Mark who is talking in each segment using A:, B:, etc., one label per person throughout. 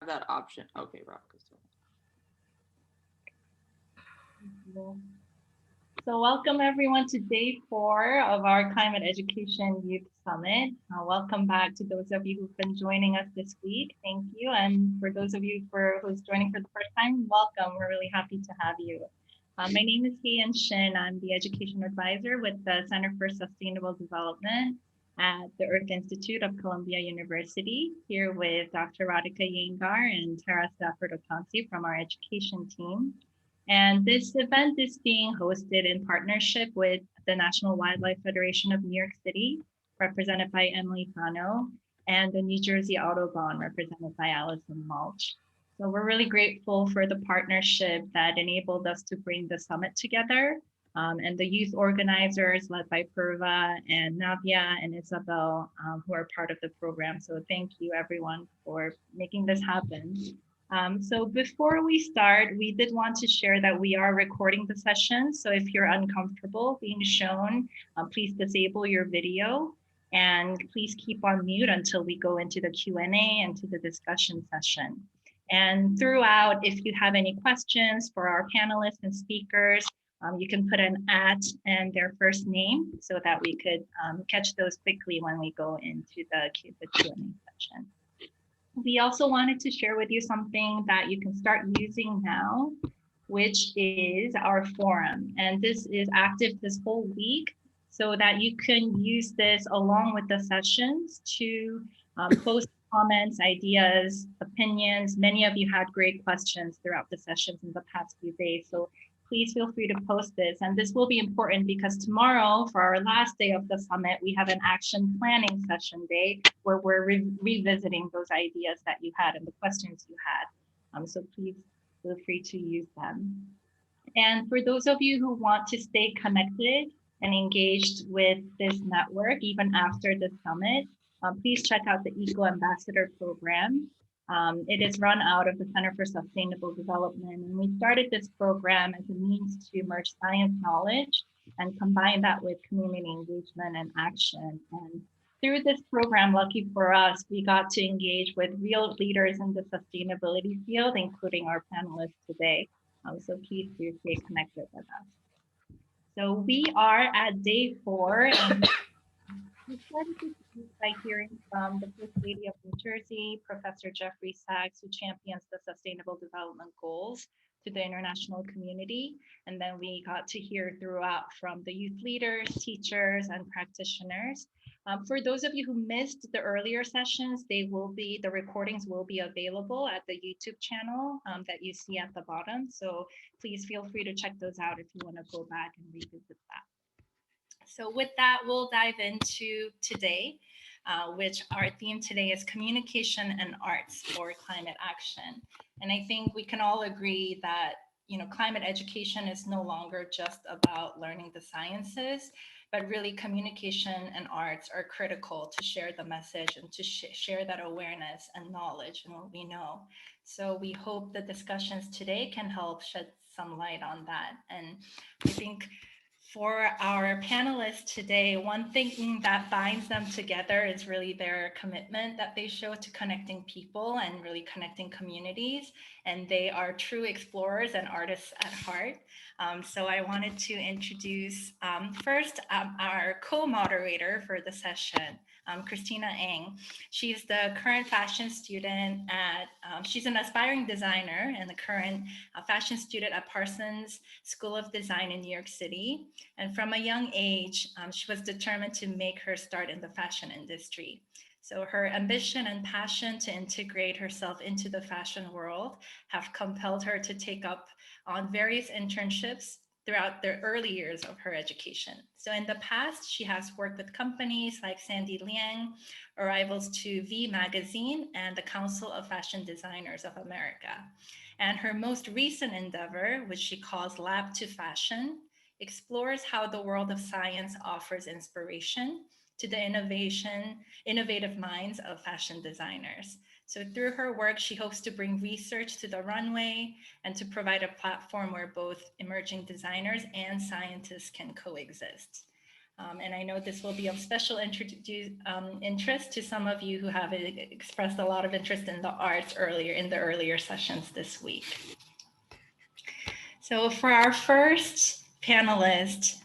A: that option. Okay, Rob.
B: So welcome everyone to day 4 of our Climate Education Youth Summit. Welcome back to those of you who've been joining us this week. Thank you. And for those of you who's joining for the first time, welcome. We're really happy to have you. My name is Heian Shin. I'm the Education Advisor with the Center for Sustainable Development at the Earth Institute of Columbia University, here with Dr. Radhika Yengar and Tara Stafford Otansi from our education team. And this event is being hosted in partnership with the National Wildlife Federation of New York City, represented by Emily Fano, and the New Jersey Audubon, represented by Allison Mulch. So we're really grateful for the partnership that enabled us to bring the summit together. And the youth organizers led by Purva and Navya and Isabel, who are part of the program. So thank you everyone for making this happen. So before we start, we did want to share that we are recording the session. So if you're uncomfortable being shown, please disable your video and please keep on mute until we go into the Q&A and to the discussion session. And throughout, if you have any questions for our panelists and speakers, you can put an and their first name so that we could catch those quickly when we go into the Q&A session. We also wanted to share with you something that you can start using now, which is our forum. And this is active this whole week so that you can use this along with the sessions to post comments, ideas, opinions. Many of you had great questions throughout the sessions in the past few days. So please feel free to post this. And this will be important because tomorrow, for our last day of the summit, we have an action planning session day where we're revisiting those ideas that you had and the questions you had. So please feel free to use them. And for those of you who want to stay connected and engaged with this network, even after the summit, please check out the Eco Ambassador Program. It is run out of the Center for Sustainable Development. And we started this program as a means to merge science knowledge and combine that with community engagement and action. And through this program, lucky for us, we got to engage with real leaders in the sustainability field, including our panelists today. So please do stay connected with us. So we are at day 4, and we started this week by hearing from the First Lady of New Jersey, Professor Jeffrey Sachs, who champions the Sustainable Development Goals to the international community. And then we got to hear throughout from the youth leaders, teachers, and practitioners. For those of you who missed the earlier sessions, the recordings will be available at the YouTube channel that you see at the bottom. So please feel free to check those out if you want to go back and revisit that. So with that, we'll dive into today, which our theme today is communication and arts for climate action. And I think we can all agree that climate education is no longer just about learning the sciences, but really communication and arts are critical to share the message and to share that awareness and knowledge and what we know. So we hope the discussions today can help shed some light on that. And I think for our panelists today, one thing that binds them together is really their commitment that they show to connecting people and really connecting communities. And they are true explorers and artists at heart. So I wanted to introduce first our co-moderator for the session, Christina Ng. She's the current fashion student she's an aspiring designer and the current fashion student at Parsons School of Design in New York City. And from a young age, she was determined to make her start in the fashion industry. So her ambition and passion to integrate herself into the fashion world have compelled her to take up on various internships throughout the early years of her education. So in the past, she has worked with companies like Sandy Liang, Arrivals to V Magazine, and the Council of Fashion Designers of America. And her most recent endeavor, which she calls Lab to Fashion, explores how the world of science offers inspiration to the innovative minds of fashion designers. So through her work, she hopes to bring research to the runway and to provide a platform where both emerging designers and scientists can coexist. And I know this will be of special interest to some of you who have expressed a lot of interest in the arts in the earlier sessions this week. So for our first panelist,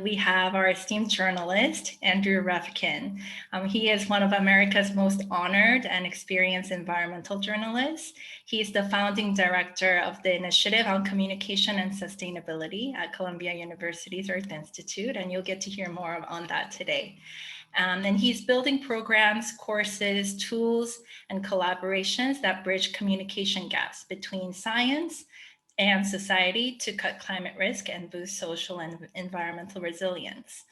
B: we have our esteemed journalist, Andrew Revkin. He is one of America's most honored and experienced environmental journalists. He's the founding director of the Initiative on Communication and Sustainability at Columbia University's Earth Institute, and you'll get to hear more on that today. And he's building programs, courses, tools, and collaborations that bridge communication gaps between science and society to cut climate risk and boost social and environmental resilience.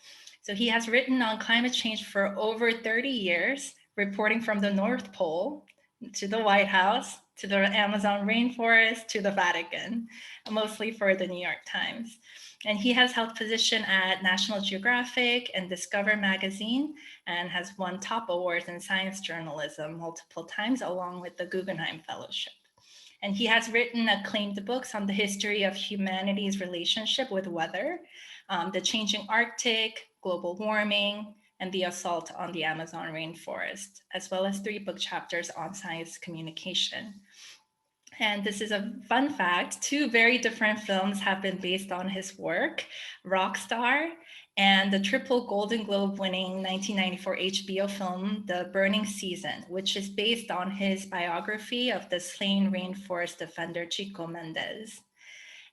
B: So he has written on climate change for over 30 years, reporting from the North Pole to the White House, to the Amazon rainforest, to the Vatican, mostly for the New York Times. And he has held position at National Geographic and Discover magazine, and has won top awards in science journalism multiple times, along with the Guggenheim Fellowship. And he has written acclaimed books on the history of humanity's relationship with weather, the changing Arctic, global warming, and the assault on the Amazon rainforest, as well as 3 book chapters on science communication. And this is a fun fact, 2 very different films have been based on his work, Rockstar and the triple Golden Globe winning 1994 HBO film, The Burning Season, which is based on his biography of the slain rainforest defender Chico Mendes.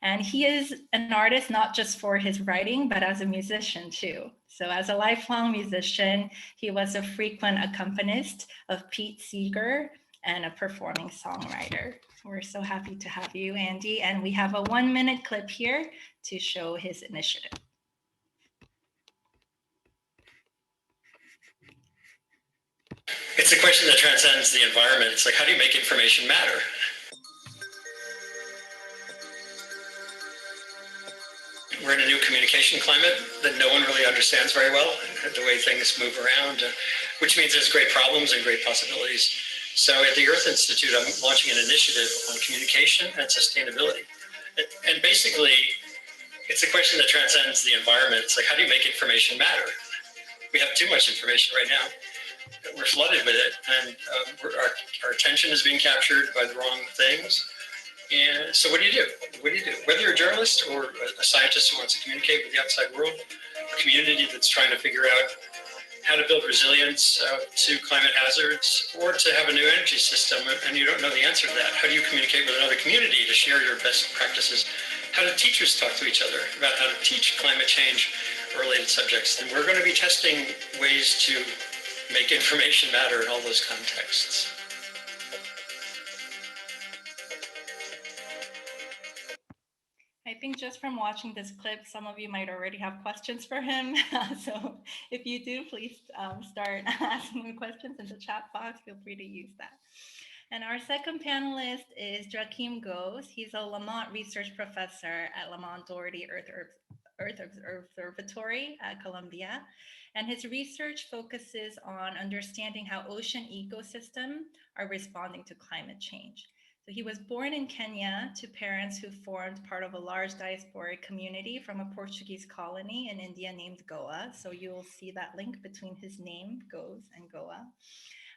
B: And he is an artist not just for his writing, but as a musician too. So as a lifelong musician, he was a frequent accompanist of Pete Seeger and a performing songwriter. We're so happy to have you, Andy. And we have a 1-minute clip here to show his initiative.
A: It's a question that transcends the environment. It's like, how do you make information matter? We're in a new communication climate that no one really understands very well, the way things move around, which means there's great problems and great possibilities. So at the Earth Institute, I'm launching an initiative on communication and sustainability. And basically, it's a question that transcends the environment. It's like, how do you make information matter? We have too much information right now. We're flooded with it, and our attention is being captured by the wrong things. And so what do you do? What do you do? Whether you're a journalist or a scientist who wants to communicate with the outside world, a community that's trying to figure out how to build resilience to climate hazards, or to have a new energy system, and you don't know the answer to that. How do you communicate with another community to share your best practices? How do teachers talk to each other about how to teach climate change or related subjects? And we're going to be testing ways to make information matter in all those contexts.
B: I think just from watching this clip, some of you might already have questions for him. So if you do, please start asking him questions in the chat box. Feel free to use that. And our second panelist is Joachim Goes. He's a Lamont Research Professor at Lamont Doherty Earth Observatory at Columbia. And his research focuses on understanding how ocean ecosystems are responding to climate change. So he was born in Kenya to parents who formed part of a large diasporic community from a Portuguese colony in India named Goa. So you'll see that link between his name, Goes, and Goa.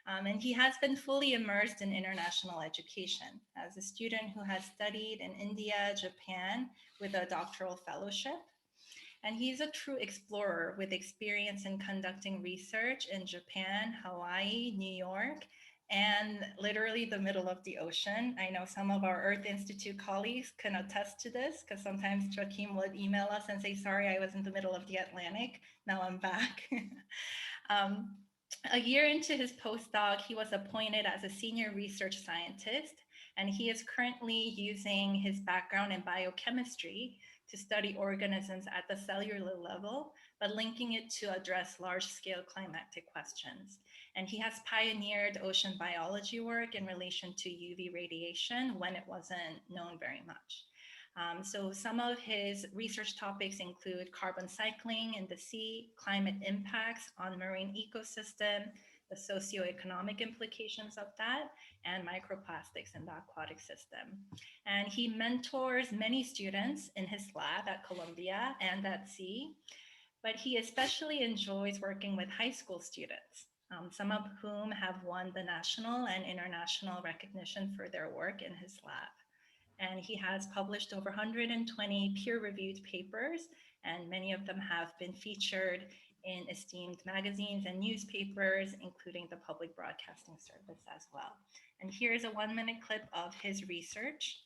B: And he has been fully immersed in international education as a student who has studied in India, Japan with a doctoral fellowship. And he's a true explorer with experience in conducting research in Japan, Hawaii, New York, and literally the middle of the ocean. I know some of our Earth Institute colleagues can attest to this, because sometimes Joachim would email us and say, sorry, I was in the middle of the Atlantic. Now I'm back. A year into his postdoc, he was appointed as a senior research scientist, and he is currently using his background in biochemistry to study organisms at the cellular level, but linking it to address large-scale climatic questions. And he has pioneered ocean biology work in relation to UV radiation when it wasn't known very much. So some of his research topics include carbon cycling in the sea, climate impacts on marine ecosystem, the socioeconomic implications of that, and microplastics in the aquatic system. And he mentors many students in his lab at Columbia and at sea. but he especially enjoys working with high school students, some of whom have won the national and international recognition for their work in his lab. And he has published over 120 peer-reviewed papers, and many of them have been featured in esteemed magazines and newspapers, including the Public Broadcasting Service as well. And here's a 1-minute clip of his research.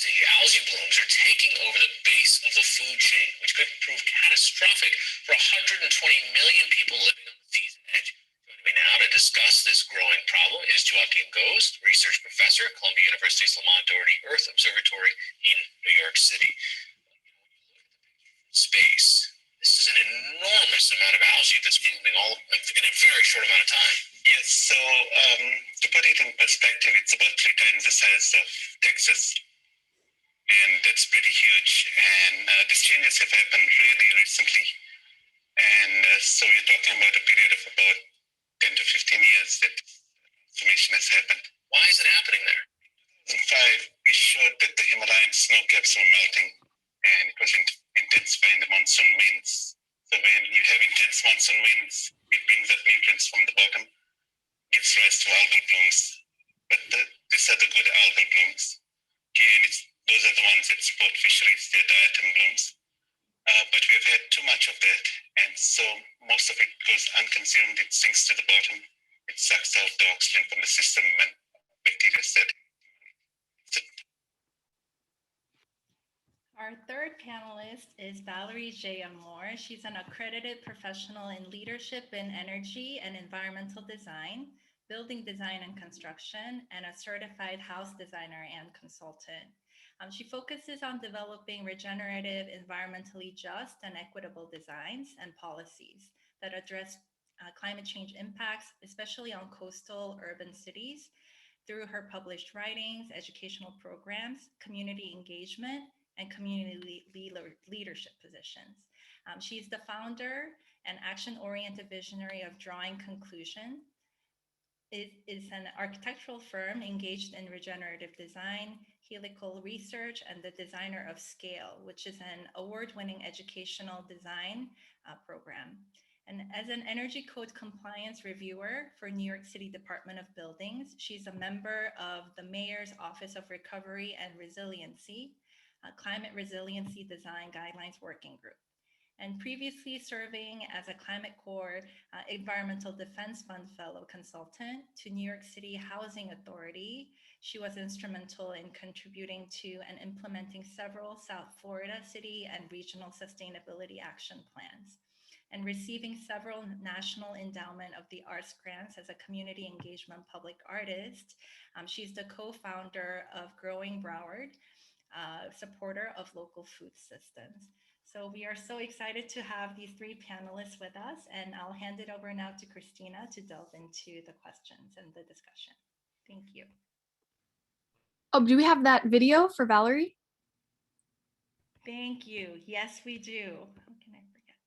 C: The algae blooms are taking over the base of the food chain, which could prove catastrophic for 120 million people living on the sea's edge. Joining me now to discuss this growing problem is Joachim Ghost, research professor at Columbia University's Lamont Doherty Earth Observatory in New York City. Space. This is an enormous amount of algae that's blooming all in a very short amount of time.
D: Yes, so to put it in perspective, it's about 3 times the size of Texas. And that's pretty huge. And these changes have happened really recently. And so we're talking about a period of about 10 to 15 years that transformation has happened.
C: Why is it happening there?
D: In 2005, we showed that the Himalayan snow caps were melting, and it was intensifying the monsoon winds. So when you have intense monsoon winds, it brings up nutrients from the bottom, gives rise to algal blooms. But these are the good algal blooms. And those are the ones that support fisheries, they're diatom blooms. But we've had too much of that. And so most of it goes unconsumed. It sinks to the bottom. It sucks out the oxygen from the system and bacteria that.
B: Our third panelist is Valerie J. Moore. She's an accredited professional in leadership in energy and environmental design, building design and construction, and a certified house designer and consultant. She focuses on developing regenerative, environmentally just, and equitable designs and policies that address climate change impacts, especially on coastal urban cities, through her published writings, educational programs, community engagement, and community leadership positions. She's the founder and action-oriented visionary of Drawing Conclusion. It is an architectural firm engaged in regenerative design, helical research, and the designer of Scale, which is an award-winning educational design program. And as an energy code compliance reviewer for New York City Department of Buildings, she's a member of the Mayor's Office of Recovery and Resiliency, Climate Resiliency Design Guidelines Working Group. And previously serving as a Climate Corps Environmental Defense Fund Fellow Consultant to New York City Housing Authority, she was instrumental in contributing to and implementing several South Florida city and regional sustainability action plans, and receiving several National Endowment of the Arts grants as a community engagement public artist. She's the co-founder of Growing Broward, supporter of local food systems. So we are so excited to have these 3 panelists with us, and I'll hand it over now to Christina to delve into the questions and the discussion. Thank you.
E: Oh, do we have that video for Valerie?
B: Thank you. Yes, we do. How can I forget?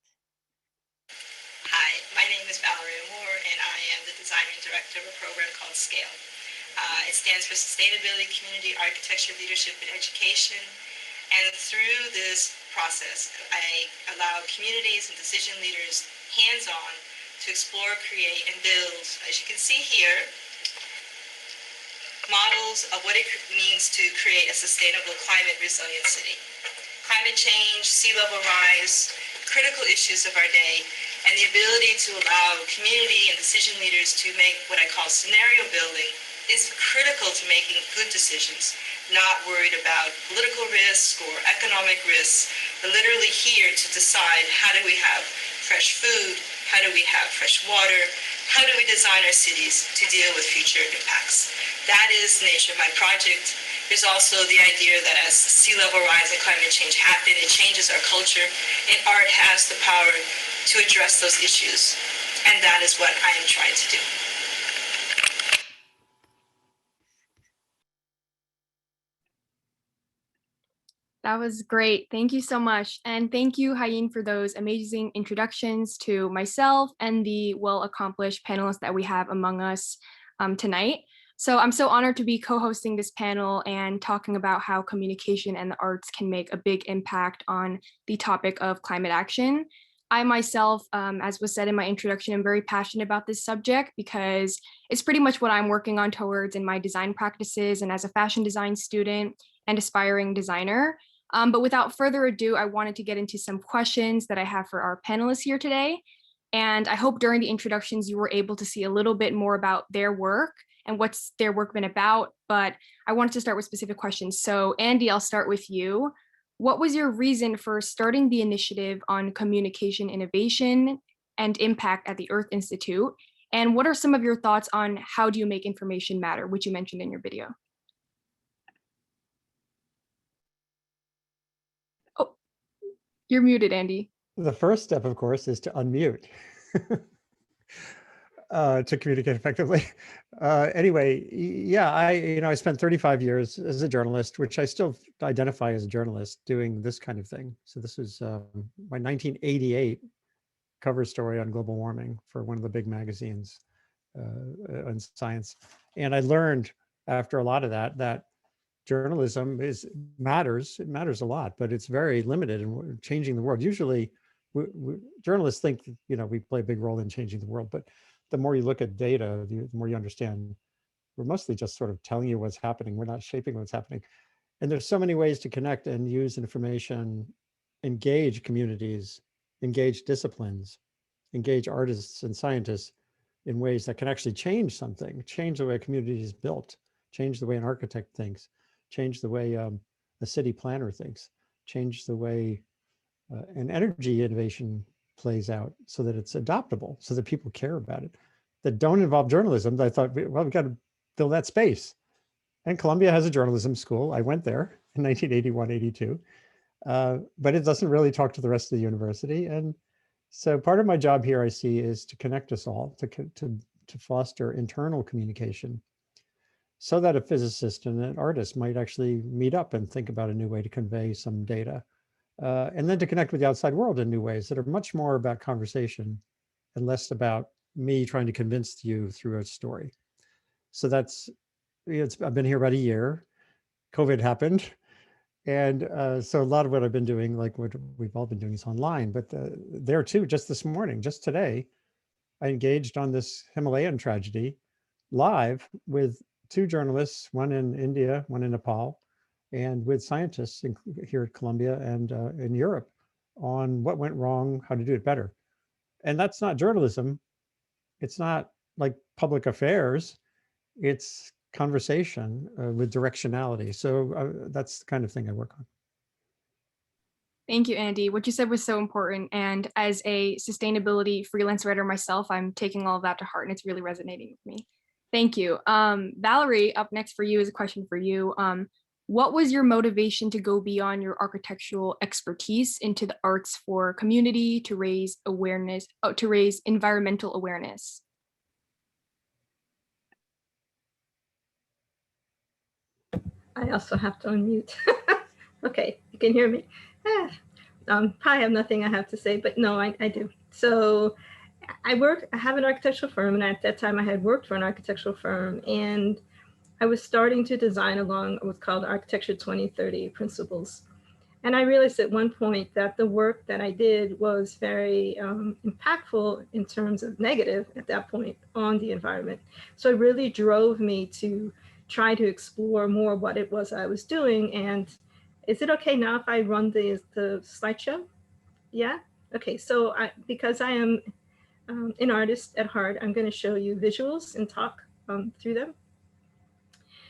F: Hi, my name is Valerie Moore, and I am the designing director of a program called Scale. It stands for Sustainability, Community, Architecture, Leadership, and Education. And through this process, I allow communities and decision leaders hands-on to explore, create, and build, as you can see here, models of what it means to create a sustainable climate resilient city. Climate change, sea level rise, critical issues of our day, and the ability to allow community and decision leaders to make what I call scenario building is critical to making good decisions, not worried about political risk or economic risks, but literally here to decide, how do we have fresh food? How do we have fresh water? How do we design our cities to deal with future impacts? That is the nature of my project. There's also the idea that as sea level rise and climate change happen, it changes our culture, and art has the power to address those issues. And that is what I am trying to do.
E: That was great. Thank you so much. And thank you, Hayin, for those amazing introductions to myself and the well-accomplished panelists that we have among us tonight. So I'm so honored to be co-hosting this panel and talking about how communication and the arts can make a big impact on the topic of climate action. I myself, as was said in my introduction, am very passionate about this subject because it's pretty much what I'm working on towards in my design practices and as a fashion design student and aspiring designer. But without further ado, I wanted to get into some questions that I have for our panelists here today. And I hope during the introductions, you were able to see a little bit more about their work and what's their work been about. But I wanted to start with specific questions. So Andy, I'll start with you. What was your reason for starting the initiative on communication innovation and impact at the Earth Institute? And what are some of your thoughts on how do you make information matter, which you mentioned in your video? Oh, you're muted, Andy.
G: The first step, of course, is to unmute to communicate effectively. Anyway, yeah, I spent 35 years as a journalist, which I still identify as a journalist doing this kind of thing. So this was my 1988 cover story on global warming for one of the big magazines on science. And I learned after a lot of that journalism matters. It matters a lot, but it's very limited in changing the world. Usually, journalists think we play a big role in changing the world, but the more you look at data, the more you understand we're mostly just sort of telling you what's happening. We're not shaping what's happening. And there's so many ways to connect and use information, engage communities, engage disciplines, engage artists and scientists in ways that can actually change something, change the way a community is built, change the way an architect thinks, change the way a city planner thinks, change the way an energy innovation plays out so that it's adoptable, so that people care about it, that don't involve journalism. I thought, well, we've got to fill that space. And Columbia has a journalism school. I went there in 1981, 82, but it doesn't really talk to the rest of the university. And so part of my job here, I see, is to connect us all, to foster internal communication so that a physicist and an artist might actually meet up and think about a new way to convey some data. And then to connect with the outside world in new ways that are much more about conversation and less about me trying to convince you through a story. So that's, I've been here about a year. COVID happened. And so a lot of what I've been doing, like what we've all been doing, is online. But there too, just this morning, just today, I engaged on this Himalayan tragedy live with two journalists, one in India, one in Nepal, and with scientists here at Columbia and in Europe on what went wrong, how to do it better. And that's not journalism. It's not like public affairs. It's conversation with directionality. So that's the kind of thing I work on.
E: Thank you, Andy. What you said was so important. And as a sustainability freelance writer myself, I'm taking all of that to heart and it's really resonating with me. Thank you. Valerie, up next for you is a question for you. What was your motivation to go beyond your architectural expertise into the arts for community, to raise awareness, to raise environmental awareness?
H: I also have to unmute. Okay, you can hear me. Probably have nothing I have to say, but no, I do. So I have an architectural firm, and at that time I had worked for an architectural firm, and I was starting to design along what's called Architecture 2030 principles. And I realized at one point that the work that I did was very impactful in terms of negative at that point on the environment. So it really drove me to try to explore more what it was I was doing. And is it okay now if I run the slideshow? Yeah? Okay, so because I am an artist at heart, I'm going to show you visuals and talk through them.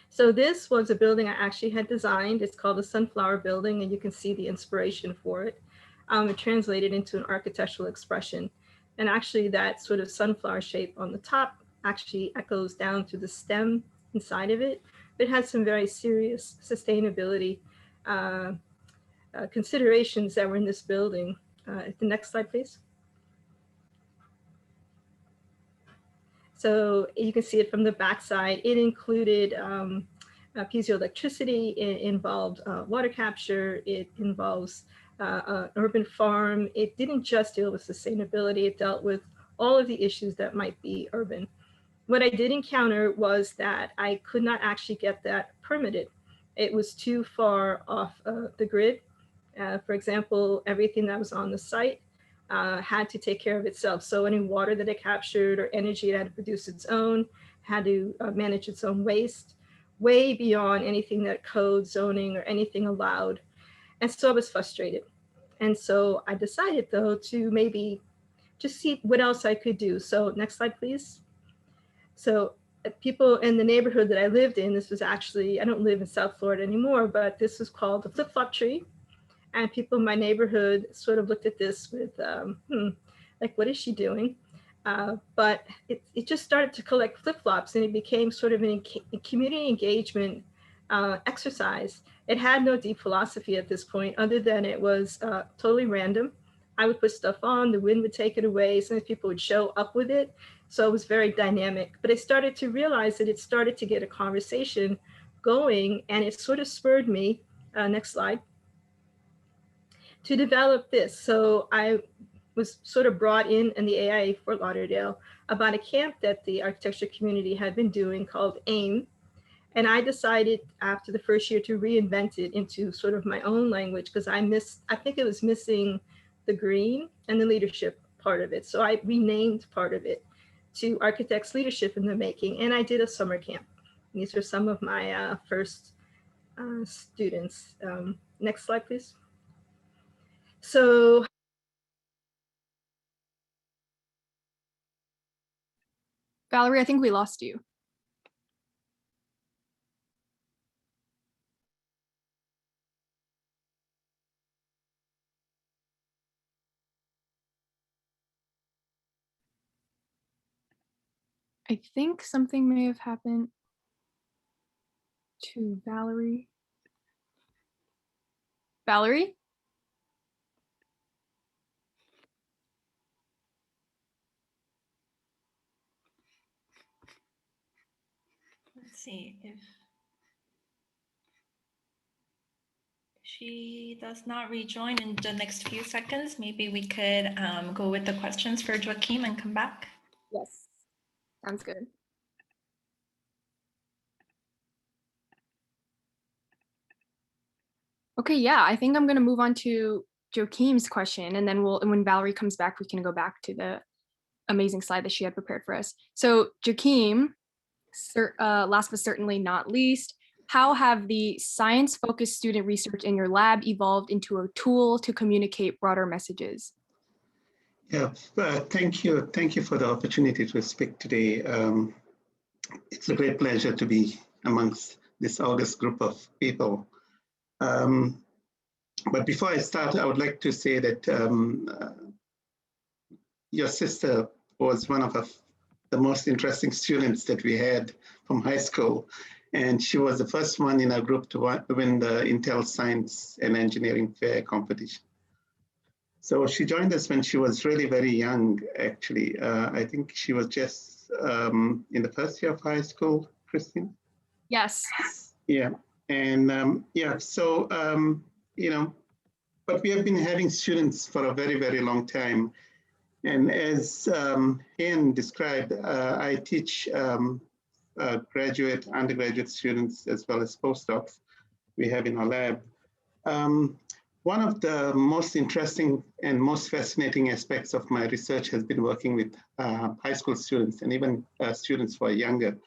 H: So this was a building I actually had designed. It's called the Sunflower Building, and you can see the inspiration for it. It translated into an architectural expression. And actually that sort of sunflower shape on the top actually echoes down through the stem inside of it. It has some very serious sustainability considerations that were in this building. The next slide, please. So you can see it from the backside. It included piezoelectricity, it involved water capture, it involves an urban farm. It didn't just deal with sustainability, it dealt with all of the issues that might be urban. what I did encounter was that I could not actually get that permitted. It was too far off the grid. For example, everything that was on the site had to take care of itself. So any water that it captured or energy, it had to produce its own, had to manage its own waste, way beyond anything that code, zoning, or anything allowed. And so I was frustrated. And so I decided, though, to maybe just see what else I could do. So next slide, please. So people in the neighborhood that I lived in, this was actually, I don't live in South Florida anymore, but this was called the flip-flop tree. And people in my neighborhood sort of looked at this with, like, what is she doing? But it just started to collect flip-flops, and it became sort of a community engagement exercise. It had no deep philosophy at this point, other than it was totally random. I would put stuff on, the wind would take it away, sometimes people would show up with it. So it was very dynamic. But I started to realize that it started to get a conversation going, and it sort of spurred me, next slide, to develop this. So I was sort of brought in the AIA Fort Lauderdale about a camp that the architecture community had been doing called AIM. And I decided after the first year to reinvent it into sort of my own language, because I think it was missing the green and the leadership part of it. So I renamed part of it to Architects Leadership in the Making. And I did a summer camp. These are some of my first students. Next slide, please. So
E: Valerie, I think we lost you. I think something may have happened to Valerie. Valerie?
B: Let's see if she does not rejoin in the next few seconds. Maybe we could go with the questions for Joaquim and come back.
E: Yes. Sounds good. Okay, yeah, I think I'm going to move on to Joaquim's question, and then when Valerie comes back, we can go back to the amazing slide that she had prepared for us. So Joaquim, last but certainly not least, how have the science-focused student research in your lab evolved into a tool to communicate broader messages?
I: Yeah, thank you. Thank you for the opportunity to speak today. It's a great pleasure to be amongst this august group of people. But before I start, I would like to say that your sister was one of the most interesting students that we had from high school. And she was the first one in our group to win the Intel Science and Engineering Fair competition. So she joined us when she was really very young, actually. I think she was just in the first year of high school, Christine?
E: Yes.
I: Yeah, and yeah, so, you know, but we have been having students for a very, very long time. And as Ian described, I teach graduate, undergraduate students, as well as postdocs we have in our lab. One of the most interesting and most fascinating aspects of my research has been working with high school students and even students who are younger.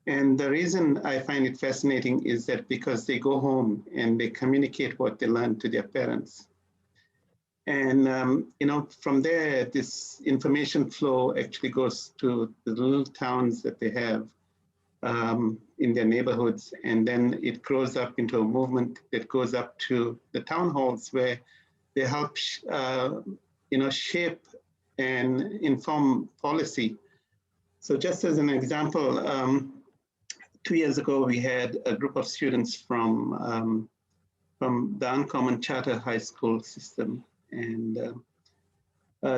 I: And the reason I find it fascinating is that because they go home and they communicate what they learn to their parents. And you know, from there, this information flow actually goes to the little towns that they have in their neighborhoods, and then it grows up into a movement that goes up to the town halls, where they help you know, shape and inform policy. So just as an example, 2 years ago, we had a group of students from the Uncommon Charter High School system, and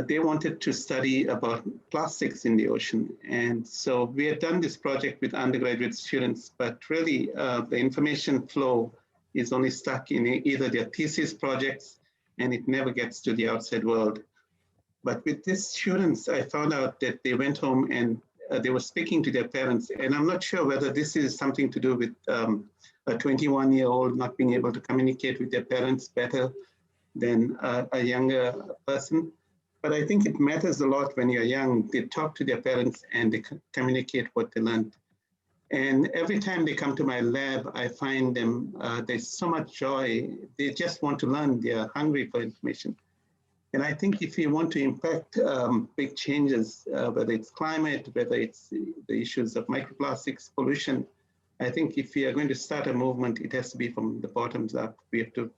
I: they wanted to study about plastics in the ocean. And so we had done this project with undergraduate students, but really the information flow is only stuck in either their thesis projects, and it never gets to the outside world. But with these students, I found out that they went home and they were speaking to their parents. And I'm not sure whether this is something to do with a 21-year-old not being able to communicate with their parents better than a younger person. But I think it matters a lot when you're young. They talk to their parents and they communicate what they learned. And every time they come to my lab, I find them, there's so much joy. They just want to learn. They're hungry for information. And I think if you want to impact big changes, whether it's climate, whether it's the issues of microplastics, pollution, I think if we are going to start a movement, it has to be from the bottoms up. We have to,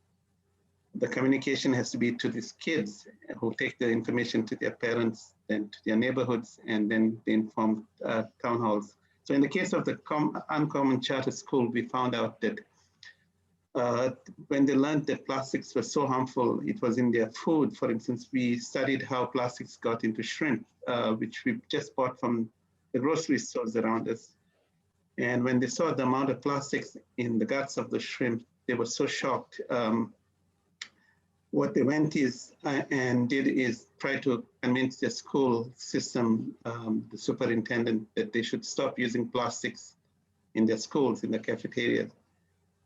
I: the communication has to be to these kids who take the information to their parents, then to their neighborhoods, and then the informed town halls. So in the case of the Uncommon Charter School, we found out that when they learned that plastics were so harmful, it was in their food. For instance, we studied how plastics got into shrimp, which we just bought from the grocery stores around us. And when they saw the amount of plastics in the guts of the shrimp, they were so shocked. What they went is and did is try to convince their school system, the superintendent, that they should stop using plastics in their schools, in the cafeterias.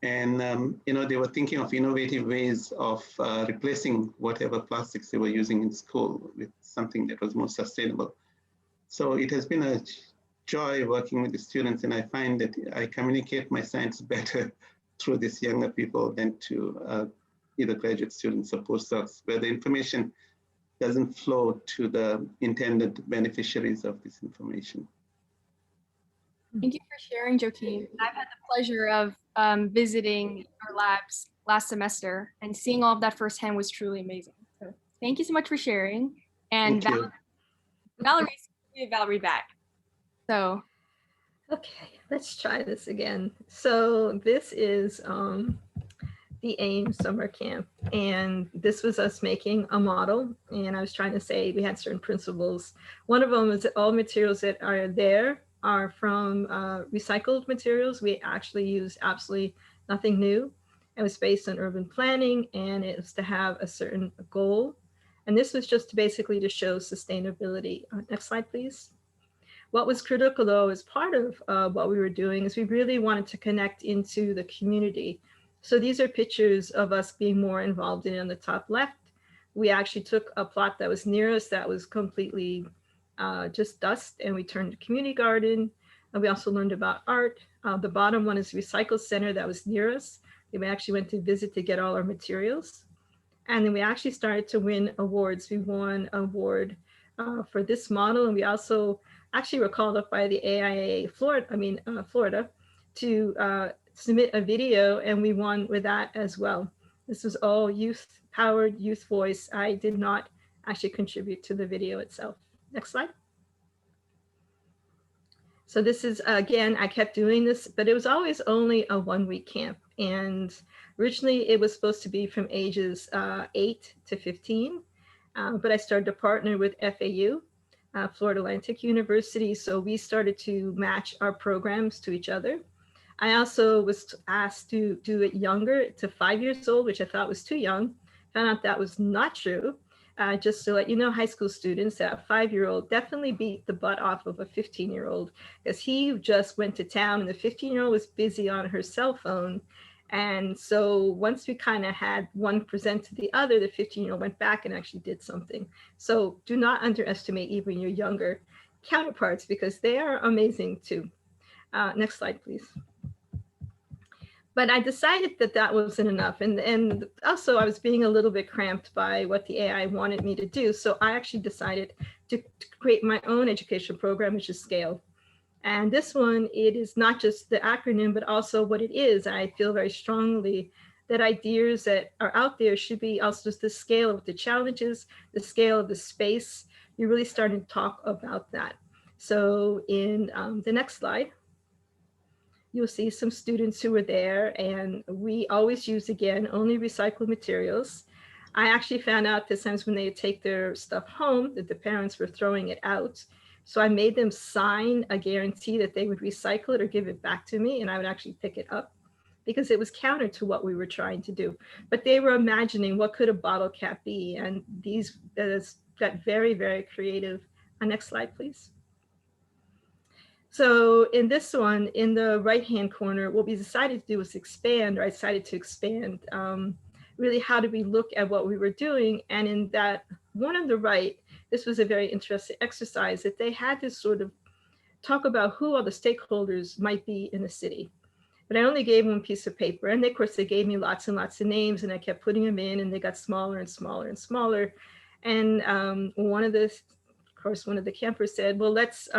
I: And you know, they were thinking of innovative ways of replacing whatever plastics they were using in school with something that was more sustainable. So it has been a joy working with the students, and I find that I communicate my science better through these younger people than to either graduate students or postdocs, where the information doesn't flow to the intended beneficiaries of this information.
E: Thank you for sharing, Joaquin. I've had the pleasure of visiting your labs last semester, and seeing all of that firsthand was truly amazing. So thank you so much for sharing. And Valerie back. So.
H: Okay, let's try this again. So this is the AIM summer camp, and this was us making a model, and I was trying to say we had certain principles. One of them is that all materials that are there are from recycled materials. We actually used absolutely nothing new. It was based on urban planning, and it was to have a certain goal, and this was just basically to show sustainability. Next slide, please. What was critical, though, as part of what we were doing is we really wanted to connect into the community. So these are pictures of us being more involved in. On the top left, we actually took a plot that was near us that was completely just dust, and we turned a community garden. And we also learned about art. The bottom one is a recycle center that was near us. We actually went to visit to get all our materials. And then we actually started to win awards. We won an award for this model, and we also actually were called up by the AIA Florida to submit a video, and we won with that as well. This was all youth-powered, youth voice. I did not actually contribute to the video itself. Next slide. So this is, again, I kept doing this, but it was always only a 1-week camp. And originally it was supposed to be from ages 8 to 15, but I started to partner with FAU, Florida Atlantic University. So we started to match our programs to each other. I also was asked to do it younger, to 5 years old, which I thought was too young. Found out that was not true. Just to let you know, high school students, that 5-year-old definitely beat the butt off of a 15-year-old, because he just went to town and the 15-year-old was busy on her cell phone. And so once we kind of had one present to the other, the 15-year-old went back and actually did something. So do not underestimate even your younger counterparts, because they are amazing too. Next slide, please. But I decided that that wasn't enough. And also I was being a little bit cramped by what the AI wanted me to do. So I actually decided to create my own education program, which is SCALE. And this one, it is not just the acronym, but also what it is. I feel very strongly that ideas that are out there should be also just the scale of the challenges, the scale of the space. You're really starting to talk about that. So in the next slide, you'll see some students who were there, and we always use, again, only recycled materials. I actually found out that sometimes when they take their stuff home, that the parents were throwing it out. So I made them sign a guarantee that they would recycle it or give it back to me, and I would actually pick it up, because it was counter to what we were trying to do. But they were imagining, what could a bottle cap be? And these got very, very creative. Next slide, please. So in this one, in the right-hand corner, what we decided to do was expand, or I decided to expand, really how do we look at what we were doing. And in that one on the right, this was a very interesting exercise that they had to sort of talk about who all the stakeholders might be in the city. But I only gave them one piece of paper. And of course, they gave me lots and lots of names, and I kept putting them in, and they got smaller and smaller and smaller. And one of the campers said, well, let's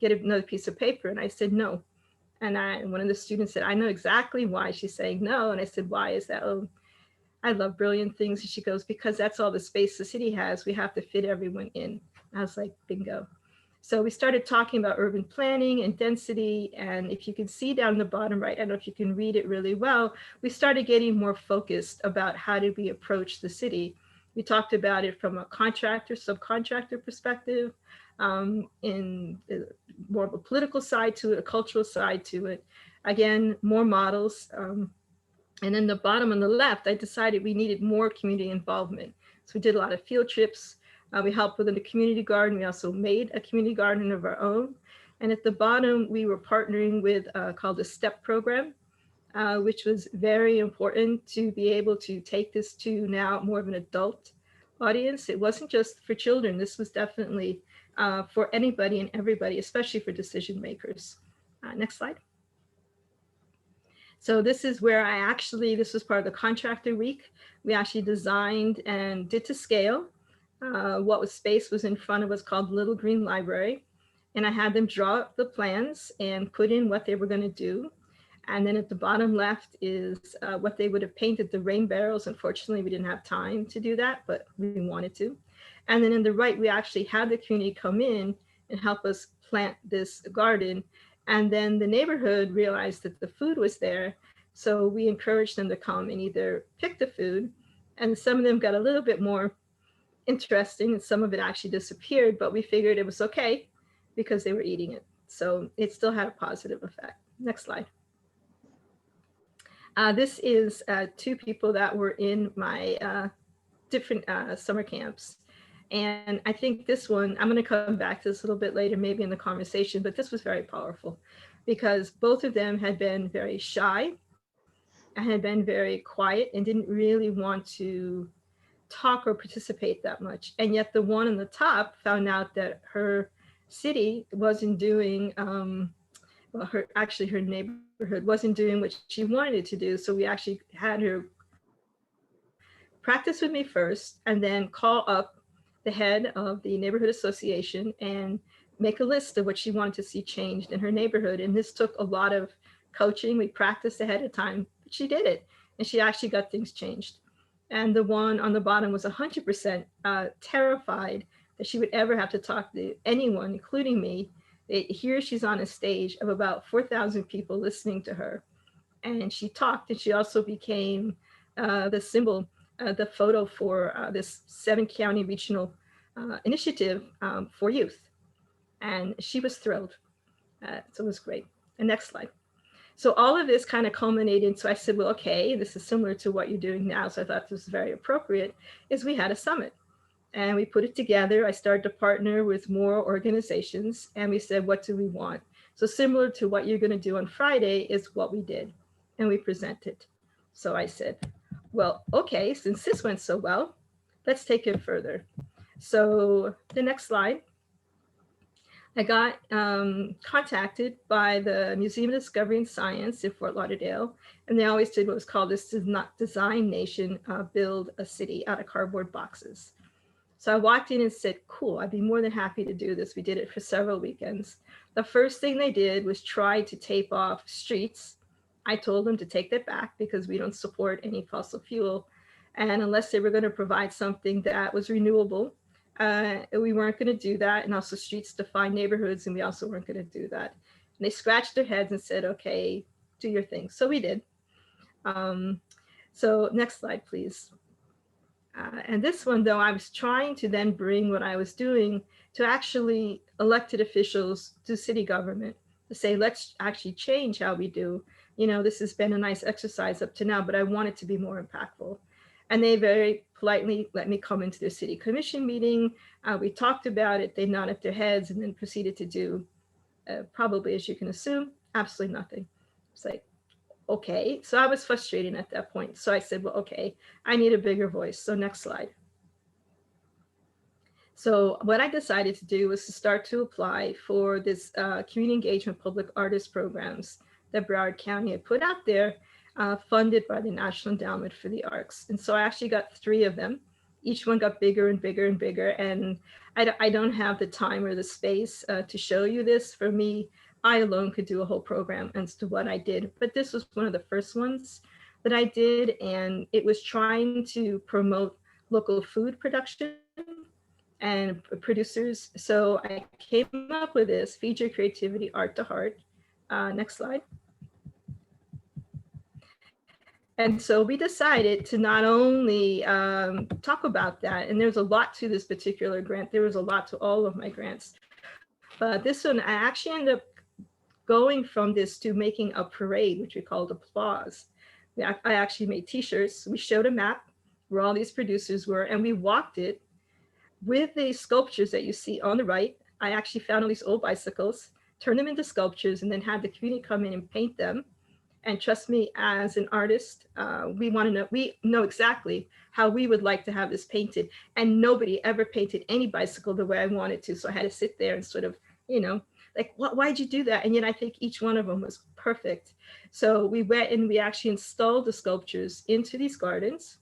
H: get another piece of paper. And I said, no. And one of the students said, I know exactly why she's saying no. And I said, why is that? Oh, I love brilliant things. And she goes, because that's all the space the city has. We have to fit everyone in. I was like, bingo. So we started talking about urban planning and density. And if you can see down the bottom right, I don't know if you can read it really well, we started getting more focused about how did we approach the city. We talked about it from a contractor, subcontractor perspective, in more of a political side to it, a cultural side to it. Again, more models. And then the bottom on the left, I decided we needed more community involvement. So we did a lot of field trips. We helped within the community garden. We also made a community garden of our own. And at the bottom, we were partnering with called the STEP program, which was very important to be able to take this to now more of an adult audience. It wasn't just for children. This was definitely for anybody and everybody, especially for decision makers. Next slide. So this is where this was part of the contractor week. We actually designed and did to scale what space was in front of us called Little Green Library. And I had them draw up the plans and put in what they were going to do. And then at the bottom left is what they would have painted, the rain barrels. Unfortunately, we didn't have time to do that, but we wanted to. And then in the right, we actually had the community come in and help us plant this garden. And then the neighborhood realized that the food was there. So we encouraged them to come and either pick the food. And some of them got a little bit more interesting, and some of it actually disappeared, but we figured it was okay because they were eating it. So it still had a positive effect. Next slide. This is two people that were in my different summer camps. And I think this one, I'm going to come back to this a little bit later, maybe in the conversation, but this was very powerful because both of them had been very shy and had been very quiet and didn't really want to talk or participate that much. And yet the one on the top found out that her city wasn't doing, her neighborhood wasn't doing what she wanted it to do. So we actually had her practice with me first and then call up the head of the neighborhood association and make a list of what she wanted to see changed in her neighborhood. And this took a lot of coaching. We practiced ahead of time, but she did it. And she actually got things changed. And the one on the bottom was 100% terrified that she would ever have to talk to anyone, including me. Here she's on a stage of about 4,000 people listening to her. And she talked, and she also became the symbol, the photo for this 7-county regional initiative for youth. And she was thrilled. So it was great. And next slide. So all of this kind of culminated. So I said, well, okay, this is similar to what you're doing now. So I thought this was very appropriate, is we had a summit and we put it together. I started to partner with more organizations and we said, what do we want? So similar to what you're going to do on Friday is what we did. And we presented. So I said, well, okay, since this went so well, let's take it further. So the next slide. I got contacted by the Museum of Discovery and Science in Fort Lauderdale, and they always did what was called this Design Nation, build a city out of cardboard boxes. So I walked in and said, cool, I'd be more than happy to do this. We did it for several weekends. The first thing they did was try to tape off streets. I told them to take that back because we don't support any fossil fuel. And unless they were going to provide something that was renewable, we weren't going to do that. And also streets define neighborhoods, and we also weren't going to do that. And they scratched their heads and said, okay, do your thing. So we did. So next slide, please. And this one, though, I was trying to then bring what I was doing to actually elected officials to city government to say, let's actually change how we do. You know, this has been a nice exercise up to now, but I want it to be more impactful. And they very politely let me come into their city commission meeting. We talked about it. They nodded their heads and then proceeded to do probably, as you can assume, absolutely nothing. It's like, okay. So I was frustrated at that point. So I said, well, okay, I need a bigger voice. So next slide. So what I decided to do was to start to apply for this community engagement public artist programs that Broward County had put out there, funded by the National Endowment for the Arts. And so I actually got 3 of them. Each one got bigger and bigger and bigger. And I don't have the time or the space to show you this. For me, I alone could do a whole program as to what I did. But this was one of the first ones that I did. And it was trying to promote local food production and producers. So I came up with this: feed your creativity, art to heart. Next slide. And so we decided to not only talk about that, and there's a lot to this particular grant. There was a lot to all of my grants, but this one, I actually ended up going from this to making a parade, which we called Applause. I actually made t-shirts. We showed a map where all these producers were, and we walked it with the sculptures that you see on the right. I actually found all these old bicycles, turned them into sculptures, and then had the community come in and paint them. And trust me, as an artist, we know exactly how we would like to have this painted. And nobody ever painted any bicycle the way I wanted to. So I had to sit there and sort of, like, why'd you do that? And yet I think each one of them was perfect. So we went and we actually installed the sculptures into these gardens.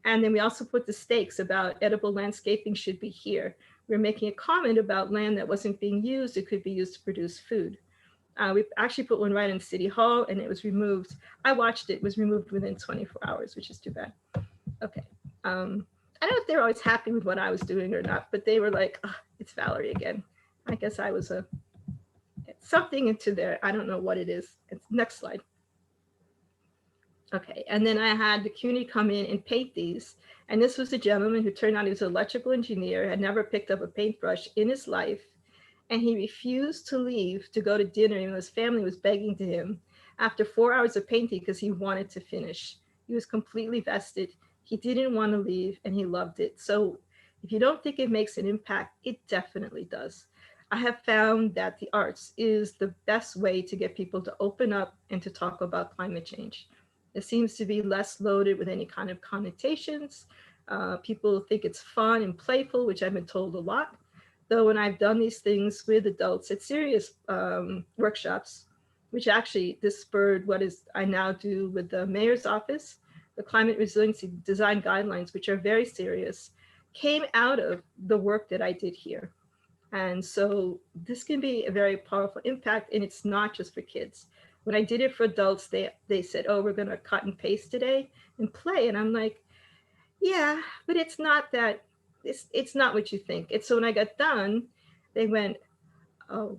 H: And then we also put the stakes about edible landscaping should be here. We're making a comment about land that wasn't being used. It could be used to produce food. We actually put one right in City Hall and it was removed. I watched it, was removed within 24 hours, which is too bad. Okay. I don't know if they're always happy with what I was doing or not, but they were like, oh, it's Valerie again. I guess I was something into there. I don't know what it is. Next slide. Okay, and then I had the community come in and paint these. And this was a gentleman who turned out he was an electrical engineer, had never picked up a paintbrush in his life. And he refused to leave to go to dinner, even though his family was begging to him after 4 hours of painting because he wanted to finish. He was completely vested. He didn't want to leave and he loved it. So if you don't think it makes an impact, it definitely does. I have found that the arts is the best way to get people to open up and to talk about climate change. It seems to be less loaded with any kind of connotations. People think it's fun and playful, which I've been told a lot. Though when I've done these things with adults at serious workshops, which actually this spurred what is I now do with the mayor's office, the climate resiliency design guidelines, which are very serious, came out of the work that I did here. And so this can be a very powerful impact, and it's not just for kids. When I did it for adults, they said, oh, we're going to cut and paste today and play. And I'm like, yeah, but it's not that, it's not what you think. It's so when I got done, they went, oh,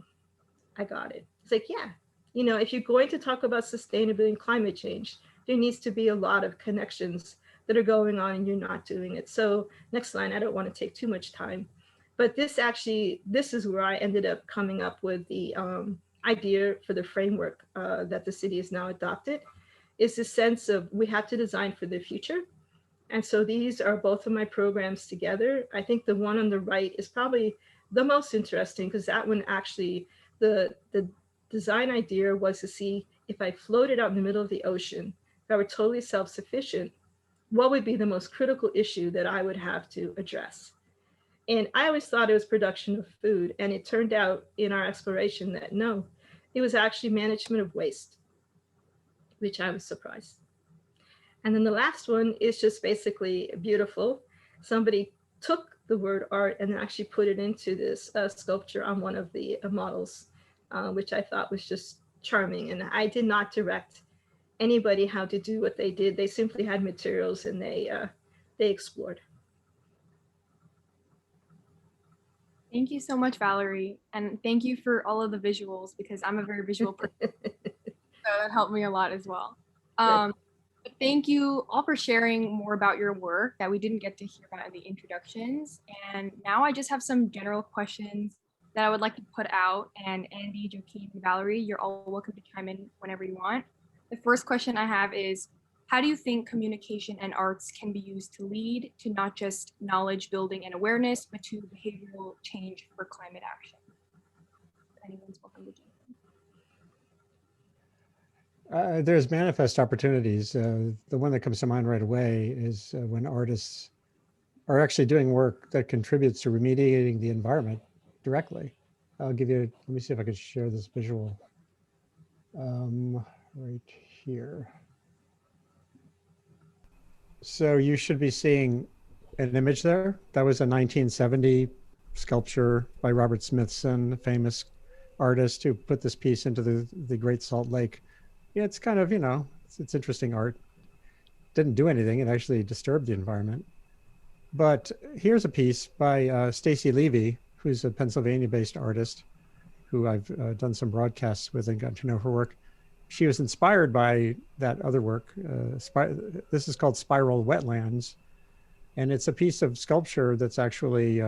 H: I got it. It's like, yeah, if you're going to talk about sustainability and climate change, there needs to be a lot of connections that are going on and you're not doing it. So next line, I don't want to take too much time, but this is where I ended up coming up with the idea for the framework that the city has now adopted, is the sense of we have to design for the future. And so these are both of my programs together. I think the one on the right is probably the most interesting because that one actually, the design idea was to see if I floated out in the middle of the ocean, if I were totally self-sufficient, what would be the most critical issue that I would have to address? And I always thought it was production of food. And it turned out in our exploration that no, it was actually management of waste, which I was surprised. And then the last one is just basically beautiful. Somebody took the word art and actually put it into this sculpture on one of the models, which I thought was just charming. And I did not direct anybody how to do what they did. They simply had materials and they explored.
E: Thank you so much, Valerie. And thank you for all of the visuals because I'm a very visual person. So that helped me a lot as well. Thank you all for sharing more about your work that we didn't get to hear about in the introductions. And now I just have some general questions that I would like to put out. And Andy, Joaquin, and Valerie, you're all welcome to chime in whenever you want. The first question I have is, how do you think communication and arts can be used to lead to not just knowledge building and awareness, but to behavioral change for climate action? Anyone's welcome to jump in.
G: There's manifest opportunities. The one that comes to mind right away is when artists are actually doing work that contributes to remediating the environment directly. I'll give you, let me see if I can share this visual right here. So you should be seeing an image there. That was a 1970 sculpture by Robert Smithson, a famous artist who put this piece into the Great Salt Lake. Yeah, it's kind of, you know, it's interesting art. Didn't do anything. It actually disturbed the environment. But here's a piece by Stacy Levy, who's a Pennsylvania-based artist who I've done some broadcasts with and got to know her work. She was inspired by that other work. This is called Spiral Wetlands. And it's a piece of sculpture that's actually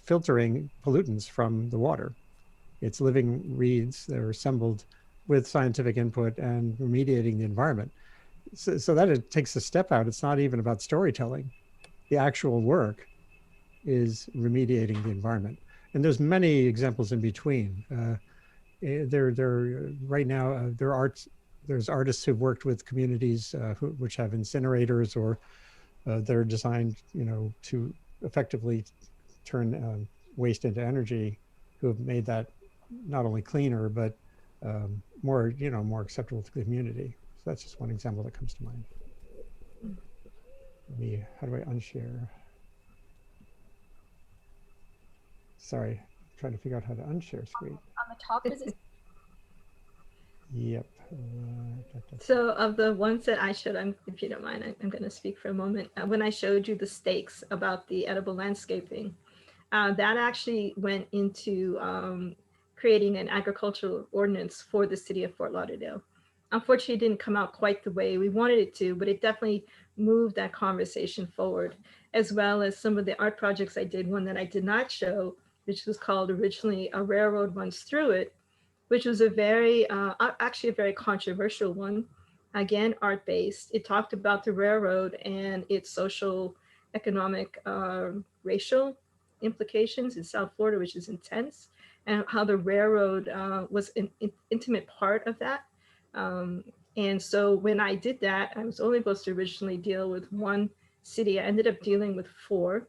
G: filtering pollutants from the water. It's living reeds that are assembled with scientific input and remediating the environment. So that it takes a step out. It's not even about storytelling. The actual work is remediating the environment. And there's many examples in between. Right now, there's artists who've worked with communities which have incinerators or they're designed, you know, to effectively turn waste into energy, who have made that not only cleaner, but more, you know, more acceptable to the community. So that's just one example that comes to mind. How do I unshare? Sorry, I'm trying to figure out how to unshare screen.
E: On the top, is it?
G: Yep.
H: So of the ones that I showed, if you don't mind, I'm going to speak for a moment. When I showed you the stakes about the edible landscaping, that actually went into creating an agricultural ordinance for the city of Fort Lauderdale. Unfortunately, it didn't come out quite the way we wanted it to, but it definitely moved that conversation forward, as well as some of the art projects I did. One that I did not show, which was called originally A Railroad Runs Through It, which was a very, actually a very controversial one. Again, art-based. It talked about the railroad and its social, economic, racial implications in South Florida, which is intense, and how the railroad was an intimate part of that. And so when I did that, I was only supposed to originally deal with one city. I ended up dealing with 4.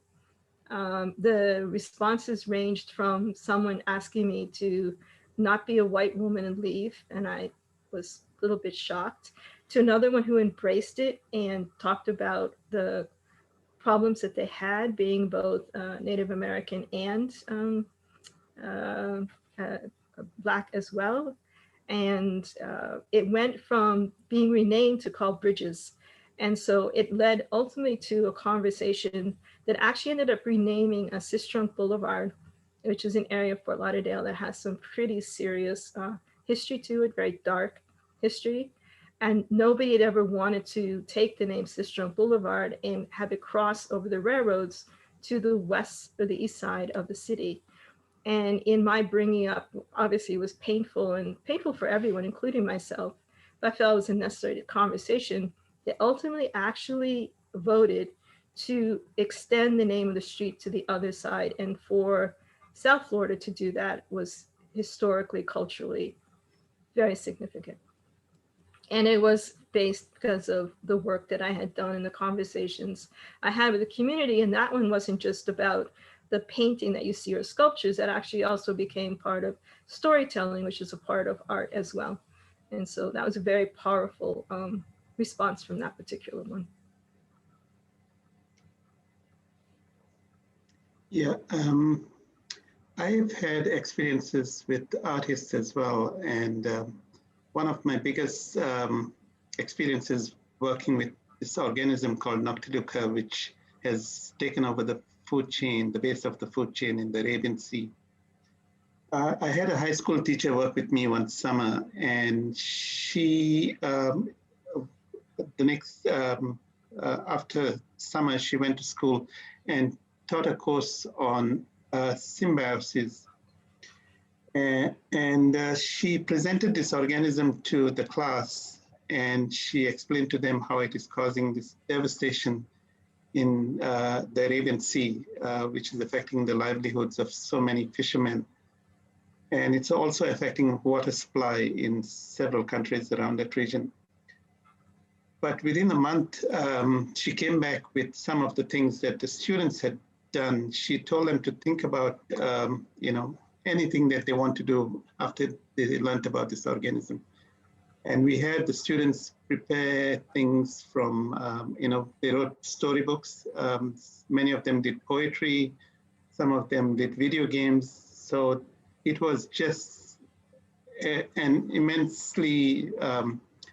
H: The responses ranged from someone asking me to not be a white woman and leave, and I was a little bit shocked, to another one who embraced it and talked about the problems that they had being both Native American and Black as well. And it went from being renamed to called Bridges. And so it led ultimately to a conversation that actually ended up renaming a Sistrunk Boulevard, which is an area of Fort Lauderdale that has some pretty serious history to it, very dark history. And nobody had ever wanted to take the name Sistrunk Boulevard and have it cross over the railroads to the west or the east side of the city. And in my bringing up, obviously it was painful and painful for everyone, including myself, but I felt it was a necessary conversation. They ultimately actually voted to extend the name of the street to the other side. And for South Florida to do that was historically, culturally very significant. And it was based because of the work that I had done and the conversations I had with the community. And that one wasn't just about the painting that you see or sculptures, that actually also became part of storytelling, which is a part of art as well. And so that was a very powerful response from that particular one.
I: Yeah, I've had experiences with artists as well. And one of my biggest experiences working with this organism called Noctiluca, which has taken over the food chain, the base of the food chain in the Arabian Sea. I had a high school teacher work with me one summer, and she, after summer, she went to school and taught a course on symbiosis. And she presented this organism to the class, and she explained to them how it is causing this devastation in the Arabian Sea, which is affecting the livelihoods of so many fishermen. And it's also affecting water supply in several countries around that region. But within a month, she came back with some of the things that the students had done. She told them to think about, anything that they want to do after they learned about this organism. And we had the students prepare things from, they wrote storybooks. Many of them did poetry. Some of them did video games. So it was just an immensely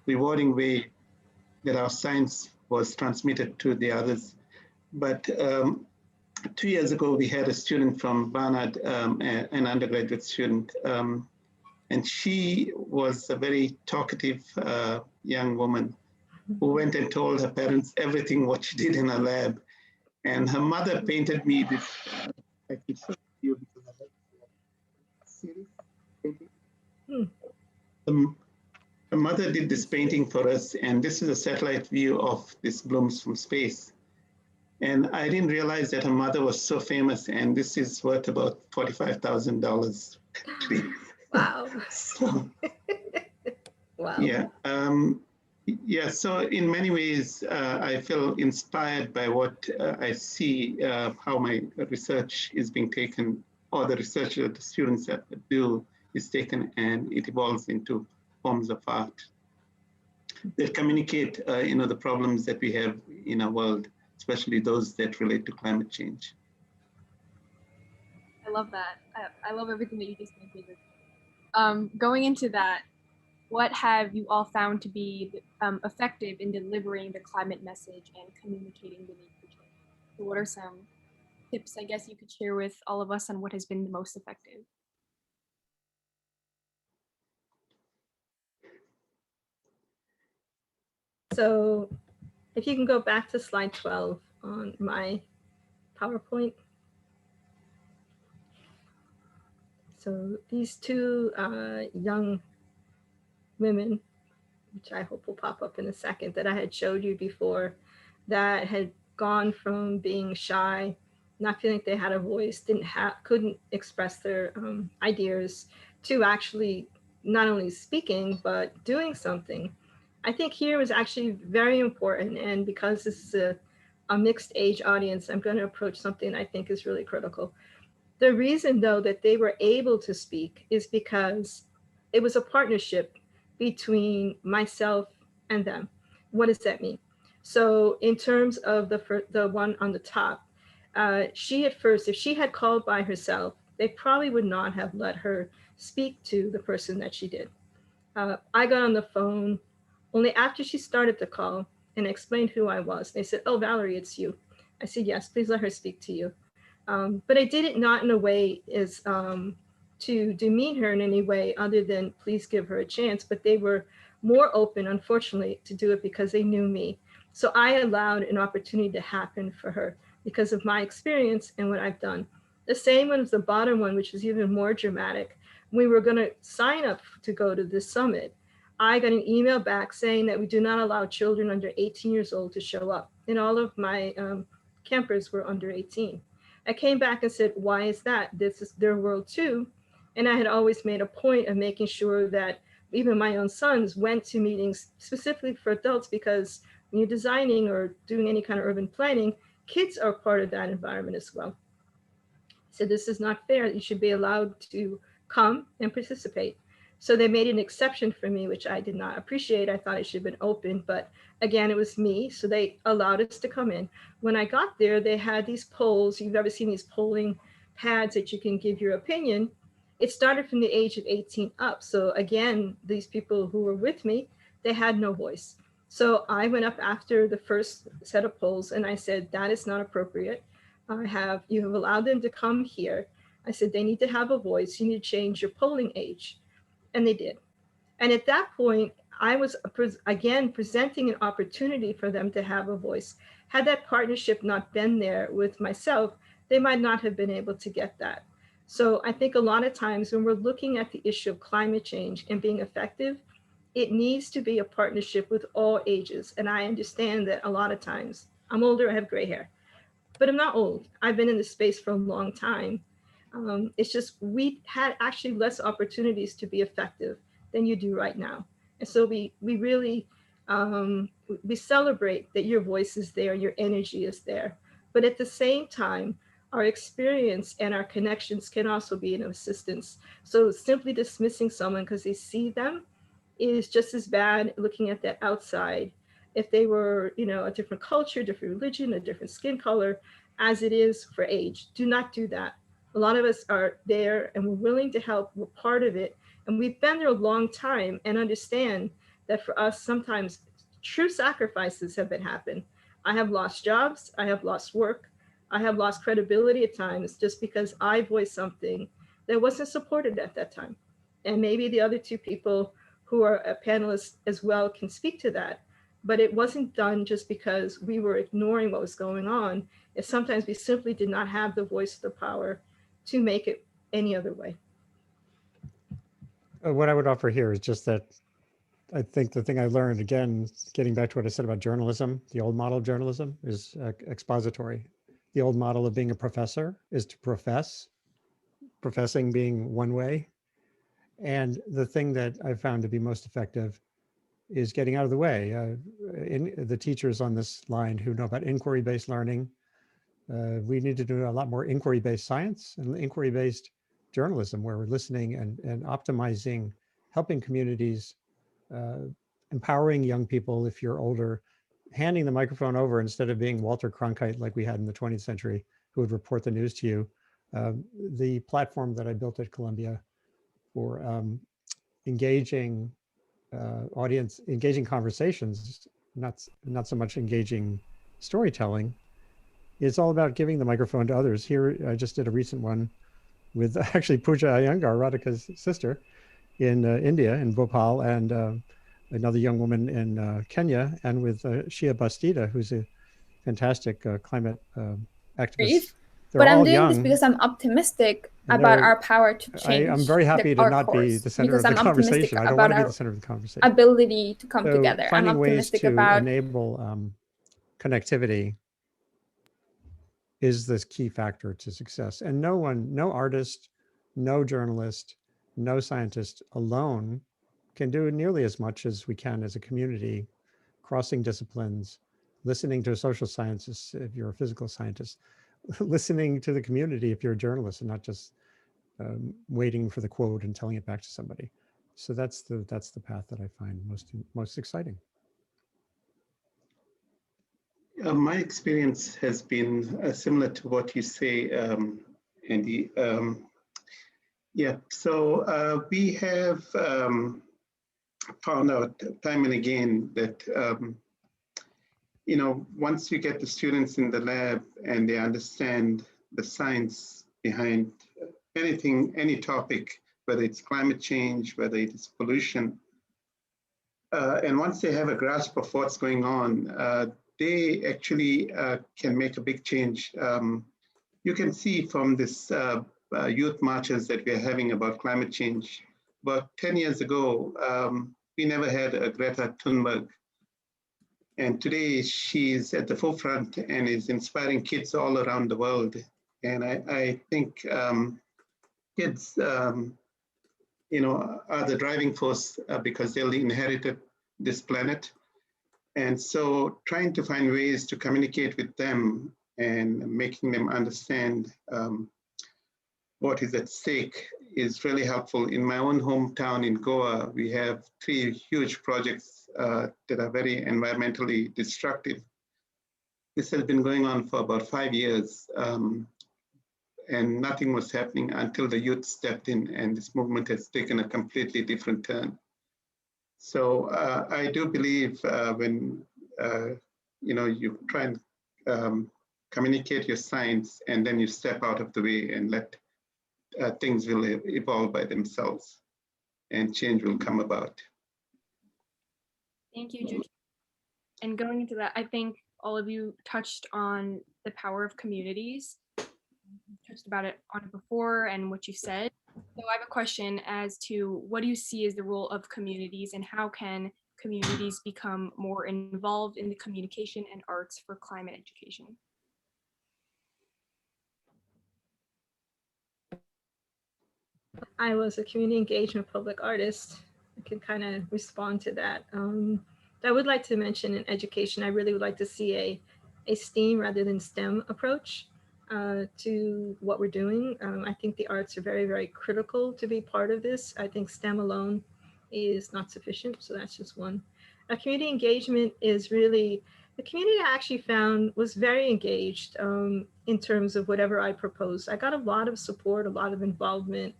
I: rewarding way that our science was transmitted to the others. But 2 years ago, we had a student from Barnard, an undergraduate student, and she was a very talkative young woman who went and told her parents everything what she did in her lab. And her mother painted me this, I can show you because I have a series painting. Her mother did this painting for us, and this is a satellite view of these blooms from space. And I didn't realize that her mother was so famous, and this is worth about $45,000.
H: Wow.
I: So,
H: Wow.
I: yeah. Yeah, so in many ways, I feel inspired by what I see, how my research is being taken, or the research that the students do is taken, and it evolves into forms of art that communicate, the problems that we have in our world, especially those that relate to climate change.
E: I love that. I love everything that you just mentioned. Going into that, what have you all found to be effective in delivering the climate message and communicating the need for change? So what are some tips, I guess, you could share with all of us on what has been the most effective?
H: So if you can go back to slide 12 on my PowerPoint. So these two young women, which I hope will pop up in a second, that I had showed you before, that had gone from being shy, not feeling like they had a voice, couldn't express their ideas, to actually not only speaking, but doing something. I think here was actually very important. And because this is a mixed age audience, I'm going to approach something I think is really critical. The reason, though, that they were able to speak is because it was a partnership between myself and them. What does that mean? So in terms of the one on the top, she at first, if she had called by herself, they probably would not have let her speak to the person that she did. I got on the phone only after she started the call and explained who I was. They said, "Oh, Valerie, it's you." I said, "Yes, please let her speak to you." But I did it not in a way as to demean her in any way other than please give her a chance. But they were more open, unfortunately, to do it because they knew me. So I allowed an opportunity to happen for her because of my experience and what I've done. The same one as the bottom one, which is even more dramatic. We were going to sign up to go to this summit. I got an email back saying that we do not allow children under 18 years old to show up. And all of my campers were under 18. I came back and said, why is that? This is their world too. And I had always made a point of making sure that even my own sons went to meetings specifically for adults, because when you're designing or doing any kind of urban planning, kids are part of that environment as well. So this is not fair. You should be allowed to come and participate. So they made an exception for me, which I did not appreciate. I thought it should have been open, but again, it was me. So they allowed us to come in. When I got there, they had these polls. You've ever seen these polling pads that you can give your opinion. It started from the age of 18 up. So again, these people who were with me, they had no voice. So I went up after the first set of polls and I said, that is not appropriate. You have allowed them to come here. I said, they need to have a voice. You need to change your polling age. And they did. And at that point, I was again presenting an opportunity for them to have a voice. Had that partnership not been there with myself, they might not have been able to get that. So I think a lot of times when we're looking at the issue of climate change and being effective, it needs to be a partnership with all ages. And I understand that a lot of times, I'm older, I have gray hair, but I'm not old. I've been in this space for a long time. It's just we had actually less opportunities to be effective than you do right now. And so we really, we celebrate that your voice is there, your energy is there. But at the same time, our experience and our connections can also be an assistance. So simply dismissing someone because they see them is just as bad looking at that outside if they were, you know, a different culture, different religion, a different skin color, as it is for age. Do not do that. A lot of us are there and we're willing to help. We're part of it. And we've been there a long time and understand that for us, sometimes true sacrifices have been happened. I have lost jobs. I have lost work. I have lost credibility at times just because I voiced something that wasn't supported at that time. And maybe the other two people who are panelists as well can speak to that. But it wasn't done just because we were ignoring what was going on. It's sometimes we simply did not have the voice or the power to make it any other way.
G: What I would offer here is just that I think the thing I learned, again, getting back to what I said about journalism, the old model of journalism is expository. The old model of being a professor is to profess, professing being one way. And the thing that I found to be most effective is getting out of the way. The teachers on this line who know about inquiry-based learning, we need to do a lot more inquiry-based science and inquiry-based journalism where we're listening and optimizing, helping communities, empowering young people if you're older, handing the microphone over instead of being Walter Cronkite like we had in the 20th century, who would report the news to you. The platform that I built at Columbia for engaging audience, engaging conversations, not so much engaging storytelling. It's all about giving the microphone to others. Here, I just did a recent one with actually Pooja Iyengar, Radhika's sister, in India, in Bhopal, and another young woman in Kenya, and with Shia Bastida, who's a fantastic climate activist.
J: But I'm doing this because I'm optimistic about our power to change.
G: I'm very happy to not be the center of the conversation. I don't want to be the center of the conversation.
J: Ability to come together.
G: Finding
J: I'm optimistic
G: ways to
J: about
G: enable connectivity is this key factor to success. And no artist, no journalist, no scientist alone can do nearly as much as we can as a community, crossing disciplines, listening to social scientists if you're a physical scientist, listening to the community if you're a journalist, and not just waiting for the quote and telling it back to somebody. So that's the path that I find most exciting.
I: My experience has been similar to what you say, Andy. Yeah, so we have found out time and again that you know, once you get the students in the lab and they understand the science behind anything, any topic, whether it's climate change, whether it is pollution, and once they have a grasp of what's going on, they actually can make a big change. You can see from this youth marches that we're having about climate change. About 10 years ago, we never had a Greta Thunberg. And today she's at the forefront and is inspiring kids all around the world. And I think kids, you know, are the driving force because they'll inherit this planet. And so trying to find ways to communicate with them and making them understand what is at stake is really helpful. In my own hometown in Goa, we have 3 huge projects that are very environmentally destructive. This has been going on for about 5 years, and nothing was happening until the youth stepped in, and this movement has taken a completely different turn. So I do believe when you know, you try and communicate your science, and then you step out of the way and let things will evolve by themselves, and change will come about.
E: Thank you, Juju. And going into that, I think all of you touched on the power of communities. Touched about it on before and what you said. So I have a question as to what do you see as the role of communities, and how can communities become more involved in the communication and arts for climate education?
H: I was a community engagement public artist. I can kind of respond to that. I would like to mention in education, I really would like to see a STEAM rather than STEM approach to what we're doing. I think the arts are very, very critical to be part of this. I think STEM alone is not sufficient. So that's just one. Community engagement is really, the community I actually found was very engaged in terms of whatever I proposed. I got a lot of support, a lot of involvement.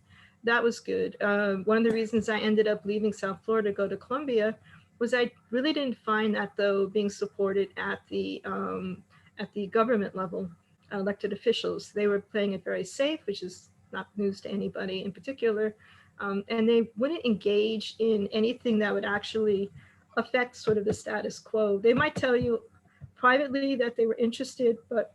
H: That was good. One of the reasons I ended up leaving South Florida to go to Columbia was I really didn't find that though being supported at the government level, elected officials. They were playing it very safe, which is not news to anybody in particular. And they wouldn't engage in anything that would actually affect sort of the status quo. They might tell you privately that they were interested, but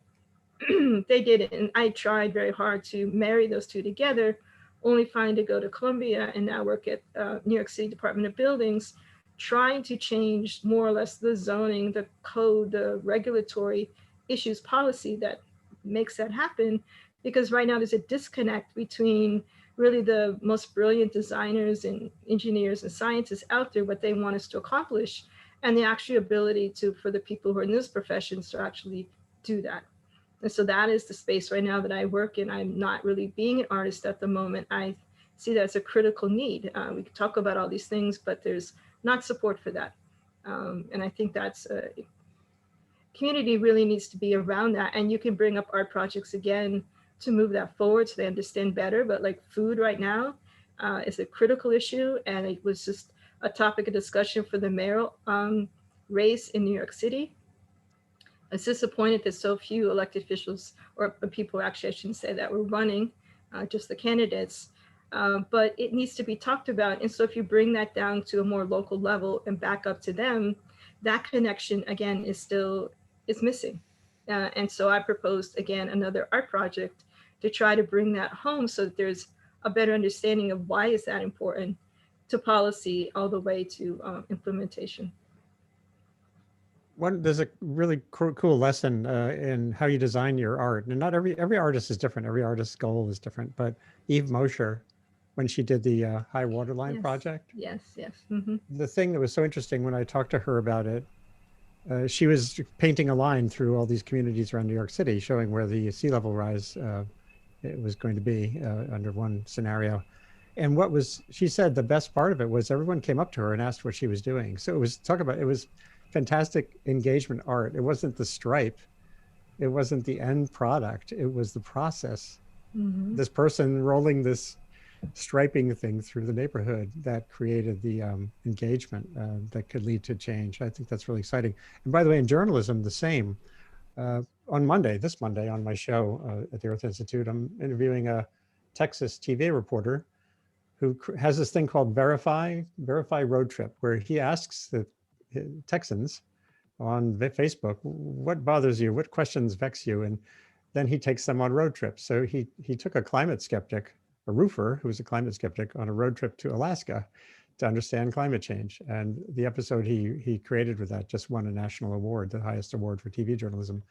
H: they didn't. And I tried very hard to marry those two together, only finally to go to Columbia and now work at New York City Department of Buildings, trying to change more or less the zoning, the code, the regulatory issues policy that makes that happen. Because right now there's a disconnect between really the most brilliant designers and engineers and scientists out there, what they want us to accomplish, and the actual ability to, for the people who are in those professions to actually do that. And so that is the space right now that I work in. I'm not really being an artist at the moment. I see that as a critical need. We can talk about all these things, but there's not support for that. And I think that's community really needs to be around that. And you can bring up art projects again to move that forward so they understand better. But like food right now is a critical issue. And it was just a topic of discussion for the mayoral race in New York City. I was disappointed that so few elected officials or people, actually I shouldn't say that, were running, just the candidates. But it needs to be talked about. And so if you bring that down to a more local level and back up to them, that connection again is missing. And so I proposed again another art project to try to bring that home so that there's a better understanding of why is that important to policy all the way to implementation.
G: There's a really cool lesson in how you design your art, and not every artist is different. Every artist's goal is different. But Eve Mosher, when she did the high waterline project,
H: yes, mm-hmm.
G: The thing that was so interesting when I talked to her about it, she was painting a line through all these communities around New York City, showing where the sea level rise it was going to be under one scenario. And she said the best part of it was everyone came up to her and asked what she was doing. So it was fantastic engagement art. It wasn't the stripe. It wasn't the end product. It was the process.
H: Mm-hmm.
G: This person rolling this striping thing through the neighborhood that created the engagement that could lead to change. I think that's really exciting. And by the way, in journalism, the same. On this Monday on my show at the Earth Institute, I'm interviewing a Texas TV reporter who has this thing called Verify Road Trip, where he asks the Texans on Facebook, what bothers you? What questions vex you? And then he takes them on road trips. So he took a climate skeptic, a roofer who was a climate skeptic, on a road trip to Alaska to understand climate change. And the episode he created with that just won a national award, the highest award for TV journalism.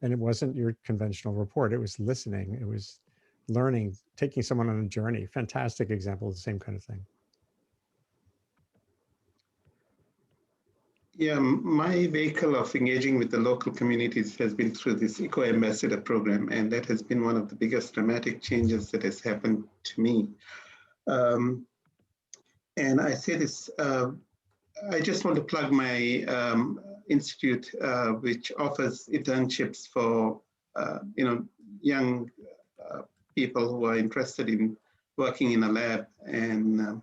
G: And it wasn't your conventional report. It was listening. It was learning, taking someone on a journey. Fantastic example of the same kind of thing.
I: Yeah, my vehicle of engaging with the local communities has been through this Eco Ambassador program, and that has been one of the biggest dramatic changes that has happened to me. And I say this, I just want to plug my institute, which offers internships for young people who are interested in working in a lab. And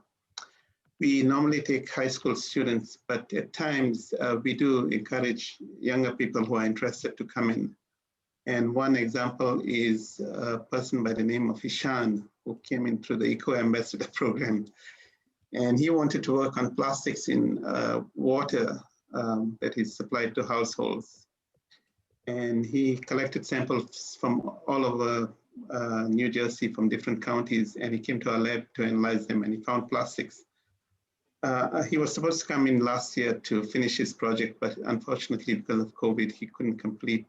I: we normally take high school students, but at times we do encourage younger people who are interested to come in. And one example is a person by the name of Ishan, who came in through the Eco Ambassador program. And he wanted to work on plastics in water that is supplied to households. And he collected samples from all over New Jersey, from different counties, and he came to our lab to analyze them, and he found plastics. He was supposed to come in last year to finish his project, but unfortunately, because of COVID, he couldn't complete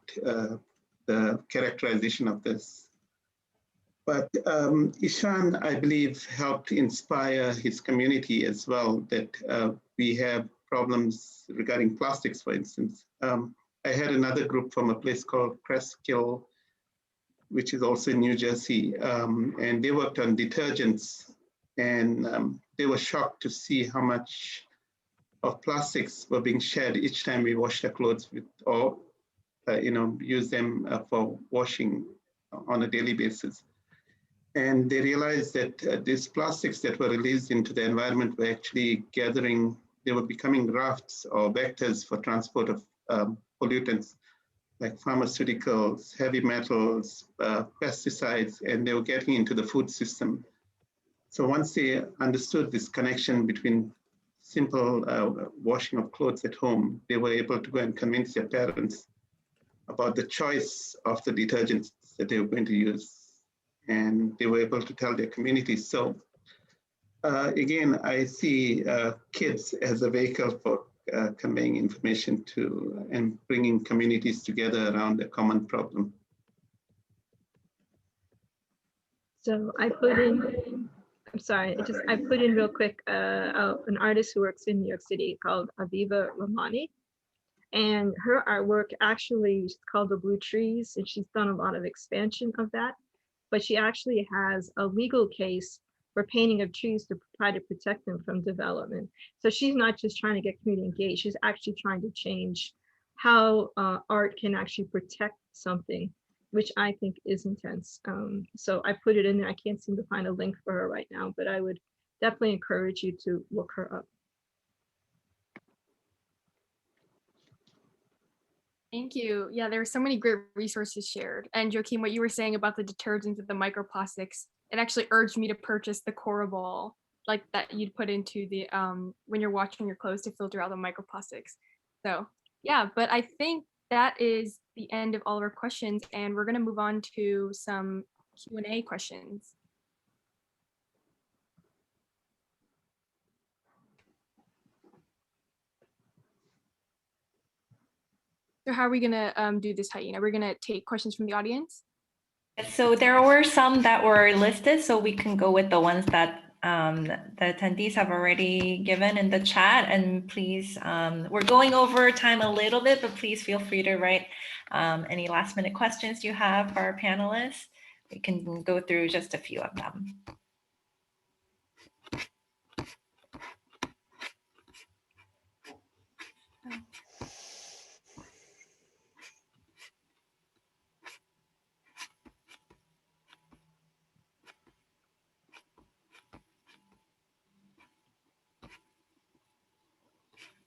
I: the characterization of this. But Ishan, I believe, helped inspire his community as well, that we have problems regarding plastics, for instance. I had another group from a place called Cresskill, which is also in New Jersey, and they worked on detergents, and they were shocked to see how much of plastics were being shed each time we wash their clothes with, or use them for washing on a daily basis. And they realized that these plastics that were released into the environment were actually gathering, they were becoming rafts or vectors for transport of pollutants like pharmaceuticals, heavy metals, pesticides, and they were getting into the food system. So once they understood this connection between simple washing of clothes at home, they were able to go and convince their parents about the choice of the detergents that they were going to use. And they were able to tell their communities. So again, I see kids as a vehicle for conveying information to and bringing communities together around a common problem.
H: So I put in, I'm sorry, I put in real quick an artist who works in New York City called Aviva Ramani. And her artwork actually is called The Blue Trees, and she's done a lot of expansion of that. But she actually has a legal case for painting of trees to try to protect them from development. So she's not just trying to get community engaged, she's actually trying to change how art can actually protect something, which I think is intense. So I put it in there. I can't seem to find a link for her right now, but I would definitely encourage you to look her up.
E: Thank you. Yeah, there were so many great resources shared. And Joaquin, what you were saying about the detergents and the microplastics, it actually urged me to purchase the Cora ball, like that you'd put into the when you're washing your clothes to filter out the microplastics. So yeah, but I think that is the end of all of our questions, and we're gonna move on to some Q&A questions. So how are we gonna do this, Hyena? We're gonna take questions from the audience?
K: So there were some that were listed, so we can go with the ones that the attendees have already given in the chat. And please, we're going over time a little bit, but please feel free to write any last minute questions you have for our panelists. We can go through just a few of them.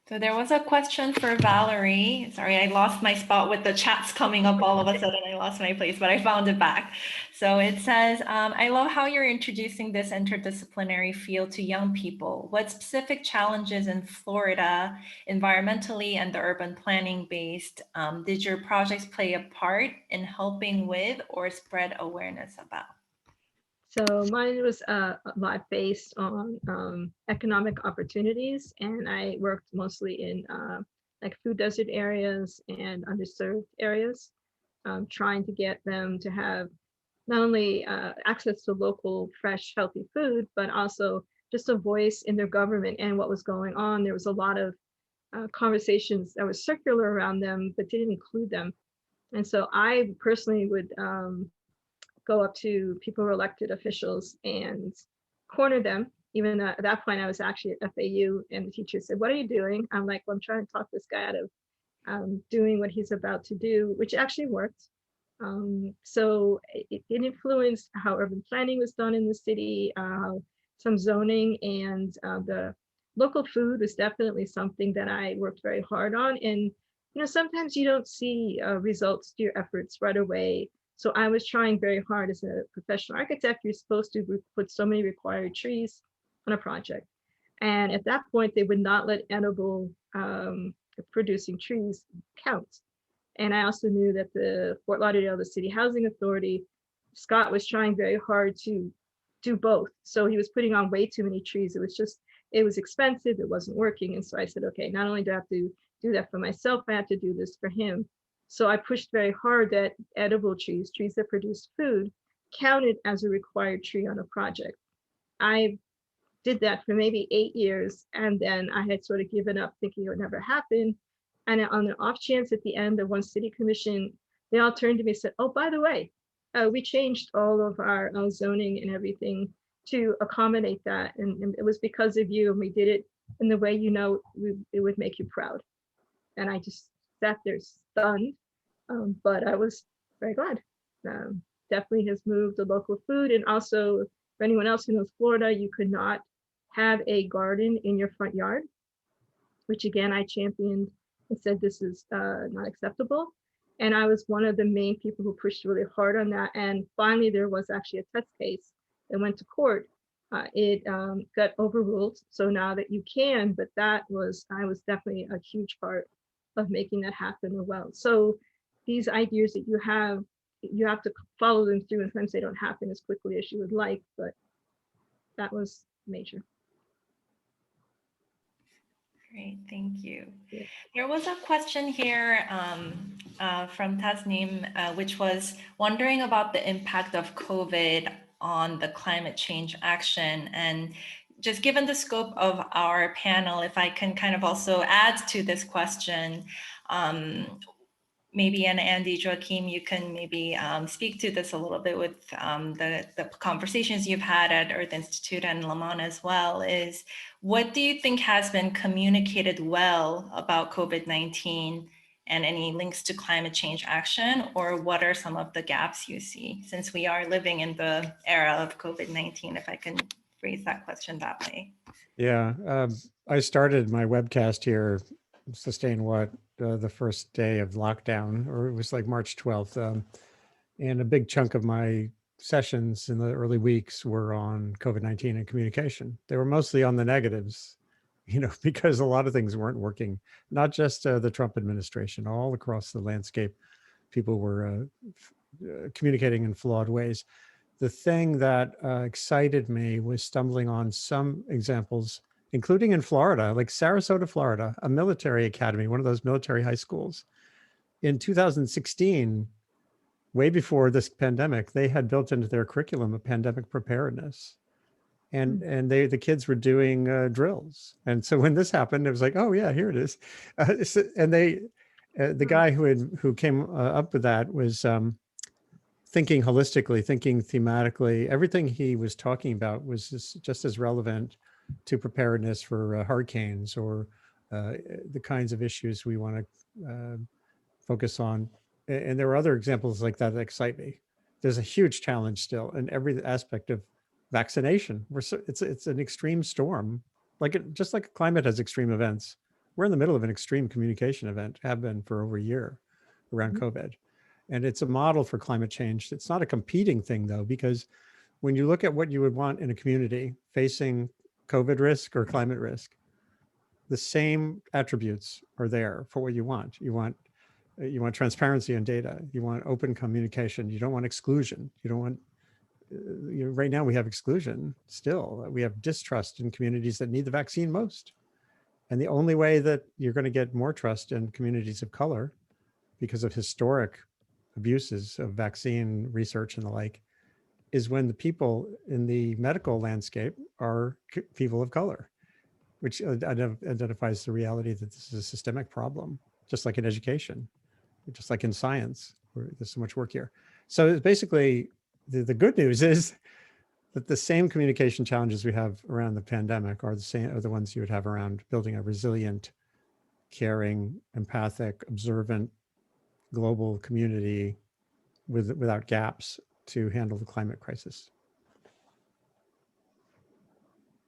K: So there was a question for Valerie. Sorry, I lost my spot with the chats coming up all of a sudden. I lost my place, but I found it back. So it says, I love how you're introducing this interdisciplinary field to young people. What specific challenges in Florida, environmentally and the urban planning based, did your projects play a part in helping with or spread awareness about?
H: So mine was a lot based on economic opportunities, and I worked mostly in like food desert areas and underserved areas, trying to get them to have not only access to local, fresh, healthy food, but also just a voice in their government and what was going on. There was a lot of conversations that were circular around them, but didn't include them. And so I personally would go up to people who are elected officials and corner them. Even at that point, I was actually at FAU, and the teacher said, "What are you doing?" I'm like, "Well, I'm trying to talk this guy out of doing what he's about to do," which actually worked. So it influenced how urban planning was done in the city, some zoning, and the local food was definitely something that I worked very hard on. And sometimes you don't see results to your efforts right away. So I was trying very hard as a professional architect. You're supposed to put so many required trees on a project. And at that point, they would not let edible producing trees count. And I also knew that the Fort Lauderdale, the City Housing Authority, Scott was trying very hard to do both. So he was putting on way too many trees. It was expensive, it wasn't working. And so I said, okay, not only do I have to do that for myself, I have to do this for him. So I pushed very hard that edible trees that produce food, counted as a required tree on a project. I did that for maybe 8 years, and then I had sort of given up thinking it would never happen. And on the off chance at the end of one city commission, they all turned to me and said, oh, by the way, we changed all of our zoning and everything to accommodate that. And it was because of you, and we did it in the way, it would make you proud. And I just sat there stunned, but I was very glad. Definitely has moved the local food. And also, for anyone else who knows Florida, you could not have a garden in your front yard, which again, I championed and said this is not acceptable. And I was one of the main people who pushed really hard on that. And finally, there was actually a test case that went to court. It got overruled. So now that you can, but I was definitely a huge part of making that happen as well. So these ideas that you have to follow them through, and sometimes they don't happen as quickly as you would like, but that was major.
K: Great, thank you.
H: Yeah.
K: There was a question here from Tasneem, which was wondering about the impact of COVID on the climate change action. And just given the scope of our panel, if I can kind of also add to this question, maybe, and Andy, Joachim, you can maybe speak to this a little bit with the conversations you've had at Earth Institute and Lamont as well, is what do you think has been communicated well about COVID-19 and any links to climate change action, or what are some of the gaps you see, since we are living in the era of COVID-19, if I can phrase that question that way?
G: Yeah, I started my webcast here, Sustain What, the first day of lockdown, or it was like March 12th. And a big chunk of my sessions in the early weeks were on COVID-19 and communication. They were mostly on the negatives, because a lot of things weren't working, not just the Trump administration, all across the landscape, people were communicating in flawed ways. The thing that excited me was stumbling on some examples, including in Florida, like Sarasota, Florida, a military academy, one of those military high schools. In 2016, way before this pandemic, they had built into their curriculum a pandemic preparedness. And the kids were doing drills. And so when this happened, it was like, oh yeah, here it is. And the guy who came up with that was thinking holistically, thinking thematically. Everything he was talking about was just as relevant to preparedness for hurricanes or the kinds of issues we want to focus on. And there are other examples like that excite me. There's a huge challenge still in every aspect of vaccination. It's an extreme storm, just like climate has extreme events. We're in the middle of an extreme communication event, have been for over a year around COVID. And it's a model for climate change. It's not a competing thing though, because when you look at what you would want in a community facing COVID risk or climate risk, the same attributes are there for what you want. You want transparency in data. You want open communication. You don't want exclusion. You don't want, right now we have exclusion still. We have distrust in communities that need the vaccine most. And the only way that you're going to get more trust in communities of color, because of historic abuses of vaccine research and the like, is when the people in the medical landscape are people of color, which identifies the reality that this is a systemic problem, just like in education, just like in science, where there's so much work here. So basically, the good news is that the same communication challenges we have around the pandemic are the ones you would have around building a resilient, caring, empathic, observant, global community without gaps to handle the climate crisis.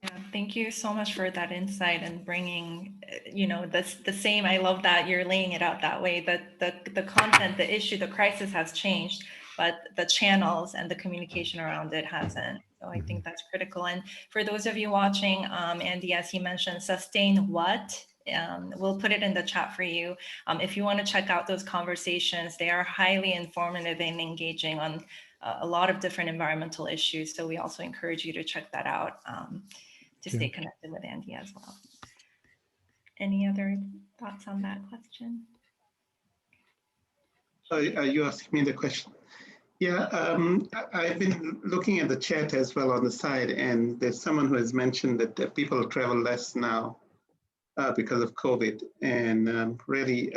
K: Yeah, thank you so much for that insight and bringing, the same. I love that you're laying it out that way, that the content, the issue, the crisis has changed, but the channels and the communication around it hasn't. So I think that's critical. And for those of you watching, Andy, as he mentioned, Sustain What? We'll put it in the chat for you. If you want to check out those conversations, they are highly informative and engaging on a lot of different environmental issues. So we also encourage you to check that out to stay connected with Andy as well. Any other thoughts on that question?
I: Are you asking me the question? Yeah, I've been looking at the chat as well on the side, and there's someone who has mentioned that people travel less now because of COVID. And really,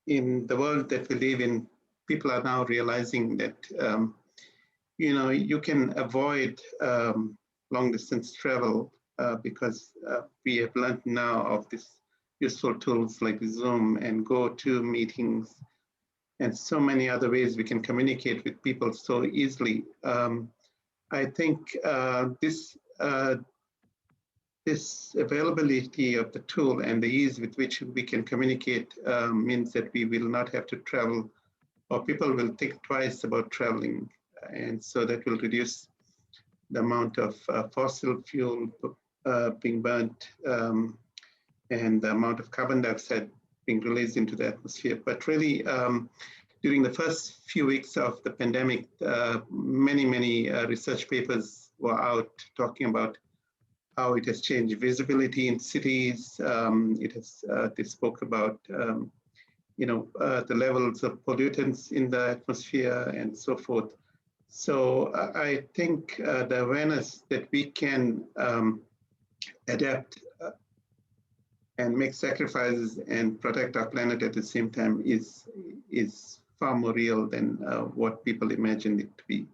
I: in the world that we live in, people are now realizing that, you can avoid long distance travel because we have learned now of these useful tools like Zoom and go-to meetings and so many other ways we can communicate with people so easily. I think this availability of the tool and the ease with which we can communicate means that we will not have to travel, or people will think twice about traveling. And so that will reduce the amount of fossil fuel being burnt and the amount of carbon dioxide being released into the atmosphere. But really, during the first few weeks of the pandemic, many research papers were out talking about how it has changed visibility in cities. They spoke about the levels of pollutants in the atmosphere and so forth. So I think the awareness that we can adapt and make sacrifices and protect our planet at the same time is far more real than what people imagined it to be.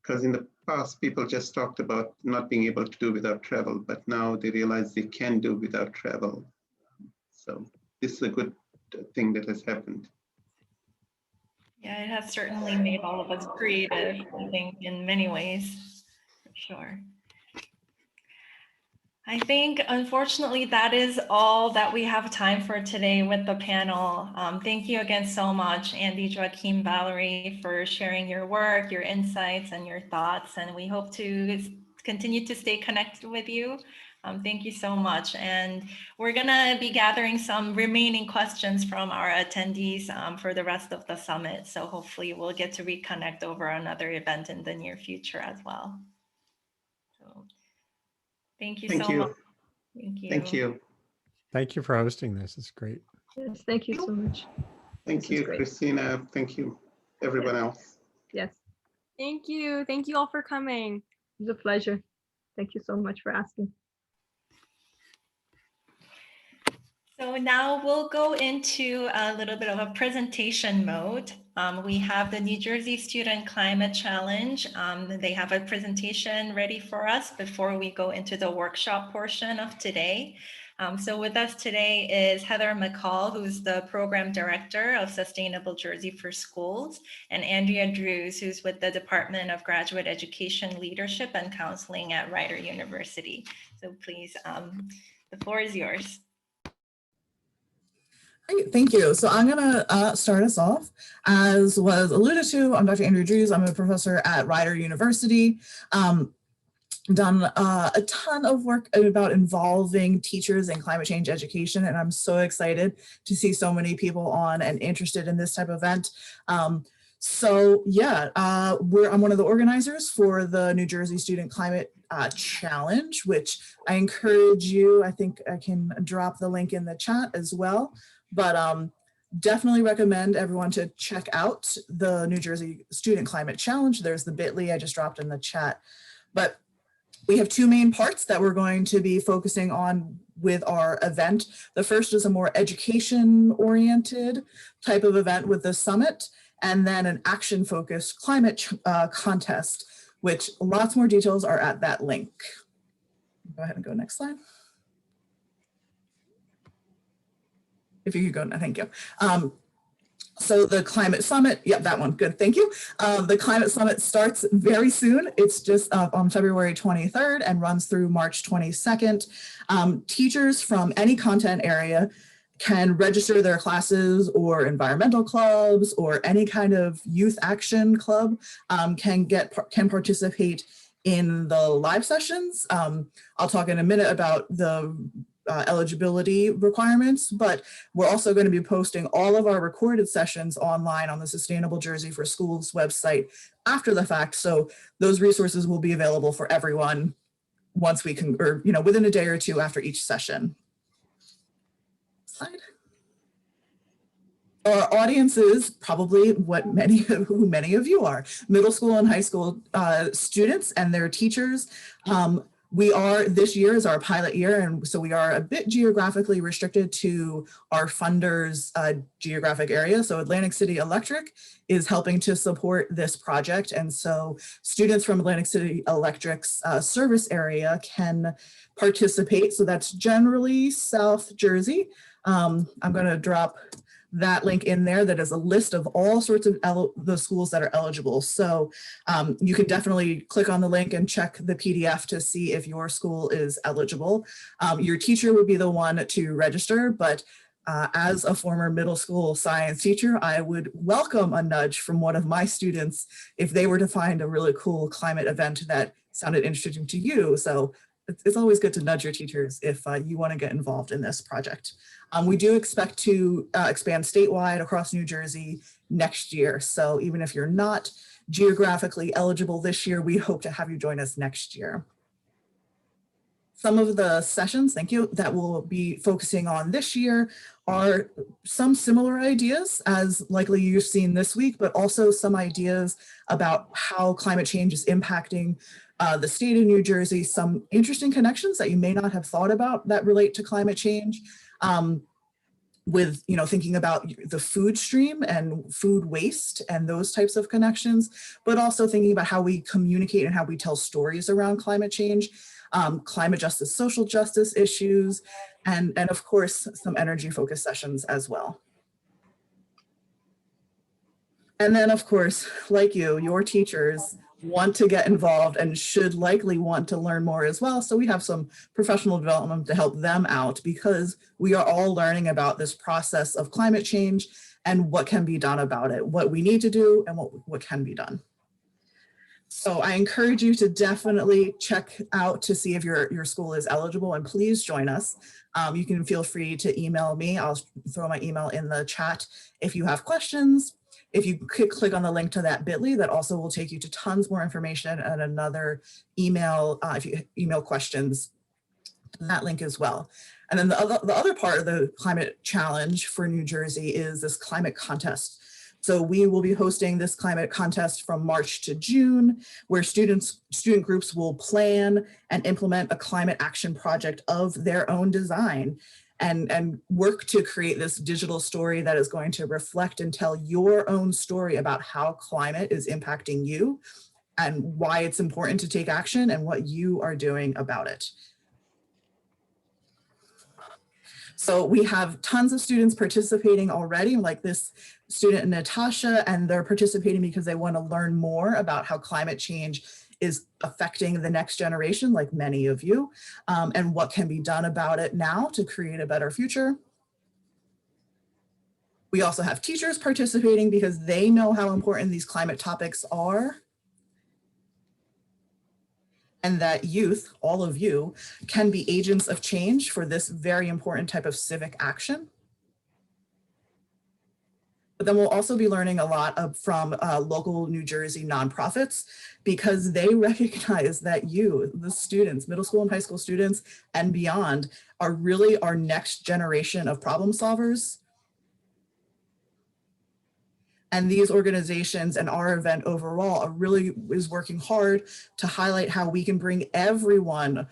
I: Because in the past, people just talked about not being able to do without travel, but now they realize they can do without travel. So this is a good thing that has happened.
K: Yeah, it has certainly made all of us creative, I think, in many ways, for sure. I think, unfortunately, that is all that we have time for today with the panel. Thank you again so much, Andy, Joaquin, Valerie, for sharing your work, your insights, and your thoughts. And we hope to continue to stay connected with you. Thank you so much. And we're going to be gathering some remaining questions from our attendees for the rest of the summit. So hopefully we'll get to reconnect over another event in the near future as well. So thank you so much. Thank you.
I: Thank you.
G: Thank you for hosting this. It's great.
H: Yes, thank you so much.
I: Thank you, Christina. Thank you, everyone else.
H: Yes.
E: Thank you. Thank you all for coming.
H: It was a pleasure. Thank you so much for asking.
K: So now we'll go into a little bit of a presentation mode. We have the New Jersey Student Climate Challenge. They have a presentation ready for us before we go into the workshop portion of today. So with us today is Heather McCall, who's the Program Director of Sustainable Jersey for Schools, and Andrea Drews, who's with the Department of Graduate Education Leadership and Counseling at Rider University. So please, the floor is yours.
L: Thank you. So I'm going to start us off. As was alluded to, I'm Dr. Andrea Drews. I'm a professor at Rider University. Done a ton of work about involving teachers in climate change education, and I'm so excited to see so many people on and interested in this type of event. So yeah, I'm one of the organizers for the New Jersey Student Climate Challenge, which I encourage you, I think I can drop the link in the chat as well. But definitely recommend everyone to check out the New Jersey Student Climate Challenge. There's the bit.ly I just dropped in the chat. But we have two main parts that we're going to be focusing on with our event. The first is a more education-oriented type of event with the summit, and then an action-focused climate contest, which lots more details are at that link. Go ahead and go next slide. If you could go, thank you. So the climate summit, yep, that one, good, thank you. The climate summit starts very soon. It's just on February 23rd and runs through March 22nd. Teachers from any content area can register their classes or environmental clubs or any kind of youth action club can participate in the live sessions. I'll talk in a minute about the eligibility requirements, but we're also going to be posting all of our recorded sessions online on the Sustainable Jersey for Schools website after the fact. So those resources will be available for everyone once we can, or within a day or two after each session. Slide. Our audience is probably what many of you are, middle school and high school students and their teachers. This year is our pilot year, and so we are a bit geographically restricted to our funders' geographic area. So Atlantic City Electric is helping to support this project, and so students from Atlantic City Electric's service area can participate. So that's generally South Jersey. I'm going to drop that link in there. That is a list of all sorts of the schools that are eligible. So you can definitely click on the link and check the PDF to see if your school is eligible. Your teacher would be the one to register, but as a former middle school science teacher, I would welcome a nudge from one of my students if they were to find a really cool climate event that sounded interesting to you. So it's always good to nudge your teachers if you want to get involved in this project. We do expect to expand statewide across New Jersey next year. So even if you're not geographically eligible this year, we hope to have you join us next year. Some of the sessions, thank you, that we'll be focusing on this year are some similar ideas as likely you've seen this week, but also some ideas about how climate change is impacting the state of New Jersey, some interesting connections that you may not have thought about that relate to climate change. With thinking about the food stream and food waste and those types of connections, but also thinking about how we communicate and how we tell stories around climate change, climate justice, social justice issues, and of course, some energy focused sessions as well. And then of course, like you, your teachers want to get involved and should likely want to learn more as well. So we have some professional development to help them out because we are all learning about this process of climate change and what can be done about it, what we need to do and what can be done. So I encourage you to definitely check out to see if your school is eligible, and please join us. You can feel free to email me. I'll throw my email in the chat if you have questions. If you click on the link to that bit.ly, that also will take you to tons more information and another email, if you email questions, that link as well. And then the other part of the climate challenge for New Jersey is this climate contest. So we will be hosting this climate contest from March to June, where student groups will plan and implement a climate action project of their own design. And work to create this digital story that is going to reflect and tell your own story about how climate is impacting you and why it's important to take action and what you are doing about it. So we have tons of students participating already, like this student Natasha, and they're participating because they want to learn more about how climate change is affecting the next generation, like many of you, and what can be done about it now to create a better future. We also have teachers participating because they know how important these climate topics are, and that youth, all of you, can be agents of change for this very important type of civic action. But then we'll also be learning a lot from local New Jersey nonprofits, because they recognize that you, the students, middle school and high school students and beyond, are really our next generation of problem solvers. And these organizations and our event overall is working hard to highlight how we can bring everyone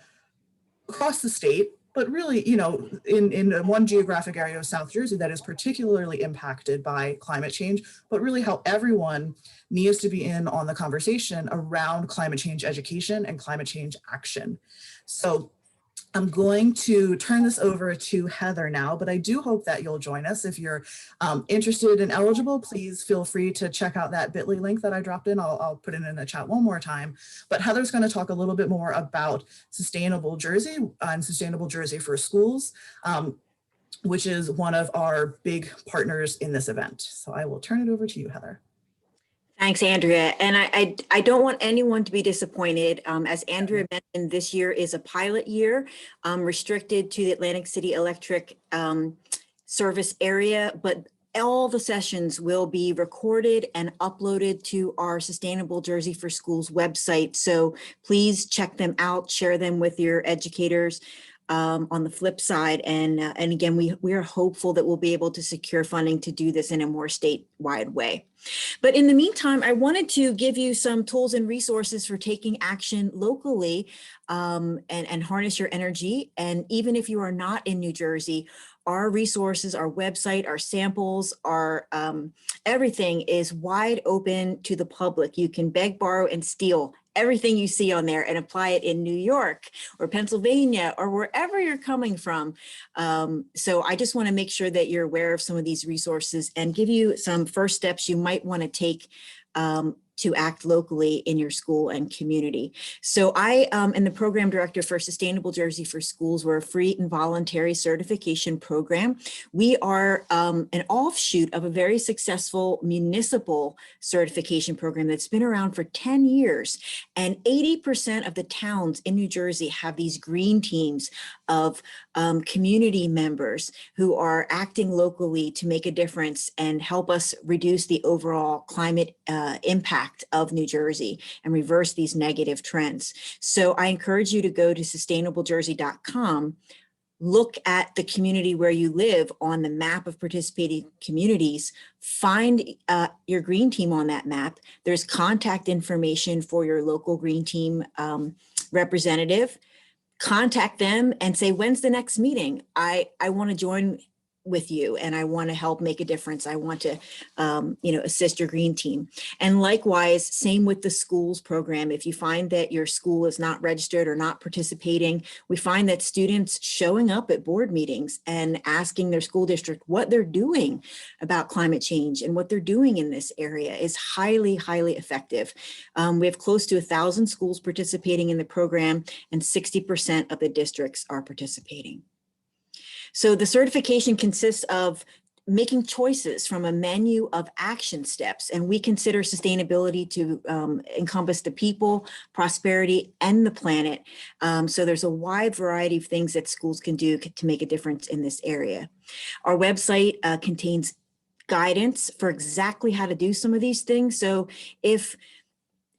L: across the state, but really, in one geographic area of South Jersey that is particularly impacted by climate change, but really how everyone needs to be in on the conversation around climate change education and climate change action. So I'm going to turn this over to Heather now, but I do hope that you'll join us. If you're interested and eligible, please feel free to check out that bit.ly link that I dropped in. I'll put it in the chat one more time. But Heather's going to talk a little bit more about Sustainable Jersey and Sustainable Jersey for Schools, which is one of our big partners in this event. So I will turn it over to you, Heather.
M: Thanks, Andrea. And I don't want anyone to be disappointed. As Andrea mentioned, this year is a pilot year, restricted to the Atlantic City Electric service area, but all the sessions will be recorded and uploaded to our Sustainable Jersey for Schools website. So please check them out, share them with your educators. on the flip side. And again, we are hopeful that we'll be able to secure funding to do this in a more statewide way. But in the meantime, I wanted to give you some tools and resources for taking action locally and harness your energy. And even if you are not in New Jersey, our resources, our website, our samples, our everything is wide open to the public. You can beg, borrow, and steal everything you see on there and apply it in New York or Pennsylvania or wherever you're coming from. So I just want to make sure that you're aware of some of these resources and give you some first steps you might want to take to act locally in your school and community. So I am the program director for Sustainable Jersey for Schools. We're a free and voluntary certification program. We are an offshoot of a very successful municipal certification program that's been around for 10 years. And 80% of the towns in New Jersey have these green teams of community members who are acting locally to make a difference and help us reduce the overall climate impact of New Jersey and reverse these negative trends. So I encourage you to go to sustainablejersey.com, look at the community where you live on the map of participating communities, find your green team on that map. There's contact information for your local green team representative. Contact them and say, when's the next meeting? I want to join with you and I want to help make a difference. I want to, assist your green team. And likewise, same with the schools program. If you find that your school is not registered or not participating, we find that students showing up at board meetings and asking their school district what they're doing about climate change and what they're doing in this area is highly, highly effective. We have close to 1,000 schools participating in the program and 60% of the districts are participating. So the certification consists of making choices from a menu of action steps, and we consider sustainability to encompass the people, prosperity, and the planet. So there's a wide variety of things that schools can do to make a difference in this area. Our website contains guidance for exactly how to do some of these things. So if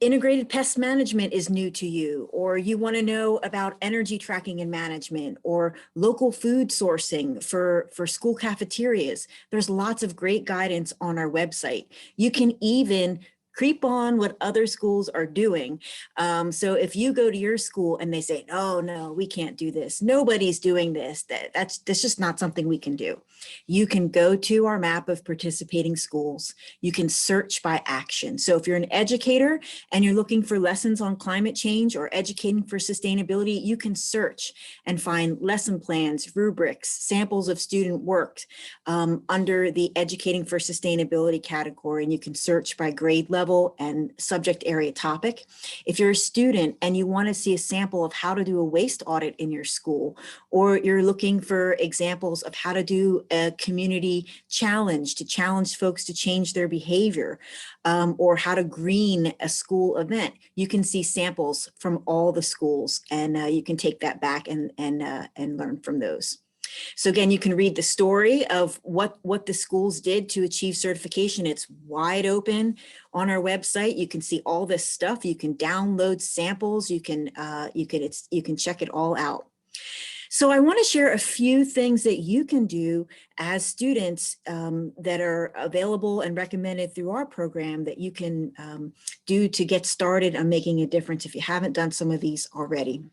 M: integrated pest management is new to you, or you want to know about energy tracking and management, or local food sourcing for school cafeterias, there's lots of great guidance on our website. You can even creep on what other schools are doing. So if you go to your school and they say, oh, no, we can't do this, nobody's doing this, that's just not something we can do. You can go to our map of participating schools. You can search by action. So if you're an educator and you're looking for lessons on climate change or educating for sustainability, you can search and find lesson plans, rubrics, samples of student work under the Educating for Sustainability category, and you can search by grade level and subject area topic. If you're a student and you want to see a sample of how to do a waste audit in your school, or you're looking for examples of how to do a community challenge to challenge folks to change their behavior, or how to green a school event, you can see samples from all the schools, and you can take that back and learn from those. So again, you can read the story of what the schools did to achieve certification. It's wide open on our website. You can see all this stuff. You can download samples. You can check it all out. So I want to share a few things that you can do as students that are available and recommended through our program that you can do to get started on making a difference if you haven't done some of these already.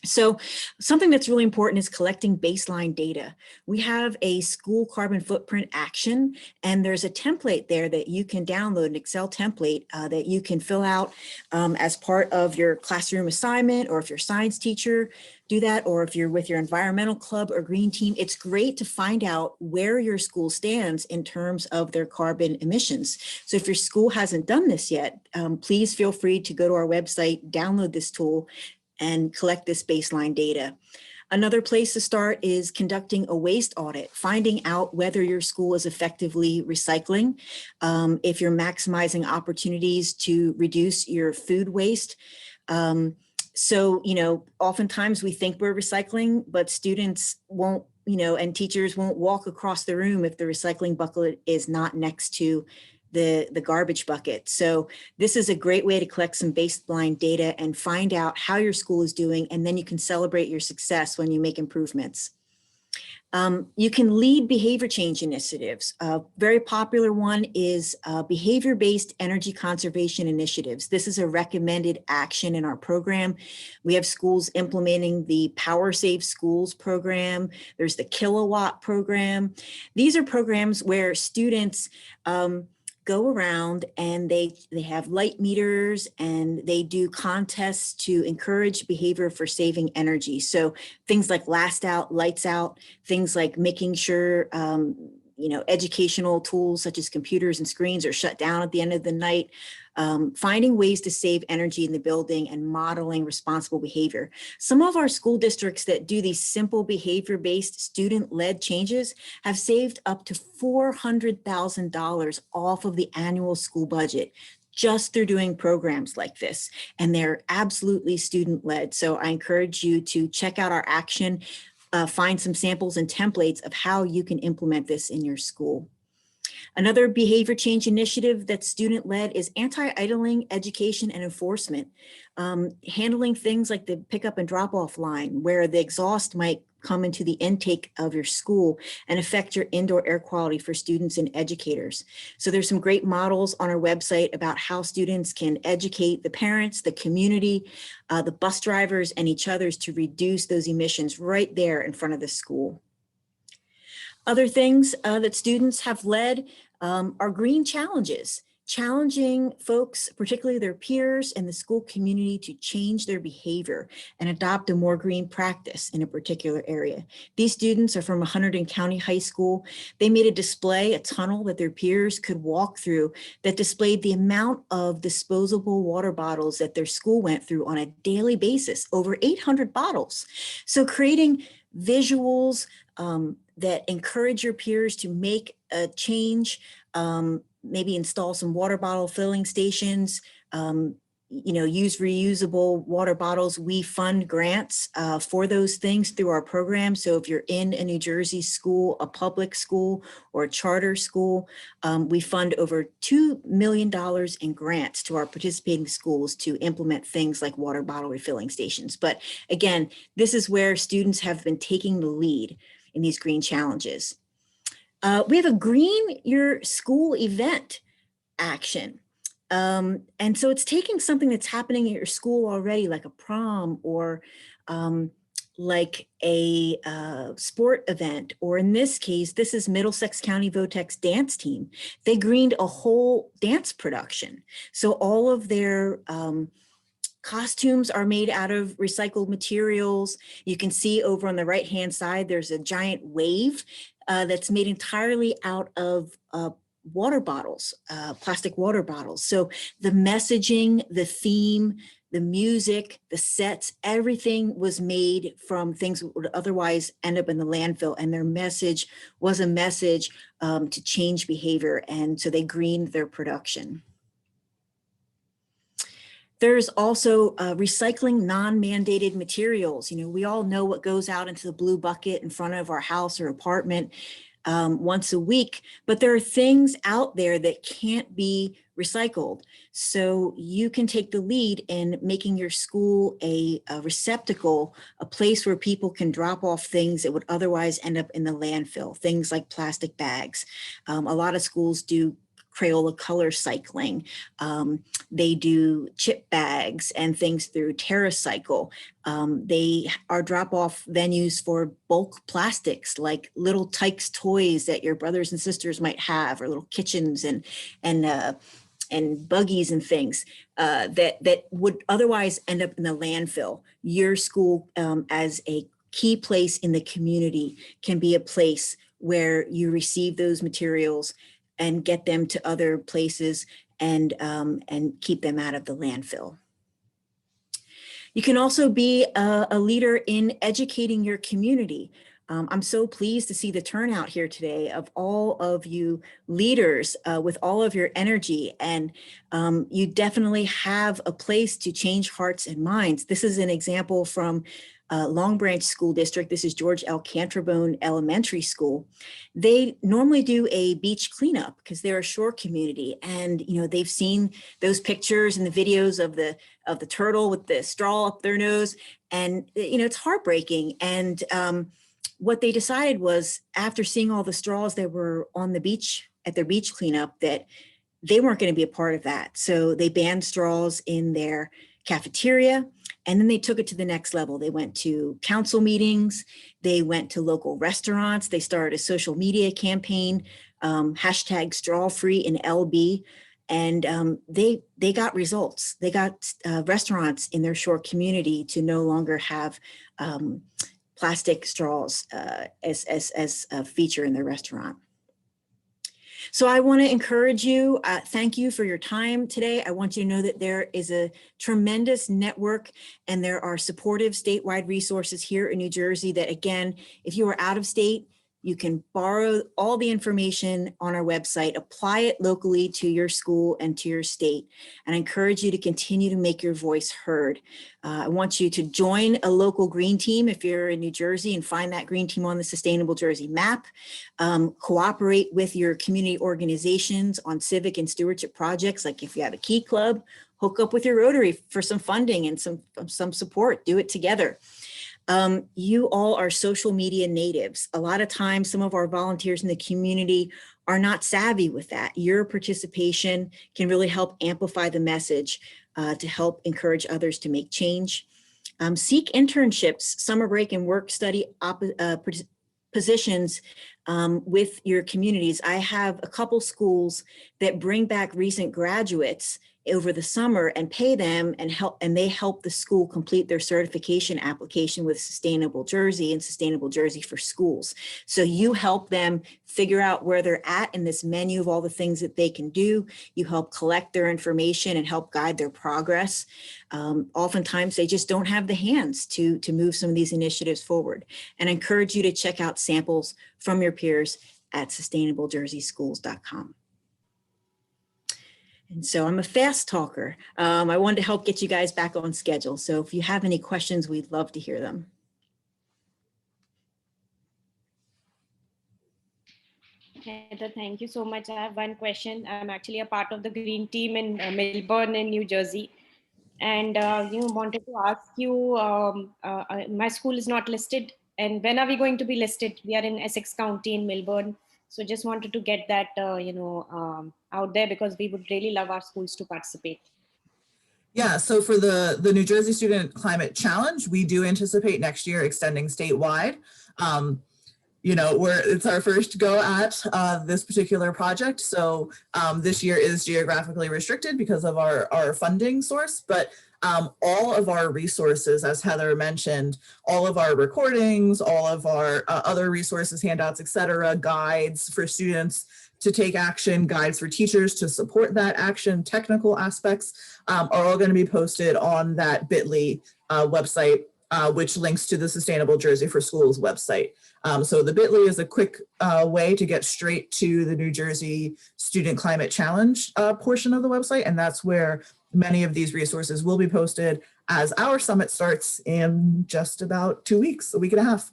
M: So something that's really important is collecting baseline data. We have a school carbon footprint action, and there's a template there that you can download, an Excel template that you can fill out as part of your classroom assignment, or if your science teacher do that, or if you're with your environmental club or green team. It's great to find out where your school stands in terms of their carbon emissions. So if your school hasn't done this yet, please feel free to go to our website, download this tool, and collect this baseline data. Another place to start is conducting a waste audit, finding out whether your school is effectively recycling, if you're maximizing opportunities to reduce your food waste. So, oftentimes we think we're recycling, but students won't, and teachers won't walk across the room if the recycling bucket is not next to the garbage bucket. So this is a great way to collect some baseline data and find out how your school is doing, and then you can celebrate your success when you make improvements. You can lead behavior change initiatives. A very popular one is behavior-based energy conservation initiatives. This is a recommended action in our program. We have schools implementing the Power Save Schools program. There's the Kilowatt program. These are programs where students go around and they have light meters and they do contests to encourage behavior for saving energy. So things like last out, lights out, things like making sure educational tools such as computers and screens are shut down at the end of the night, finding ways to save energy in the building and modeling responsible behavior. Some of our school districts that do these simple behavior-based student-led changes have saved up to $400,000 off of the annual school budget just through doing programs like this. And they're absolutely student-led. So I encourage you to check out our action, find some samples and templates of how you can implement this in your school. Another behavior change initiative that's student-led is anti-idling education and enforcement, handling things like the pickup and drop-off line where the exhaust might come into the intake of your school and affect your indoor air quality for students and educators. So there's some great models on our website about how students can educate the parents, the community, the bus drivers, and each others to reduce those emissions right there in front of the school. Other things that students have led are green challenges, challenging folks, particularly their peers and the school community, to change their behavior and adopt a more green practice in a particular area. These students are from Hunterdon County High School. They made a display, a tunnel that their peers could walk through that displayed the amount of disposable water bottles that their school went through on a daily basis, over 800 bottles. So creating visuals that encourage your peers to make a change, maybe install some water bottle filling stations, use reusable water bottles. We fund grants for those things through our program. So if you're in a New Jersey school, a public school, or a charter school, we fund over $2 million in grants to our participating schools to implement things like water bottle refilling stations. But again, this is where students have been taking the lead in these green challenges. We have a Green Your School event action. And so it's taking something that's happening at your school already, like a prom or like a sport event, or in this case, this is Middlesex County Votex dance team. They greened a whole dance production. So all of their costumes are made out of recycled materials. You can see over on the right-hand side, there's a giant wave that's made entirely out of water bottles, plastic water bottles. So the messaging, the theme, the music, the sets, everything was made from things that would otherwise end up in the landfill. And their message was a message to change behavior. And so they greened their production. There's also recycling non-mandated materials. We all know what goes out into the blue bucket in front of our house or apartment once a week, but there are things out there that can't be recycled. So you can take the lead in making your school a receptacle, a place where people can drop off things that would otherwise end up in the landfill, things like plastic bags. A lot of schools do Crayola color cycling. They do chip bags and things through TerraCycle. They are drop-off venues for bulk plastics, like little Tykes toys that your brothers and sisters might have, or little kitchens and buggies and things that would otherwise end up in the landfill. Your school, as a key place in the community, can be a place where you receive those materials and get them to other places and keep them out of the landfill. You can also be a leader in educating your community. I'm so pleased to see the turnout here today of all of you leaders with all of your energy, and you definitely have a place to change hearts and minds. This is an example from Long Branch School District, this is George L. Cantrabone Elementary School, they normally do a beach cleanup because they're a shore community. And, you know, they've seen those pictures and the videos of the turtle with the straw up their nose. And, you know, it's heartbreaking. And what they decided was, after seeing all the straws that were on the beach at their beach cleanup, that they weren't going to be a part of that. So they banned straws in their cafeteria, and then they took it to the next level. They went to council meetings, they went to local restaurants, they started a social media campaign, hashtag straw free in LB, and they got results. They got restaurants in their shore community to no longer have plastic straws as a feature in their restaurant. So I want to encourage you, thank you for your time today. I want you to know that there is a tremendous network and there are supportive statewide resources here in New Jersey that, again, if you are out of state, you can borrow all the information on our website, apply it locally to your school and to your state, and I encourage you to continue to make your voice heard. I want you to join a local green team if you're in New Jersey and find that green team on the Sustainable Jersey map. Cooperate with your community organizations on civic and stewardship projects. Like if you have a Key Club, hook up with your Rotary for some funding and some support, do it together. You all are social media natives. A lot of times, some of our volunteers in the community are not savvy with that. Your participation can really help amplify the message to help encourage others to make change. Seek internships, summer break and work study positions with your communities. I have a couple schools that bring back recent graduates over the summer and pay them and they help the school complete their certification application with Sustainable Jersey and Sustainable Jersey for Schools. So you help them figure out where they're at in this menu of all the things that they can do. You help collect their information and help guide their progress. Oftentimes they just don't have the hands to move some of these initiatives forward. And I encourage you to check out samples from your peers at sustainablejerseyschools.com. And so I'm a fast talker. I wanted to help get you guys back on schedule. So if you have any questions, we'd love to hear them.
N: Heather, thank you so much. I have one question. I'm actually a part of the green team in Melbourne in New Jersey. And wanted to ask you, my school is not listed. And when are we going to be listed? We are in Essex County in Melbourne. So just wanted to get that, out there because we would really love our schools to participate.
L: Yeah, so for the New Jersey Student Climate Challenge, we do anticipate next year extending statewide. It's our first go at this particular project. So this year is geographically restricted because of our funding source, but all of our resources, as Heather mentioned, all of our recordings, all of our other resources, handouts, etc., guides for students to take action, guides for teachers to support that action, technical aspects are all going to be posted on that bit.ly website, which links to the Sustainable Jersey for Schools website. So the bit.ly is a quick way to get straight to the New Jersey Student Climate Challenge portion of the website. And that's where many of these resources will be posted as our summit starts in just about 2 weeks, a week and a half.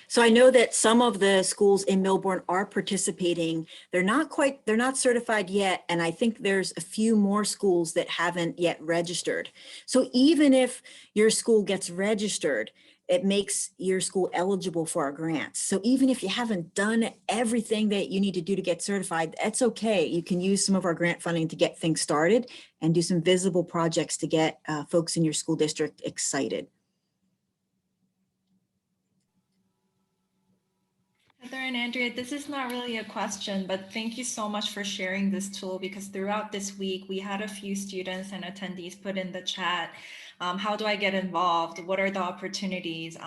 M: So I know that some of the schools in Melbourne are participating. They're not certified yet. And I think there's a few more schools that haven't yet registered. So even if your school gets registered, it makes your school eligible for our grants. So even if you haven't done everything that you need to do to get certified, that's okay. You can use some of our grant funding to get things started and do some visible projects to get folks in your school district excited.
K: Heather and Andrea, this is not really a question, but thank you so much for sharing this tool because throughout this week, we had a few students and attendees put in the chat, how do I get involved? What are the opportunities?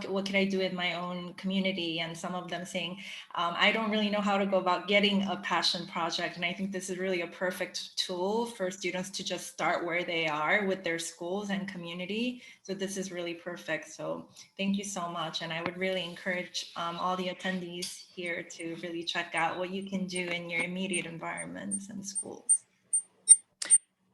K: What can I do in my own community? And some of them saying, I don't really know how to go about getting a passion project. And I think this is really a perfect tool for students to just start where they are with their schools and community. So this is really perfect. So thank you so much. And I would really encourage all the attendees here to really check out what you can do in your immediate environments and schools.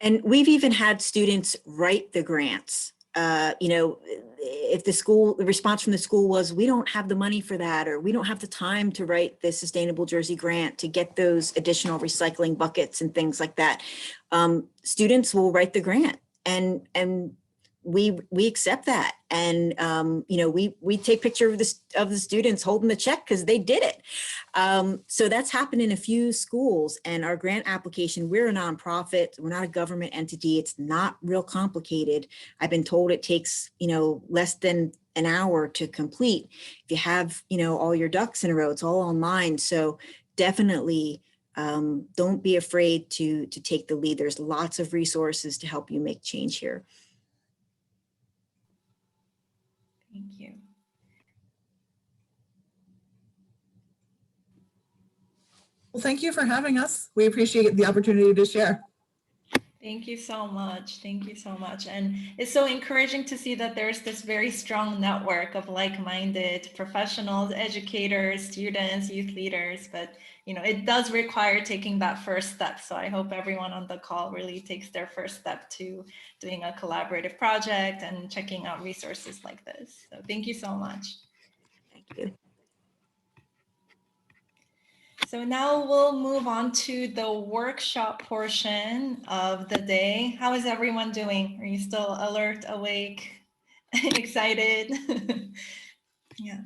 M: And we've even had students write the grants. You know, if the response from the school was, we don't have the money for that, or we don't have the time to write the Sustainable Jersey grant to get those additional recycling buckets and things like that, students will write the grant, and we accept that. And, you know, we take picture of the students holding the check because they did it. So that's happened in a few schools. And our grant application, we're a nonprofit, we're not a government entity. It's not real complicated. I've been told it takes, you know, less than an hour to complete. If you have, you know, all your ducks in a row, it's all online. So definitely don't be afraid to take the lead. There's lots of resources to help you make change here.
K: Thank you.
L: Well, thank you for having us. We appreciate the opportunity to share.
K: Thank you so much. Thank you so much. And it's so encouraging to see that there's this very strong network of like-minded professionals, educators, students, youth leaders, but you know, it does require taking that first step. So I hope everyone on the call really takes their first step to doing a collaborative project and checking out resources like this. So thank you so much.
M: Thank you.
K: So now we'll move on to the workshop portion of the day. How is everyone doing? Are you still alert, awake, excited? Yeah.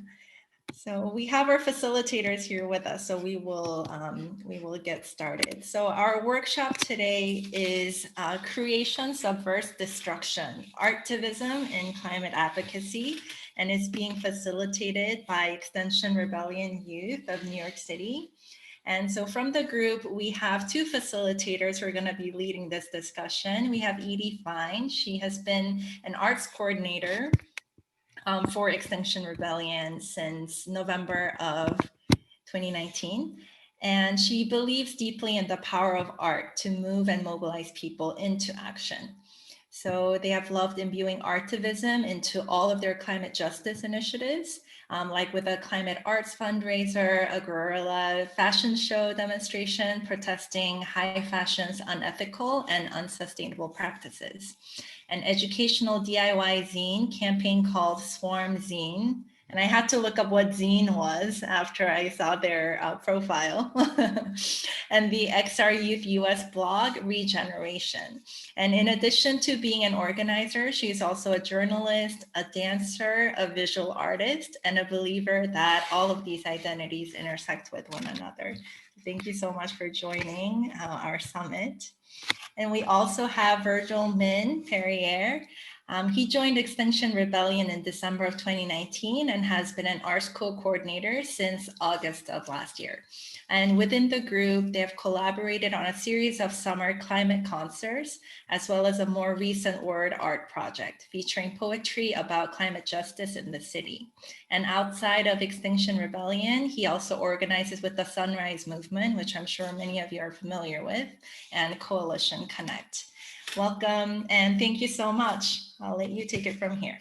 K: So we have our facilitators here with us, so we will get started. So our workshop today is Creation Subverts Destruction, Activism in Climate Advocacy, and it's being facilitated by Extinction Rebellion Youth of New York City. And so from the group, we have two facilitators who are going to be leading this discussion. We have Edie Fine. She has been an arts coordinator for Extinction Rebellion since November of 2019. And she believes deeply in the power of art to move and mobilize people into action. So they have loved imbuing artivism into all of their climate justice initiatives, like with a climate arts fundraiser, a guerrilla fashion show demonstration, protesting high fashion's unethical and unsustainable practices. An educational DIY zine campaign called Swarm Zine. And I had to look up what zine was after I saw their profile. And the XR Youth US blog, Regeneration. And in addition to being an organizer, she's also a journalist, a dancer, a visual artist, and a believer that all of these identities intersect with one another. Thank you so much for joining our summit. And we also have Virgil Min Perrier. He joined Extinction Rebellion in December of 2019 and has been an arts co-coordinator since August of last year. And within the group, they have collaborated on a series of summer climate concerts, as well as a more recent word art project featuring poetry about climate justice in the city. And outside of Extinction Rebellion, he also organizes with the Sunrise Movement, which I'm sure many of you are familiar with, and Coalition Connect. Welcome, and thank you so much. I'll let you take it from here.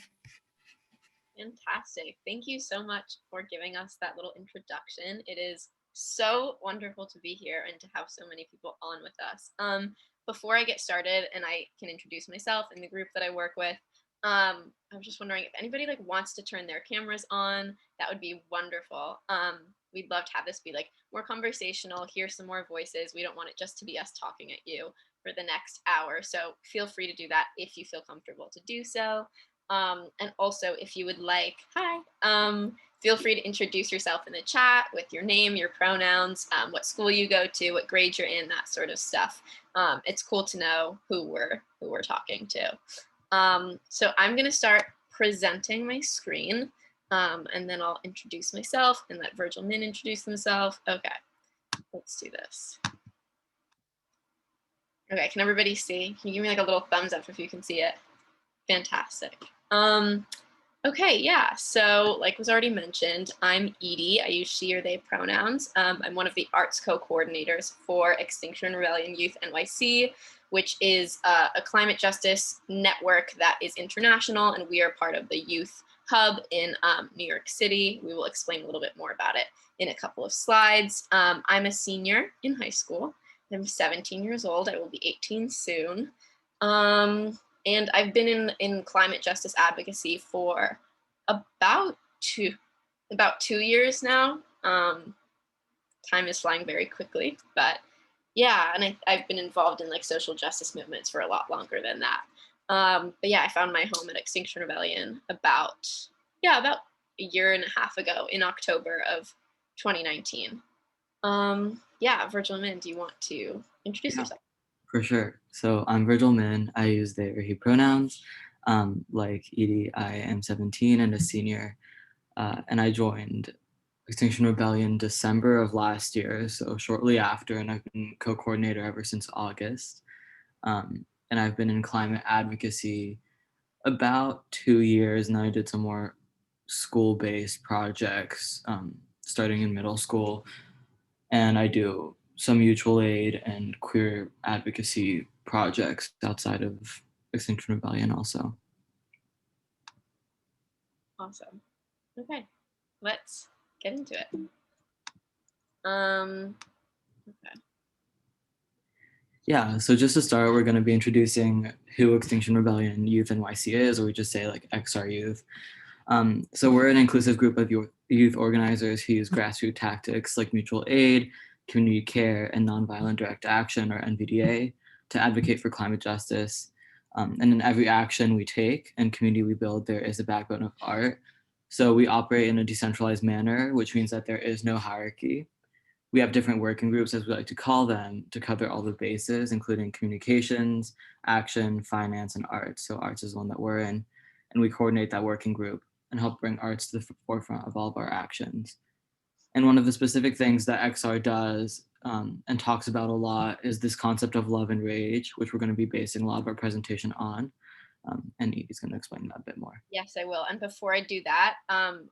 O: Fantastic. Thank you so much for giving us that little introduction. It is so wonderful to be here and to have so many people on with us. Before I get started and I can introduce myself and the group that I work with, I was just wondering if anybody wants to turn their cameras on, that would be wonderful. We'd love to have this be more conversational, hear some more voices. We don't want it just to be us talking at you for the next hour. So feel free to do that if you feel comfortable to do so. And also if you would like, feel free to introduce yourself in the chat with your name, your pronouns, what school you go to, what grade you're in, that sort of stuff. It's cool to know who we're talking to. So I'm gonna start presenting my screen and then I'll introduce myself and let Virgil Min introduce himself. Okay, let's do this. Okay, can everybody see? Can you give me a little thumbs up if you can see it? Fantastic. Okay, yeah, so like was already mentioned, I'm Edie. I use she or they pronouns. I'm one of the arts co-coordinators for Extinction Rebellion Youth NYC, which is a climate justice network that is international, and we are part of the youth hub in New York City. We will explain a little bit more about it in a couple of slides. I'm a senior in high school, I'm 17 years old. I will be 18 soon. And I've been in climate justice advocacy for about 2 years now. Time is flying very quickly, but yeah, and I've been involved in like social justice movements for a lot longer than that. But yeah, I found my home at Extinction Rebellion about a year and a half ago in October of 2019. Yeah, Virgil Min, do you want to introduce yourself?
P: For sure. So I'm Virgil Min. I use they or he pronouns. Like Edie, I am 17 and a senior. And I joined Extinction Rebellion December of last year, so shortly after, and I've been co-coordinator ever since August. And I've been in climate advocacy about 2 years, and I did some more school-based projects starting in middle school. And I do some mutual aid and queer advocacy projects outside of Extinction Rebellion also.
O: Awesome. Okay, let's get into it. Okay.
P: Yeah, so just to start, we're going to be introducing who Extinction Rebellion Youth NYC is, or we just say like XR Youth. So we're an inclusive group of youth organizers who use grassroots tactics like mutual aid, community care, and nonviolent direct action, or NVDA, to advocate for climate justice. And in every action we take and community we build, there is a backbone of art. So we operate in a decentralized manner, which means that there is no hierarchy. We have different working groups, as we like to call them, to cover all the bases, including communications, action, finance, and arts. So arts is one that we're in, and we coordinate that working group and help bring arts to the forefront of all of our actions. And one of the specific things that XR does and talks about a lot is this concept of love and rage, which we're going to be basing a lot of our presentation on. And Edie's going to explain that a bit more.
O: Yes, I will. And before I do that,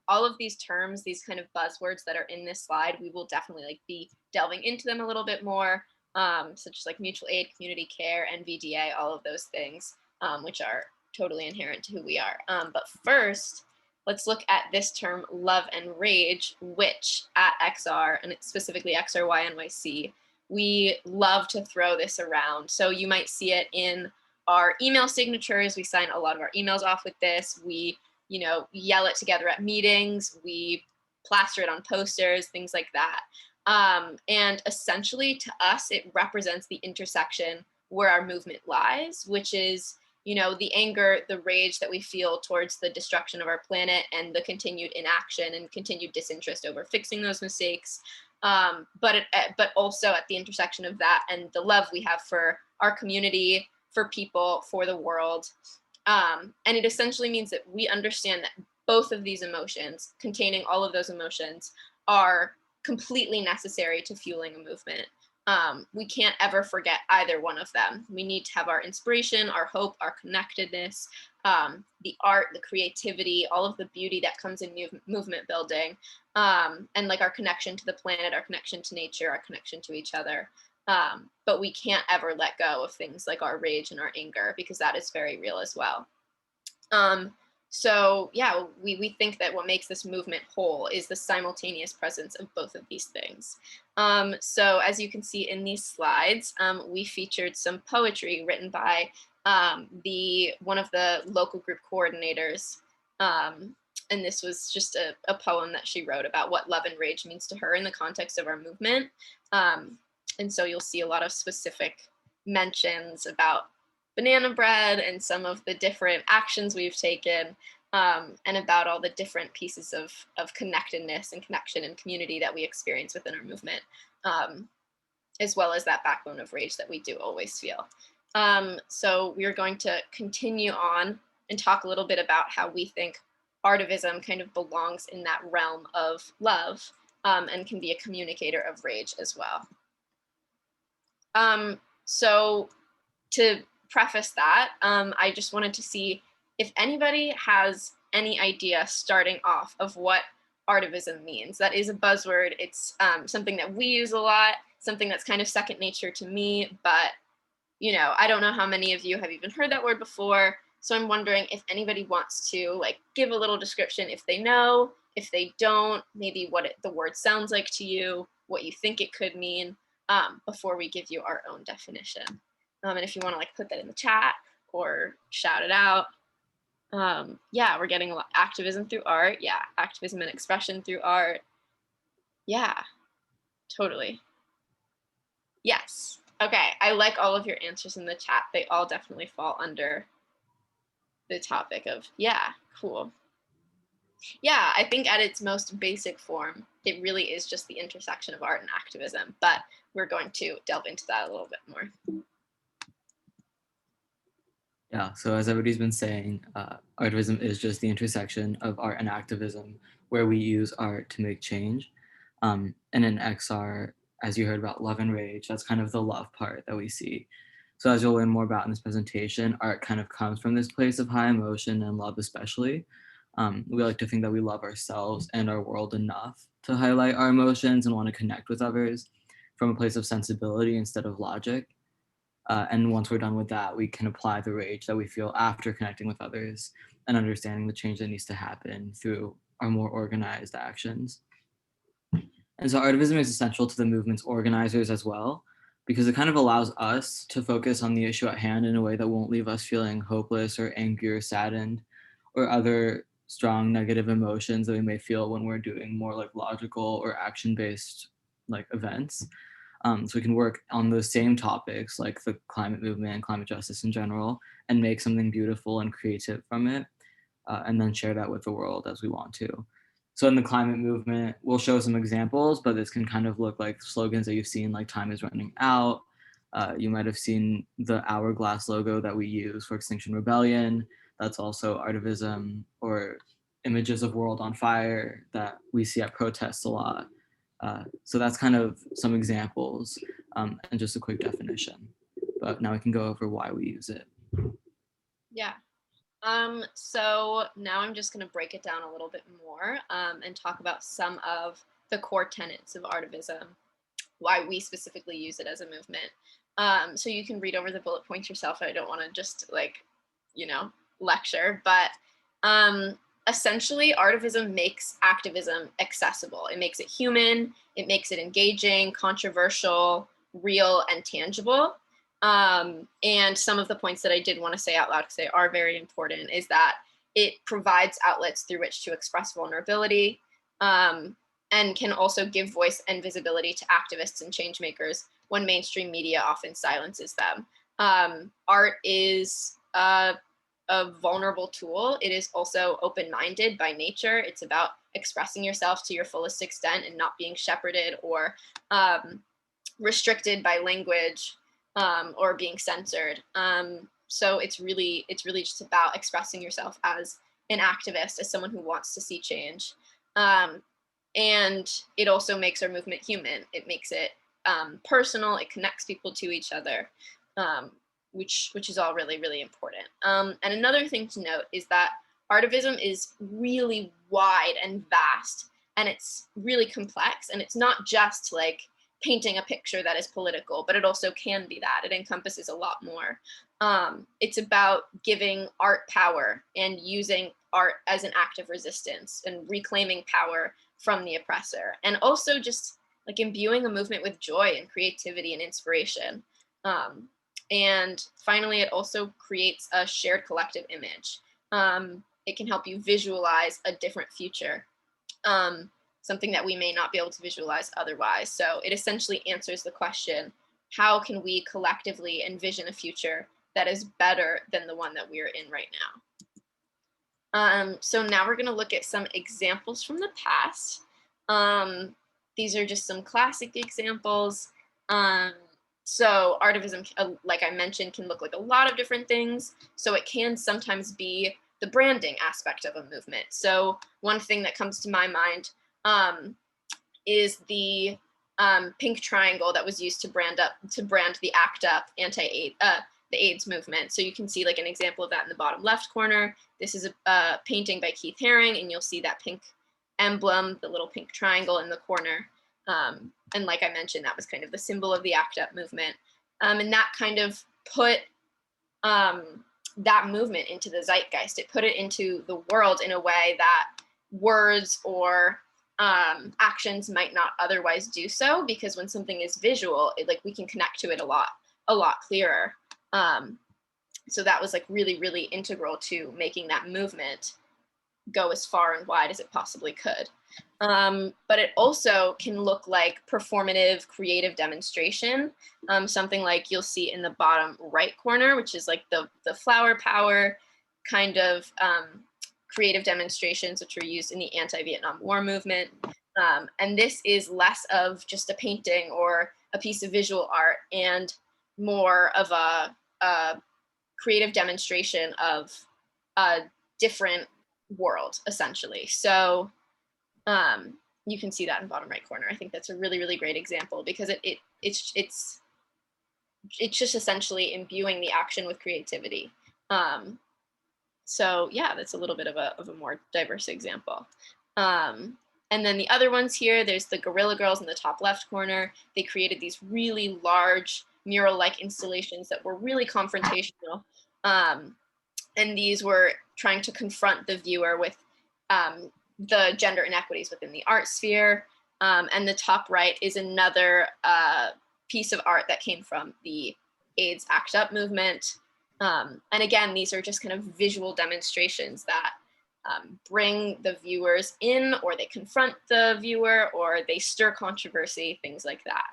O: all of these terms, these kind of buzzwords that are in this slide, we will definitely like be delving into them a little bit more, such as like mutual aid, community care, NVDA, all of those things, which are totally inherent to who we are. But first, let's look at this term, love and rage, which at XR, and it's specifically XRYNYC, we love to throw this around. So you might see it in our email signatures. We sign a lot of our emails off with this. We, yell it together at meetings. We plaster it on posters, things like that. And essentially to us, it represents the intersection where our movement lies, which is, the anger, the rage that we feel towards the destruction of our planet and the continued inaction and continued disinterest over fixing those mistakes. But also at the intersection of that and the love we have for our community, for people, for the world. And it essentially means that we understand that both of these emotions, containing all of those emotions, are completely necessary to fueling a movement. We can't ever forget either one of them. We need to have our inspiration, our hope, our connectedness, the art, the creativity, all of the beauty that comes in movement building, and like our connection to the planet, our connection to nature, our connection to each other. But we can't ever let go of things like our rage and our anger, because that is very real as well. So yeah, we think that what makes this movement whole is the simultaneous presence of both of these things. So as you can see in these slides, we featured some poetry written by one of the local group coordinators. And this was just a poem that she wrote about what love and rage means to her in the context of our movement. And so you'll see a lot of specific mentions about banana bread and some of the different actions we've taken, and about all the different pieces of connectedness and connection and community that we experience within our movement, as well as that backbone of rage that we do always feel. So we are going to continue on and talk a little bit about how we think artivism kind of belongs in that realm of love, and can be a communicator of rage as well. So to preface that, I just wanted to see if anybody has any idea starting off of what artivism means. That is a buzzword. It's something that we use a lot, something that's kind of second nature to me, but I don't know how many of you have even heard that word before. So I'm wondering if anybody wants to like give a little description, if they know, if they don't, maybe what the word sounds like to you, what you think it could mean. before we give you our own definition. And if you want to like put that in the chat or shout it out. Yeah, we're getting a lot activism through art. Yeah, activism and expression through art. Yeah, totally. Yes. Okay, I like all of your answers in the chat. They all definitely fall under the topic of, yeah, cool. Yeah, I think at its most basic form, it really is just the intersection of art and activism, but we're going to delve into that a little bit more.
P: Yeah, so as everybody's been saying, artivism is just the intersection of art and activism, where we use art to make change. And in XR, as you heard about love and rage, that's kind of the love part that we see. So as you'll learn more about in this presentation, art kind of comes from this place of high emotion and love especially. We like to think that we love ourselves and our world enough to highlight our emotions and want to connect with others from a place of sensibility instead of logic. And once we're done with that, we can apply the rage that we feel after connecting with others and understanding the change that needs to happen through our more organized actions. And so artivism is essential to the movement's organizers as well, because it kind of allows us to focus on the issue at hand in a way that won't leave us feeling hopeless or angry or saddened or other strong negative emotions that we may feel when we're doing more like logical or action-based like events. So we can work on the same topics like the climate movement and climate justice in general and make something beautiful and creative from it, and then share that with the world as we want to. So in the climate movement, we'll show some examples, but this can kind of look like slogans that you've seen, like time is running out. You might have seen the hourglass logo that we use for Extinction Rebellion. That's also artivism, or images of world on fire that we see at protests a lot. So that's kind of some examples and just a quick definition. But now we can go over why we use it.
O: Yeah. So now I'm just going to break it down a little bit more and talk about some of the core tenets of artivism, why we specifically use it as a movement. So you can read over the bullet points yourself. I don't want to just like, you know, lecture, but essentially artivism makes activism accessible. It makes it human, it makes it engaging, controversial, real, and tangible. And some of the points that I did want to say out loud because they are very important is that it provides outlets through which to express vulnerability and can also give voice and visibility to activists and change makers when mainstream media often silences them. Art is a vulnerable tool. It is also open-minded by nature. It's about expressing yourself to your fullest extent and not being shepherded or restricted by language or being censored. So it's really just about expressing yourself as an activist, as someone who wants to see change. And it also makes our movement human. It makes it personal. It connects people to each other, which is all really, really important. And another thing to note is that artivism is really wide and vast, and it's really complex. And it's not just like painting a picture that is political, but it also can be that. It encompasses a lot more. It's about giving art power and using art as an act of resistance and reclaiming power from the oppressor. And also just like imbuing a movement with joy and creativity and inspiration. And finally, it also creates a shared collective image. It can help you visualize a different future. Something that we may not be able to visualize otherwise. So it essentially answers the question, how can we collectively envision a future that is better than the one that we are in right now? So now we're going to look at some examples from the past. These are just some classic examples. So artivism, like I mentioned, can look like a lot of different things. So it can sometimes be the branding aspect of a movement. So one thing that comes to my mind is the pink triangle that was used to brand the ACT UP the AIDS movement. So you can see like an example of that in the bottom left corner. This is a painting by Keith Haring, and you'll see that pink emblem, the little pink triangle in the corner. And like I mentioned, that was kind of the symbol of the ACT UP movement. And that kind of put that movement into the zeitgeist. It put it into the world in a way that words or actions might not otherwise do so, because when something is visual, like we can connect to it a lot clearer. So that was like really, really integral to making that movement go as far and wide as it possibly could. But it also can look like performative creative demonstration, something like you'll see in the bottom right corner, which is like the flower power kind of creative demonstrations, which were used in the anti-Vietnam War movement. And this is less of just a painting or a piece of visual art and more of a creative demonstration of a different world, essentially. So you can see that in bottom right corner. I think that's a really, really great example, because it's just essentially imbuing the action with creativity. So yeah, that's a little bit of a more diverse example. And then the other ones here, there's the Guerrilla Girls in the top left corner. They created these really large mural-like installations that were really confrontational. And these were trying to confront the viewer with the gender inequities within the art sphere. And the top right is another piece of art that came from the AIDS ACT UP movement. And again, these are just kind of visual demonstrations that bring the viewers in, or they confront the viewer, or they stir controversy, things like that.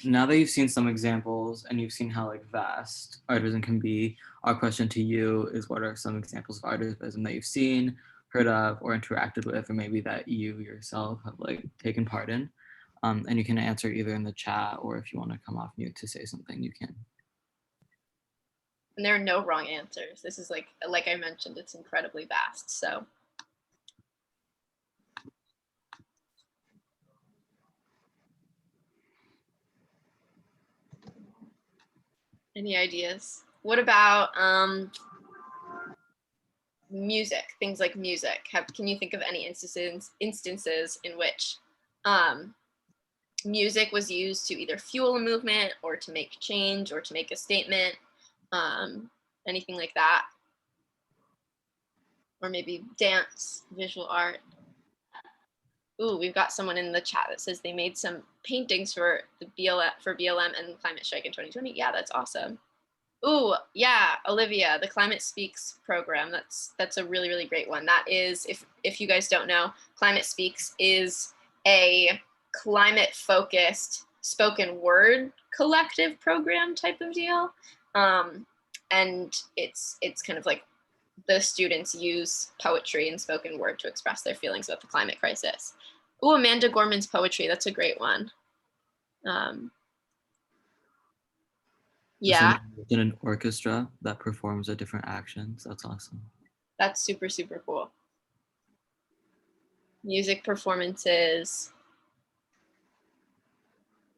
P: Now that you've seen some examples and you've seen how like vast artivism can be, our question to you is, what are some examples of artivism that you've seen, heard of, or interacted with, or maybe that you yourself have like taken part in? And you can answer either in the chat, or if you want to come off mute to say something, you can.
O: And there are no wrong answers. This is like I mentioned, it's incredibly vast. So. Any ideas? What about music? Things like music. Can you think of any instances in which music was used to either fuel a movement, or to make change, or to make a statement? Anything like that? Or maybe dance, visual art. Ooh, we've got someone in the chat that says they made some paintings for the BLM and Climate Strike in 2020. Yeah, that's awesome. Ooh, yeah, Olivia, the Climate Speaks program. That's a really, really great one. That is, if you guys don't know, Climate Speaks is a climate-focused spoken word collective program type of deal. And it's kind of like the students use poetry and spoken word to express their feelings about the climate crisis. Ooh, Amanda Gorman's poetry, that's a great one. Yeah.
P: In an orchestra that performs the different actions. That's awesome.
O: That's super, super cool. Music performances.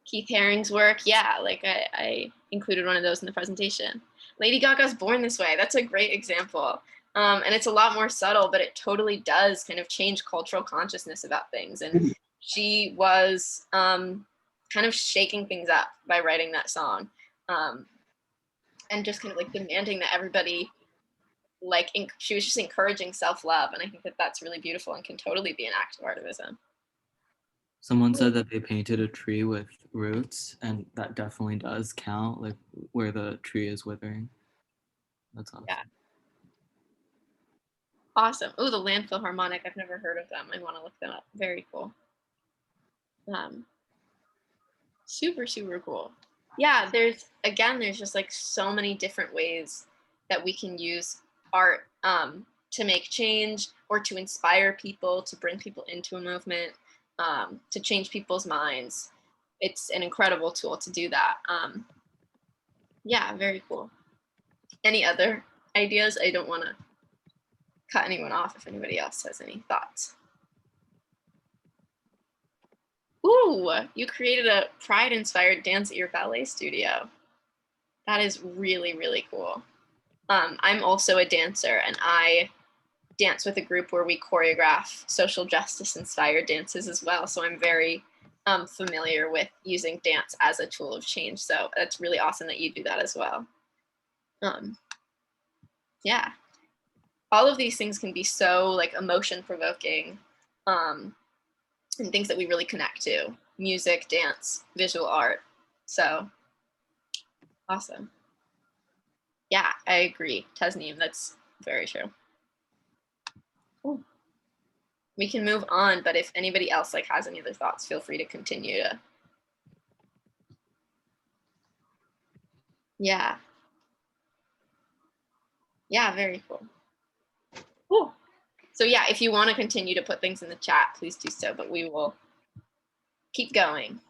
O: Keith Haring's work. Yeah, like I included one of those in the presentation. Lady Gaga's Born This Way. That's a great example. And it's a lot more subtle, but it totally does kind of change cultural consciousness about things. And she was kind of shaking things up by writing that song. And just kind of like demanding that everybody, like, she was just encouraging self-love. And I think that that's really beautiful and can totally be an act of artivism.
P: Someone said that they painted a tree with roots, and that definitely does count, like where the tree is withering. That's awesome.
O: Yeah. Awesome. Oh, the Landfill Harmonic. I've never heard of them. I want to look them up. Very cool. Super, super cool. Yeah, there's just like so many different ways that we can use art to make change, or to inspire people, to bring people into a movement, to change people's minds. It's an incredible tool to do that. Yeah, very cool. Any other ideas? I don't want to cut anyone off if anybody else has any thoughts. Ooh, you created a Pride-inspired dance at your ballet studio. That is really, really cool. I'm also a dancer, and I dance with a group where we choreograph social justice-inspired dances as well. So I'm very familiar with using dance as a tool of change. So that's really awesome that you do that as well. Yeah. all of these things can be so like emotion provoking, and things that we really connect to: music, dance, visual art. So awesome. Yeah, I agree, Tasneem, that's very true. Cool. We can move on, but if anybody else like has any other thoughts, feel free to continue to. Yeah. Yeah, very cool. Cool. So yeah, if you want to continue to put things in the chat, please do so, but we will keep going.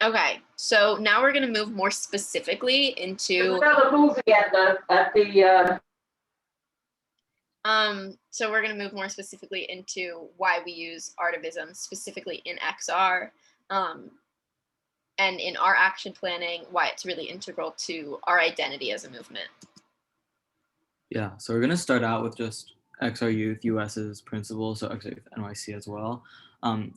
O: Okay, so now we're going to move more specifically into so we're going to move more specifically into why we use artivism specifically in XR, and in our action planning, why it's really integral to our identity as a movement.
P: Yeah, so we're going to start out with just XR Youth US's principles, so XR Youth NYC as well.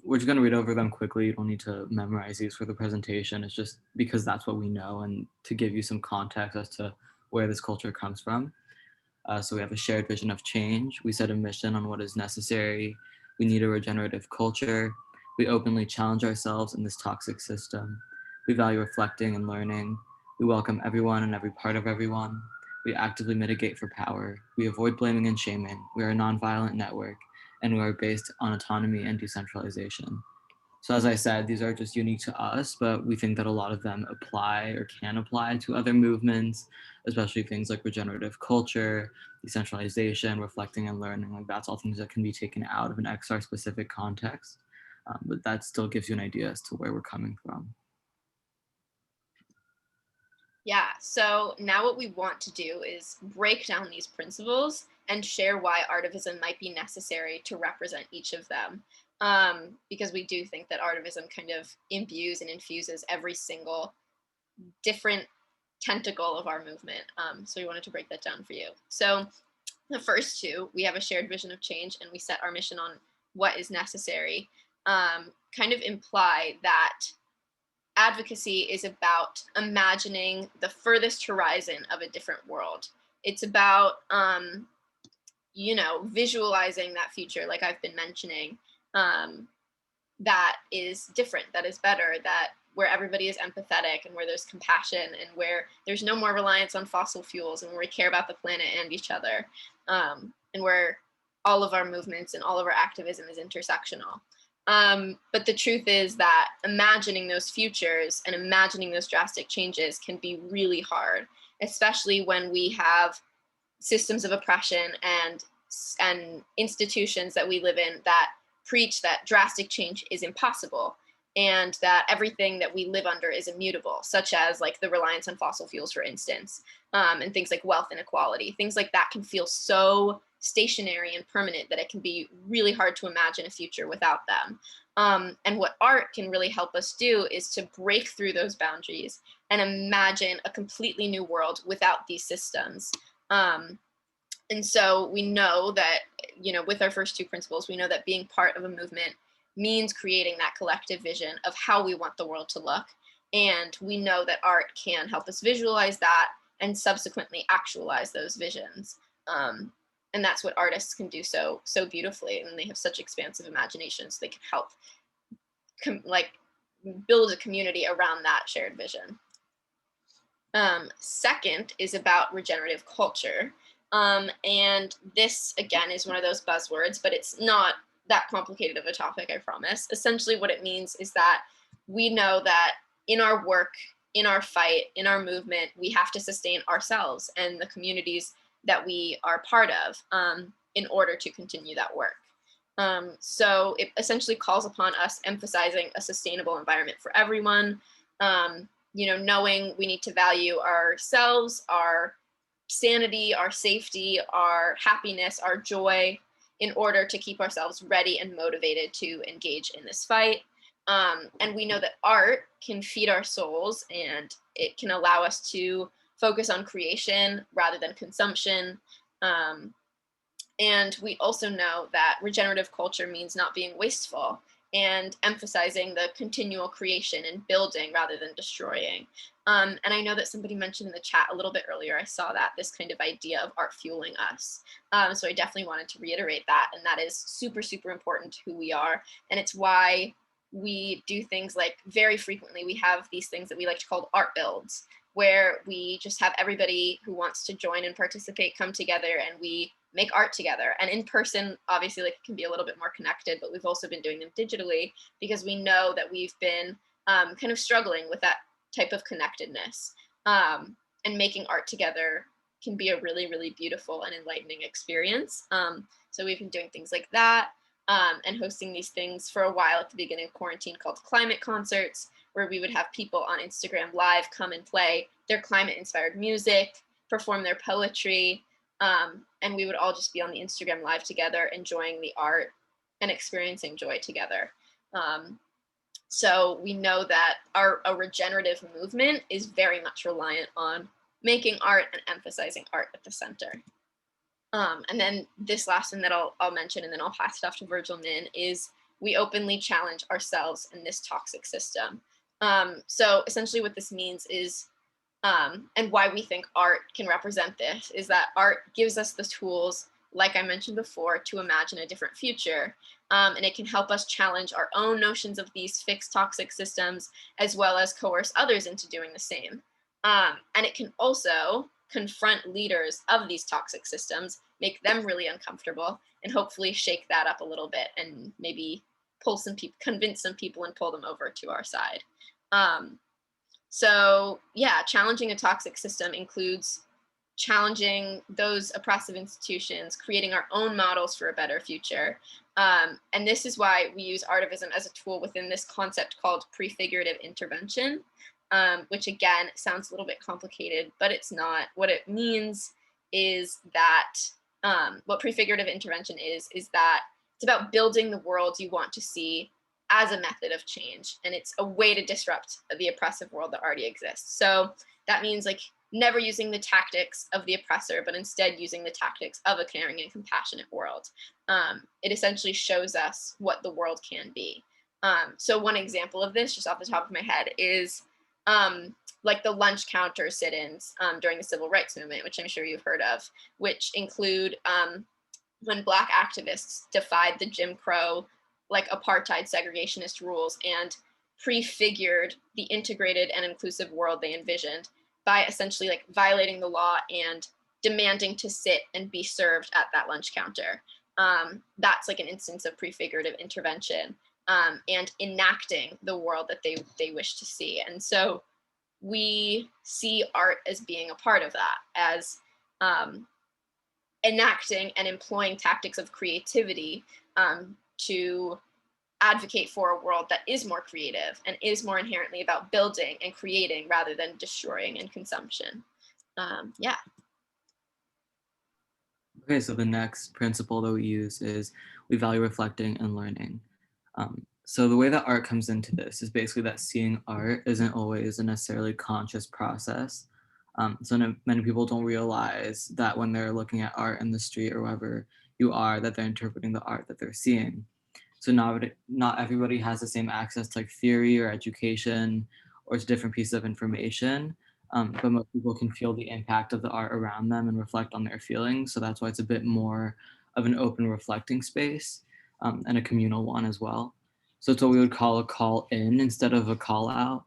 P: We're just going to read over them quickly. You don't need to memorize these for the presentation. It's just because that's what we know, and to give you some context as to where this culture comes from. So we have a shared vision of change. We set a mission on what is necessary. We need a regenerative culture. We openly challenge ourselves in this toxic system. We value reflecting and learning. We welcome everyone and every part of everyone. We actively mitigate for power. We avoid blaming and shaming. We are a nonviolent network, and we are based on autonomy and decentralization. So as I said, these are just unique to us, but we think that a lot of them apply or can apply to other movements, especially things like regenerative culture, decentralization, reflecting and learning. Like that's all things that can be taken out of an XR specific context, but that still gives you an idea as to where we're coming from.
O: Yeah, so now what we want to do is break down these principles and share why artivism might be necessary to represent each of them. Because we do think that artivism kind of imbues and infuses every single different tentacle of our movement. So we wanted to break that down for you. So the first two, we have a shared vision of change and we set our mission on what is necessary, kind of imply that advocacy is about imagining the furthest horizon of a different world. It's about, you know, visualizing that future, like I've been mentioning, that is different, that is better, that where everybody is empathetic and where there's compassion and where there's no more reliance on fossil fuels and where we care about the planet and each other, and where all of our movements and all of our activism is intersectional. But the truth is that imagining those futures and imagining those drastic changes can be really hard, especially when we have systems of oppression and institutions that we live in that preach that drastic change is impossible and that everything that we live under is immutable, such as like the reliance on fossil fuels, for instance, and things like wealth inequality. Things like that can feel so stationary and permanent that it can be really hard to imagine a future without them. And what art can really help us do is to break through those boundaries and imagine a completely new world without these systems. And so we know that, you know, with our first two principles, we know that being part of a movement means creating that collective vision of how we want the world to look. And we know that art can help us visualize that and subsequently actualize those visions. And that's what artists can do so beautifully. And they have such expansive imaginations. They can help build a community around that shared vision. Second is about regenerative culture. And this, again, is one of those buzzwords, but it's not that complicated of a topic, I promise. Essentially what it means is that we know that in our work, in our fight, in our movement, we have to sustain ourselves and the communities that we are part of in order to continue that work. So it essentially calls upon us emphasizing a sustainable environment for everyone, you know, knowing we need to value ourselves, our sanity, our safety, our happiness, our joy, in order to keep ourselves ready and motivated to engage in this fight. And we know that art can feed our souls and it can allow us to focus on creation rather than consumption. And we also know that regenerative culture means not being wasteful. and emphasizing the continual creation and building rather than destroying. And I know that somebody mentioned in the chat a little bit earlier, I saw that, this kind of idea of art fueling us. So I definitely wanted to reiterate that, and that is super, super important to who we are. And it's why we do things like, very frequently, we have these things that we like to call art builds, where we just have everybody who wants to join and participate come together and we make art together. And in person, obviously, like, it can be a little bit more connected, but we've also been doing them digitally because we know that we've been kind of struggling with that type of connectedness. And making art together can be a really, really beautiful and enlightening experience. So we've been doing things like that, and hosting these things for a while at the beginning of quarantine called climate concerts, where we would have people on Instagram Live come and play their climate-inspired music, perform their poetry, and we would all just be on the Instagram Live together, enjoying the art and experiencing joy together. So we know that a regenerative movement is very much reliant on making art and emphasizing art at the center. And then this last one that I'll mention, and then I'll pass it off to Virgil Min, is we openly challenge ourselves in this toxic system. So essentially what this means is, and why we think art can represent this, is that art gives us the tools, like I mentioned before, to imagine a different future. And it can help us challenge our own notions of these fixed toxic systems, as well as coerce others into doing the same. And it can also confront leaders of these toxic systems, make them really uncomfortable, and hopefully shake that up a little bit and maybe pull some people, convince some people and pull them over to our side. So yeah, challenging a toxic system includes challenging those oppressive institutions, creating our own models for a better future. And this is why we use artivism as a tool within this concept called prefigurative intervention, which again sounds a little bit complicated, but it's not. What it means is that what prefigurative intervention is that it's about building the world you want to see as a method of change. And it's a way to disrupt the oppressive world that already exists. So that means like never using the tactics of the oppressor, but instead using the tactics of a caring and compassionate world. It essentially shows us what the world can be. So one example of this, just off the top of my head, is like the lunch counter sit-ins during the civil rights movement, which I'm sure you've heard of, which include when Black activists defied the Jim Crow, like apartheid segregationist rules, and prefigured the integrated and inclusive world they envisioned by essentially like violating the law and demanding to sit and be served at that lunch counter. That's like an instance of prefigurative intervention, and enacting the world that they wish to see. And so we see art as being a part of that, as enacting and employing tactics of creativity to advocate for a world that is more creative and is more inherently about building and creating rather than destroying and consumption. Yeah.
P: Okay, so the next principle that we use is we value reflecting and learning. So the way that art comes into this is basically that seeing art isn't always a necessarily conscious process. So many people don't realize that when they're looking at art in the street or wherever you are, that they're interpreting the art that they're seeing. So not everybody has the same access to like theory or education or to different pieces of information, but most people can feel the impact of the art around them and reflect on their feelings. So that's why it's a bit more of an open reflecting space, and a communal one as well. So it's what we would call a call in instead of a call out,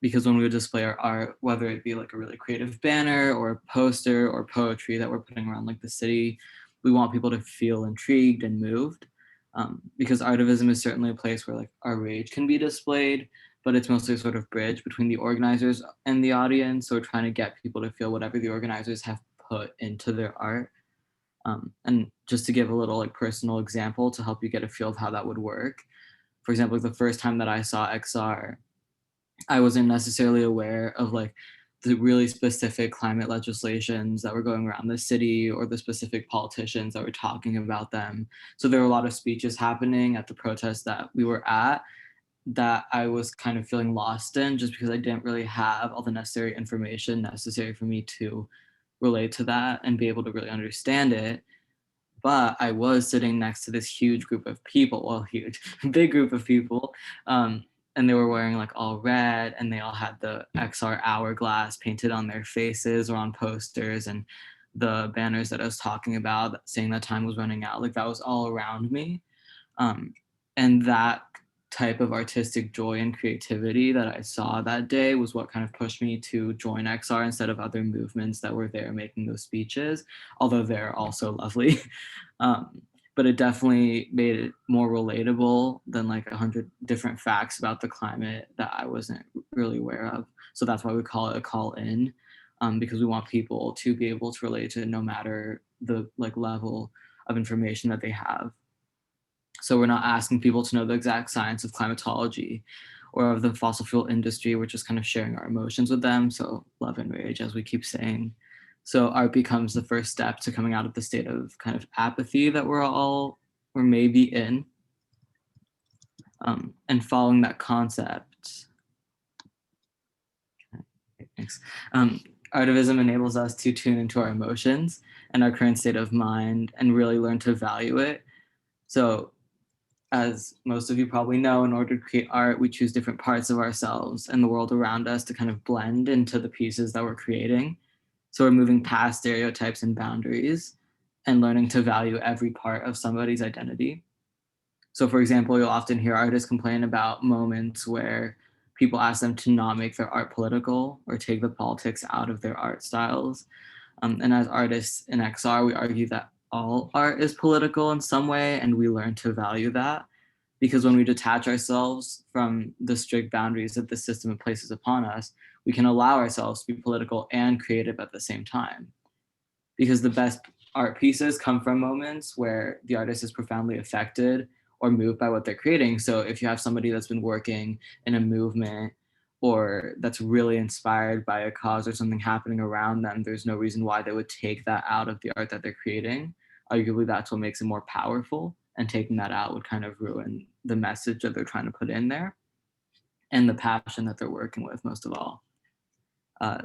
P: because when we would display our art, whether it be like a really creative banner or a poster or poetry that we're putting around like the city, we want people to feel intrigued and moved. Because artivism is certainly a place where like our rage can be displayed, but it's mostly a sort of bridge between the organizers and the audience. So we're trying to get people to feel whatever the organizers have put into their art. And just to give a little like personal example to help you get a feel of how that would work. For example, the first time that I saw XR, I wasn't necessarily aware of like the really specific climate legislations that were going around the city or the specific politicians that were talking about them. So there were a lot of speeches happening at the protest that we were at that I was kind of feeling lost in, just because I didn't really have all the necessary information necessary for me to relate to that and be able to really understand it. but I was sitting next to this huge group of people, well, huge, big group of people, and they were wearing like all red, and they all had the XR hourglass painted on their faces or on posters, and the banners that I was talking about saying that time was running out, like that was all around me. And that type of artistic joy and creativity that I saw that day was what kind of pushed me to join XR instead of other movements that were there making those speeches, although they're also lovely. But it definitely made it more relatable than like 100 different facts about the climate that I wasn't really aware of. So that's why we call it a call in, because we want people to be able to relate to it no matter the like level of information that they have. So we're not asking people to know the exact science of climatology or of the fossil fuel industry. We're just kind of sharing our emotions with them. So love and rage, as we keep saying. So art becomes the first step to coming out of the state of kind of apathy that we're maybe in, and following that concept. Okay, thanks. Artivism enables us to tune into our emotions and our current state of mind and really learn to value it. So as most of you probably know, in order to create art, we choose different parts of ourselves and the world around us to kind of blend into the pieces that we're creating. So we're moving past stereotypes and boundaries and learning to value every part of somebody's identity. So for example, you'll often hear artists complain about moments where people ask them to not make their art political or take the politics out of their art styles. And as artists in XR, we argue that all art is political in some way, and we learn to value that, because when we detach ourselves from the strict boundaries that the system places upon us, we can allow ourselves to be political and creative at the same time. Because the best art pieces come from moments where the artist is profoundly affected or moved by what they're creating. So if you have somebody that's been working in a movement or that's really inspired by a cause or something happening around them, there's no reason why they would take that out of the art that they're creating. Arguably, that's what makes it more powerful, and taking that out would kind of ruin the message that they're trying to put in there and the passion that they're working with, most of all.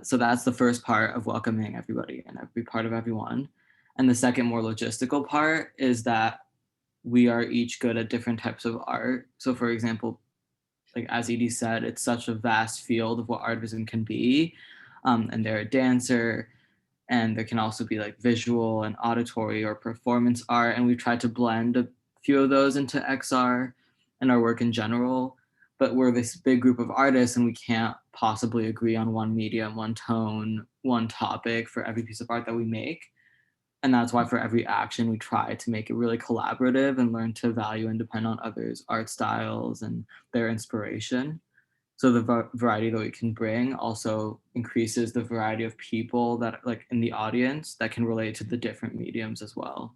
P: So that's the first part of welcoming everybody and every part of everyone. And the second, more logistical part is that we are each good at different types of art. So for example, like as Edie said, it's such a vast field of what artivism can be. And they're a dancer, and there can also be like visual and auditory or performance art. And we've tried to blend a few of those into XR and our work in general. But we're this big group of artists, and we can't possibly agree on one medium, one tone, one topic for every piece of art that we make. And that's why for every action, we try to make it really collaborative and learn to value and depend on others' art styles and their inspiration. So the variety that we can bring also increases the variety of people that like in the audience that can relate to the different mediums as well.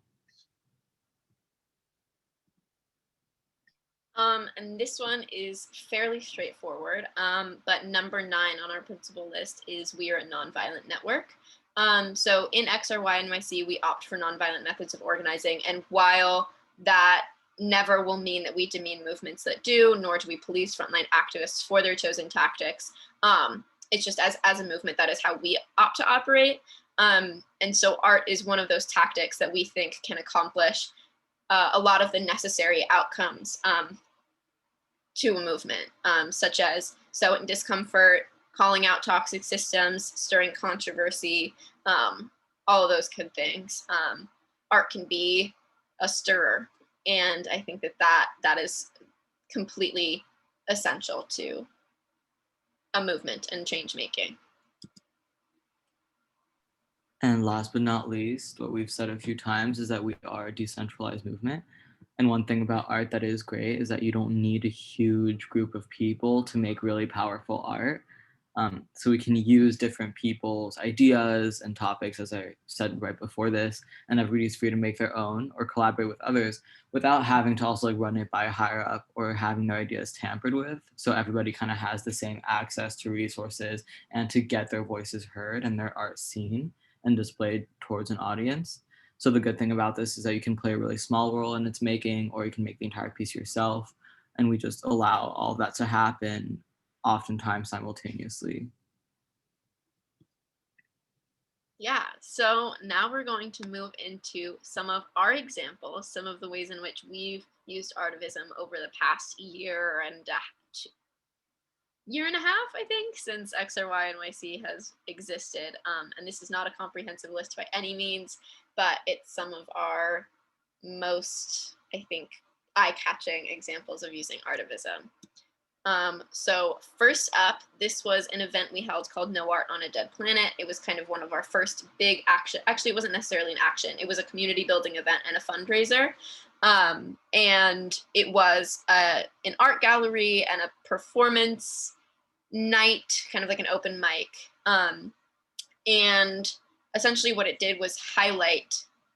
O: And this one is fairly straightforward, but number 9 on our principal list is we are a nonviolent network. So in XRY-NYC, we opt for nonviolent methods of organizing, and while that never will mean that we demean movements that do, nor do we police frontline activists for their chosen tactics, it's just as a movement, that is how we opt to operate. And so art is one of those tactics that we think can accomplish a lot of the necessary outcomes to a movement, such as sowing discomfort, calling out toxic systems, stirring controversy, all of those good things. Art can be a stirrer, and I think that is completely essential to a movement and change making.
P: And last but not least, what we've said a few times is that we are a decentralized movement. And one thing about art that is great is that you don't need a huge group of people to make really powerful art. So we can use different people's ideas and topics, as I said right before this, and everybody's free to make their own or collaborate with others without having to also like run it by a higher up or having their ideas tampered with. So everybody kind of has the same access to resources and to get their voices heard and their art seen and displayed towards an audience. So the good thing about this is that you can play a really small role in its making, or you can make the entire piece yourself. And we just allow all of that to happen, oftentimes simultaneously.
O: Yeah, so now we're going to move into some of our examples, some of the ways in which we've used artivism over the past year and year and a half, I think, since XRY NYC has existed. And this is not a comprehensive list by any means, but it's some of our most, I think, eye-catching examples of using artivism. So first up, this was an event we held called No Art on a Dead Planet. It was kind of one of our first big action. Actually, it wasn't necessarily an action. It was a community building event and a fundraiser. And it was an art gallery and a performance night, kind of like an open mic. And essentially what it did was highlight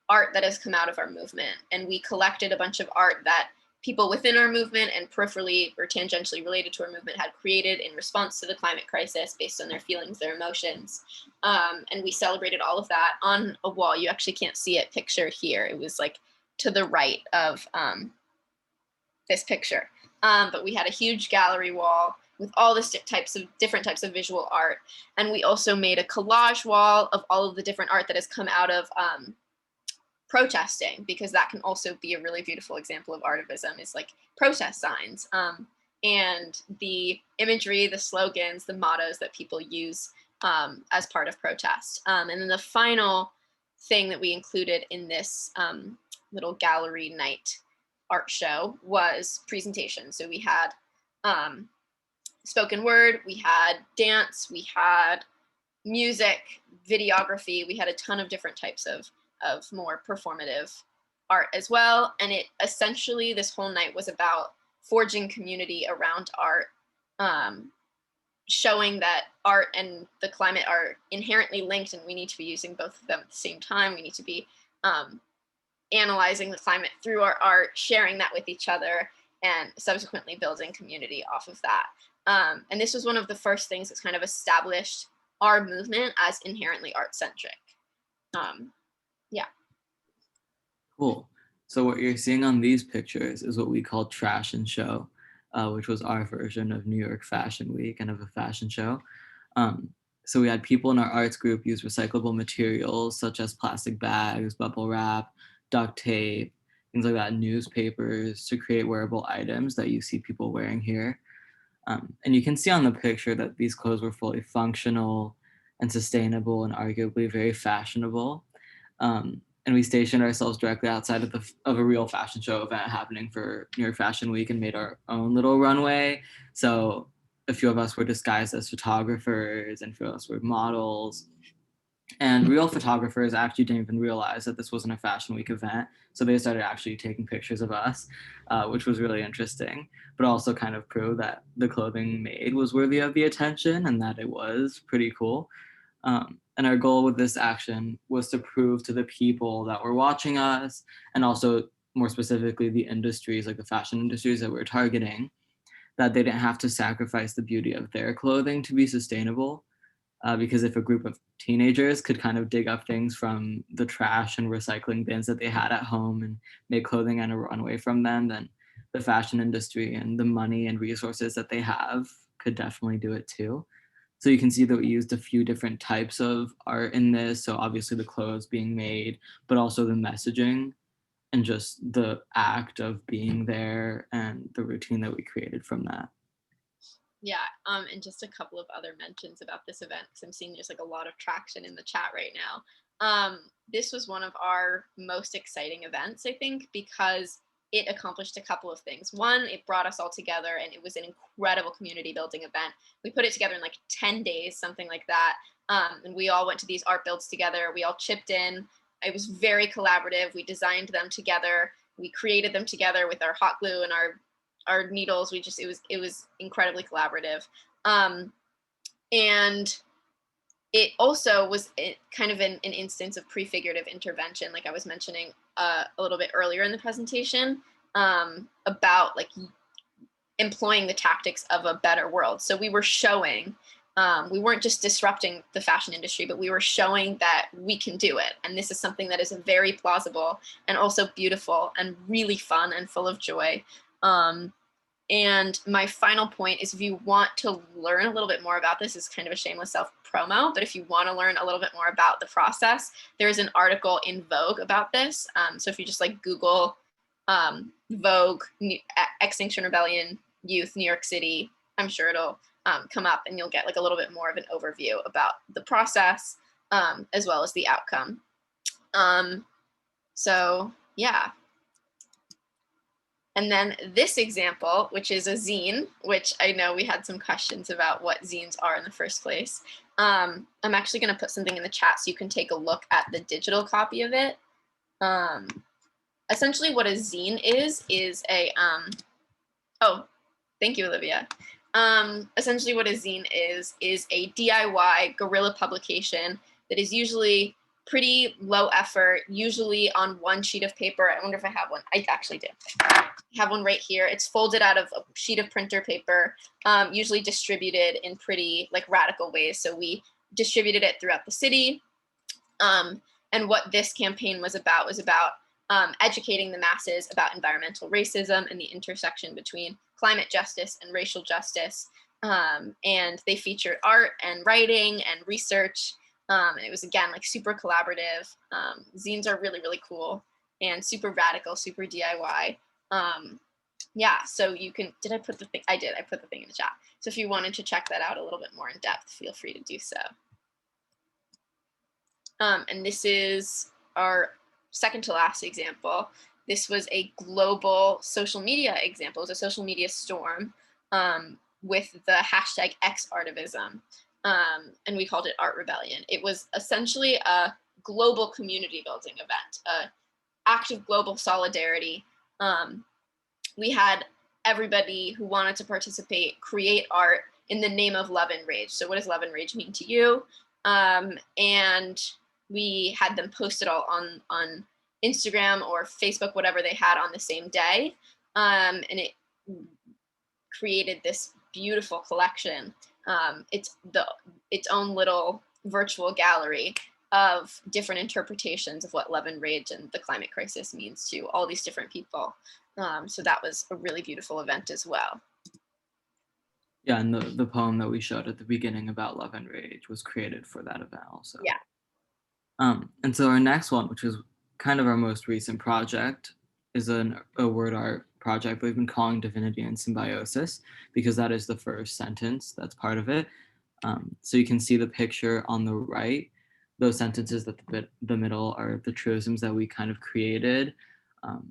O: art that has come out of our movement. And we collected a bunch of art that people within our movement and peripherally or tangentially related to our movement had created in response to the climate crisis based on their feelings, their emotions. And we celebrated all of that on a wall. You actually can't see it pictured here. It was like to the right of this picture. But we had a huge gallery wall with all the different types of visual art. And we also made a collage wall of all of the different art that has come out of protesting, because that can also be a really beautiful example of artivism, is like protest signs and the imagery, the slogans, the mottos that people use as part of protest. And then the final thing that we included in this little gallery night art show was presentation. So we had spoken word, we had dance, we had music, videography, we had a ton of different types of more performative art as well. And it essentially, this whole night was about forging community around art, showing that art and the climate are inherently linked and we need to be using both of them at the same time. We need to be analyzing the climate through our art, sharing that with each other, and subsequently building community off of that. And this was one of the first things that's kind of established our movement as inherently art-centric. Yeah.
P: Cool. So what you're seeing on these pictures is what we call Trash and Show, which was our version of New York Fashion Week and of a fashion show. So we had people in our arts group use recyclable materials such as plastic bags, bubble wrap, duct tape, things like that, newspapers, to create wearable items that you see people wearing here. And you can see on the picture that these clothes were fully functional and sustainable and arguably very fashionable. And we stationed ourselves directly outside of a real fashion show event happening for New York Fashion Week and made our own little runway. So a few of us were disguised as photographers and a few of us were models. And real photographers actually didn't even realize that this wasn't a Fashion Week event. So they started actually taking pictures of us, which was really interesting, but also kind of proved that the clothing made was worthy of the attention and that it was pretty cool. And our goal with this action was to prove to the people that were watching us, and also more specifically the industries, like the fashion industries that we're targeting, that they didn't have to sacrifice the beauty of their clothing to be sustainable. Because if a group of teenagers could kind of dig up things from the trash and recycling bins that they had at home and make clothing and a runway from them, then the fashion industry and the money and resources that they have could definitely do it too. So you can see that we used a few different types of art in this. So obviously the clothes being made, but also the messaging and just the act of being there and the routine that we created from that.
O: Yeah, and just a couple of other mentions about this event, because I'm seeing there's like a lot of traction in the chat right now. This was one of our most exciting events, I think, because it accomplished a couple of things. One, it brought us all together and it was an incredible community building event. We put it together in like 10 days, something like that. And we all went to these art builds together. We all chipped in. It was very collaborative. We designed them together. We created them together with our hot glue and our needles. It was incredibly collaborative. And it also was kind of an instance of prefigurative intervention, like I was mentioning a little bit earlier in the presentation, about like employing the tactics of a better world. So we were showing, we weren't just disrupting the fashion industry, but we were showing that we can do it. And this is something that is very plausible and also beautiful and really fun and full of joy. And my final point is, if you want to learn a little bit more about this, is kind of a shameless promo, but if you want to learn a little bit more about the process, there's an article in Vogue about this. So if you just like Google Vogue Extinction Rebellion Youth New York City, I'm sure it'll come up and you'll get like a little bit more of an overview about the process as well as the outcome. So yeah. And then this example, which is a zine, which I know we had some questions about what zines are in the first place. I'm actually going to put something in the chat so you can take a look at the digital copy of it. Essentially what a zine is a, oh, thank you, Olivia. Essentially what a zine is a DIY guerrilla publication that is usually pretty low effort, usually on one sheet of paper. I wonder if I have one. I actually do. I have one right here. It's folded out of a sheet of printer paper, usually distributed in pretty like radical ways. So we distributed it throughout the city. And what this campaign was about educating the masses about environmental racism and the intersection between climate justice and racial justice. And they featured art and writing and research. And it was, again, like super collaborative. Zines are really, really cool and super radical, super DIY. Yeah, so you can, did I put the thing? I did, I put the thing in the chat. So if you wanted to check that out a little bit more in depth, feel free to do so. And this is our second to last example. This was a global social media example. It was a social media storm with the hashtag #activism. And we called it Art Rebellion. It was essentially a global community building event, an act of global solidarity. We had everybody who wanted to participate create art in the name of love and rage. So what does love and rage mean to you? And we had them post it all on Instagram or Facebook, whatever they had on the same day. And it created this beautiful collection. It's its own little virtual gallery of different interpretations of what love and rage and the climate crisis means to all these different people. So that was a really beautiful event as well.
P: Yeah, and the poem that we showed at the beginning about love and rage was created for that event also.
O: Yeah.
P: And so our next one, which is kind of our most recent project, is a word art project we've been calling Divinity and Symbiosis, because that is the first sentence that's part of it. So you can see the picture on the right. Those sentences at the middle are the truisms that we kind of created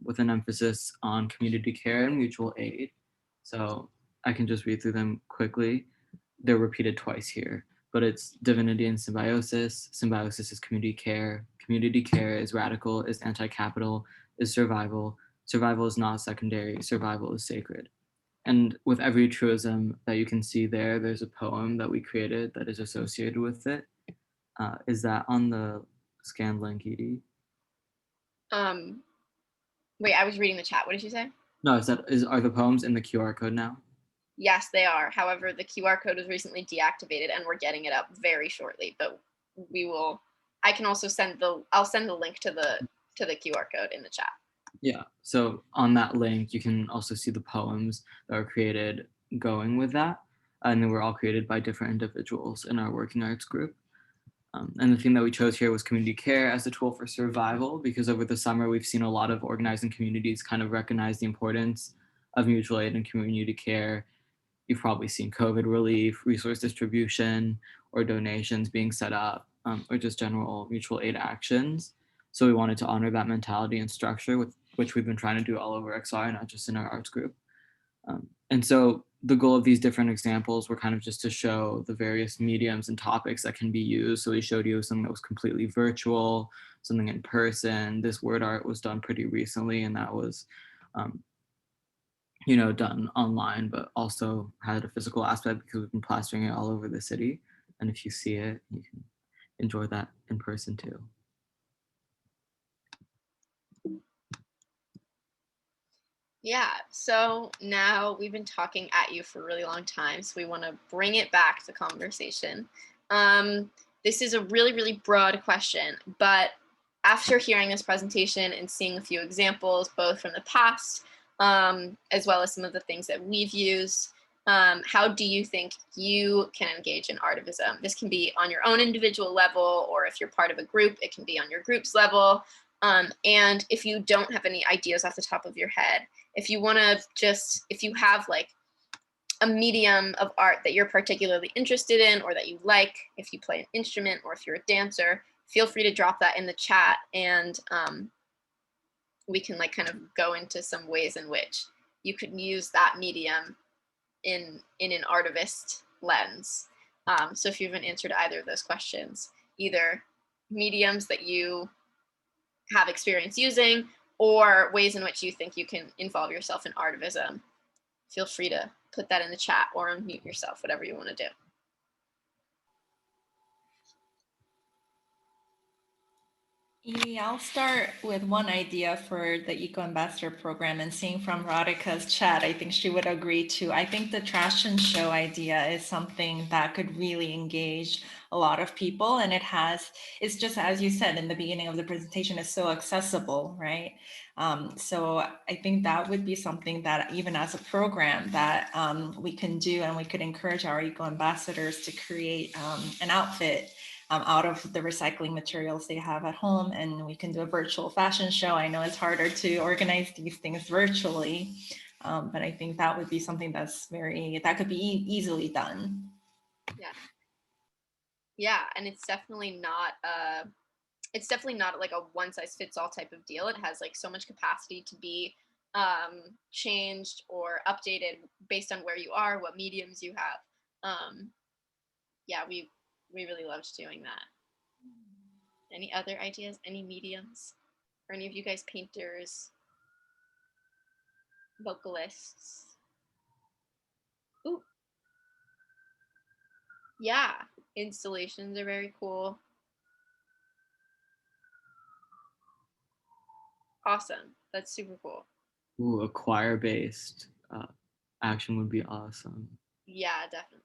P: with an emphasis on community care and mutual aid. So I can just read through them quickly. They're repeated twice here, but it's divinity and symbiosis. Symbiosis is community care. Community care is radical, is anti-capital, is survival. Survival is not secondary. Survival is sacred. And with every truism that you can see there, there's a poem that we created that is associated with it. Is that on the scanned link, Edie?
O: Wait, I was reading the chat. What did you say?
P: No, are the poems in the QR code now?
O: Yes, they are. However, the QR code was recently deactivated and we're getting it up very shortly, but I can also I'll send the link to the QR code in the chat.
P: Yeah, so on that link, you can also see the poems that are created going with that. And they were all created by different individuals in our working arts group. And the theme that we chose here was community care as a tool for survival, because over the summer, we've seen a lot of organizing communities kind of recognize the importance of mutual aid and community care. You've probably seen COVID relief, resource distribution, or donations being set up, or just general mutual aid actions. So we wanted to honor that mentality and structure, with which we've been trying to do all over XR, not just in our arts group. And so the goal of these different examples were kind of just to show the various mediums and topics that can be used. So we showed you something that was completely virtual, something in person. This word art was done pretty recently, and that was done online, but also had a physical aspect because we've been plastering it all over the city. And if you see it, you can enjoy that in person too.
O: Yeah, so now we've been talking at you for a really long time, so we want to bring it back to conversation. This is a really, really broad question, but after hearing this presentation and seeing a few examples, both from the past, as well as some of the things that we've used, how do you think you can engage in artivism? This can be on your own individual level, or if you're part of a group, it can be on your group's level. And if you don't have any ideas off the top of your head, if you want to if you have like a medium of art that you're particularly interested in or that you like, if you play an instrument or if you're a dancer, feel free to drop that in the chat, and we can like kind of go into some ways in which you could use that medium in an artivist lens. So if you haven't answered either of those questions, either mediums that you have experience using or ways in which you think you can involve yourself in artivism, feel free to put that in the chat or unmute yourself, whatever you want to do.
K: Evie, I'll start with one idea for the Eco Ambassador program, and seeing from Radhika's chat, I think she would agree too. I think the trash and show idea is something that could really engage a lot of people, and it's just, as you said in the beginning of the presentation, it's so accessible, right? So I think that would be something that even as a program that we can do, and we could encourage our Eco Ambassadors to create an outfit out of the recycling materials they have at home, and we can do a virtual fashion show. I know it's harder to organize these things virtually, but I think that would be something that could be easily done.
O: Yeah, and it's definitely not like a one size fits all type of deal. It has like so much capacity to be changed or updated based on where you are, what mediums you have. Yeah, we really loved doing that. Any other ideas? Any mediums? Are any of you guys painters? Vocalists? Ooh. Yeah, installations are very cool. Awesome. That's super cool.
P: Ooh, a choir-based action would be awesome.
O: Yeah, definitely.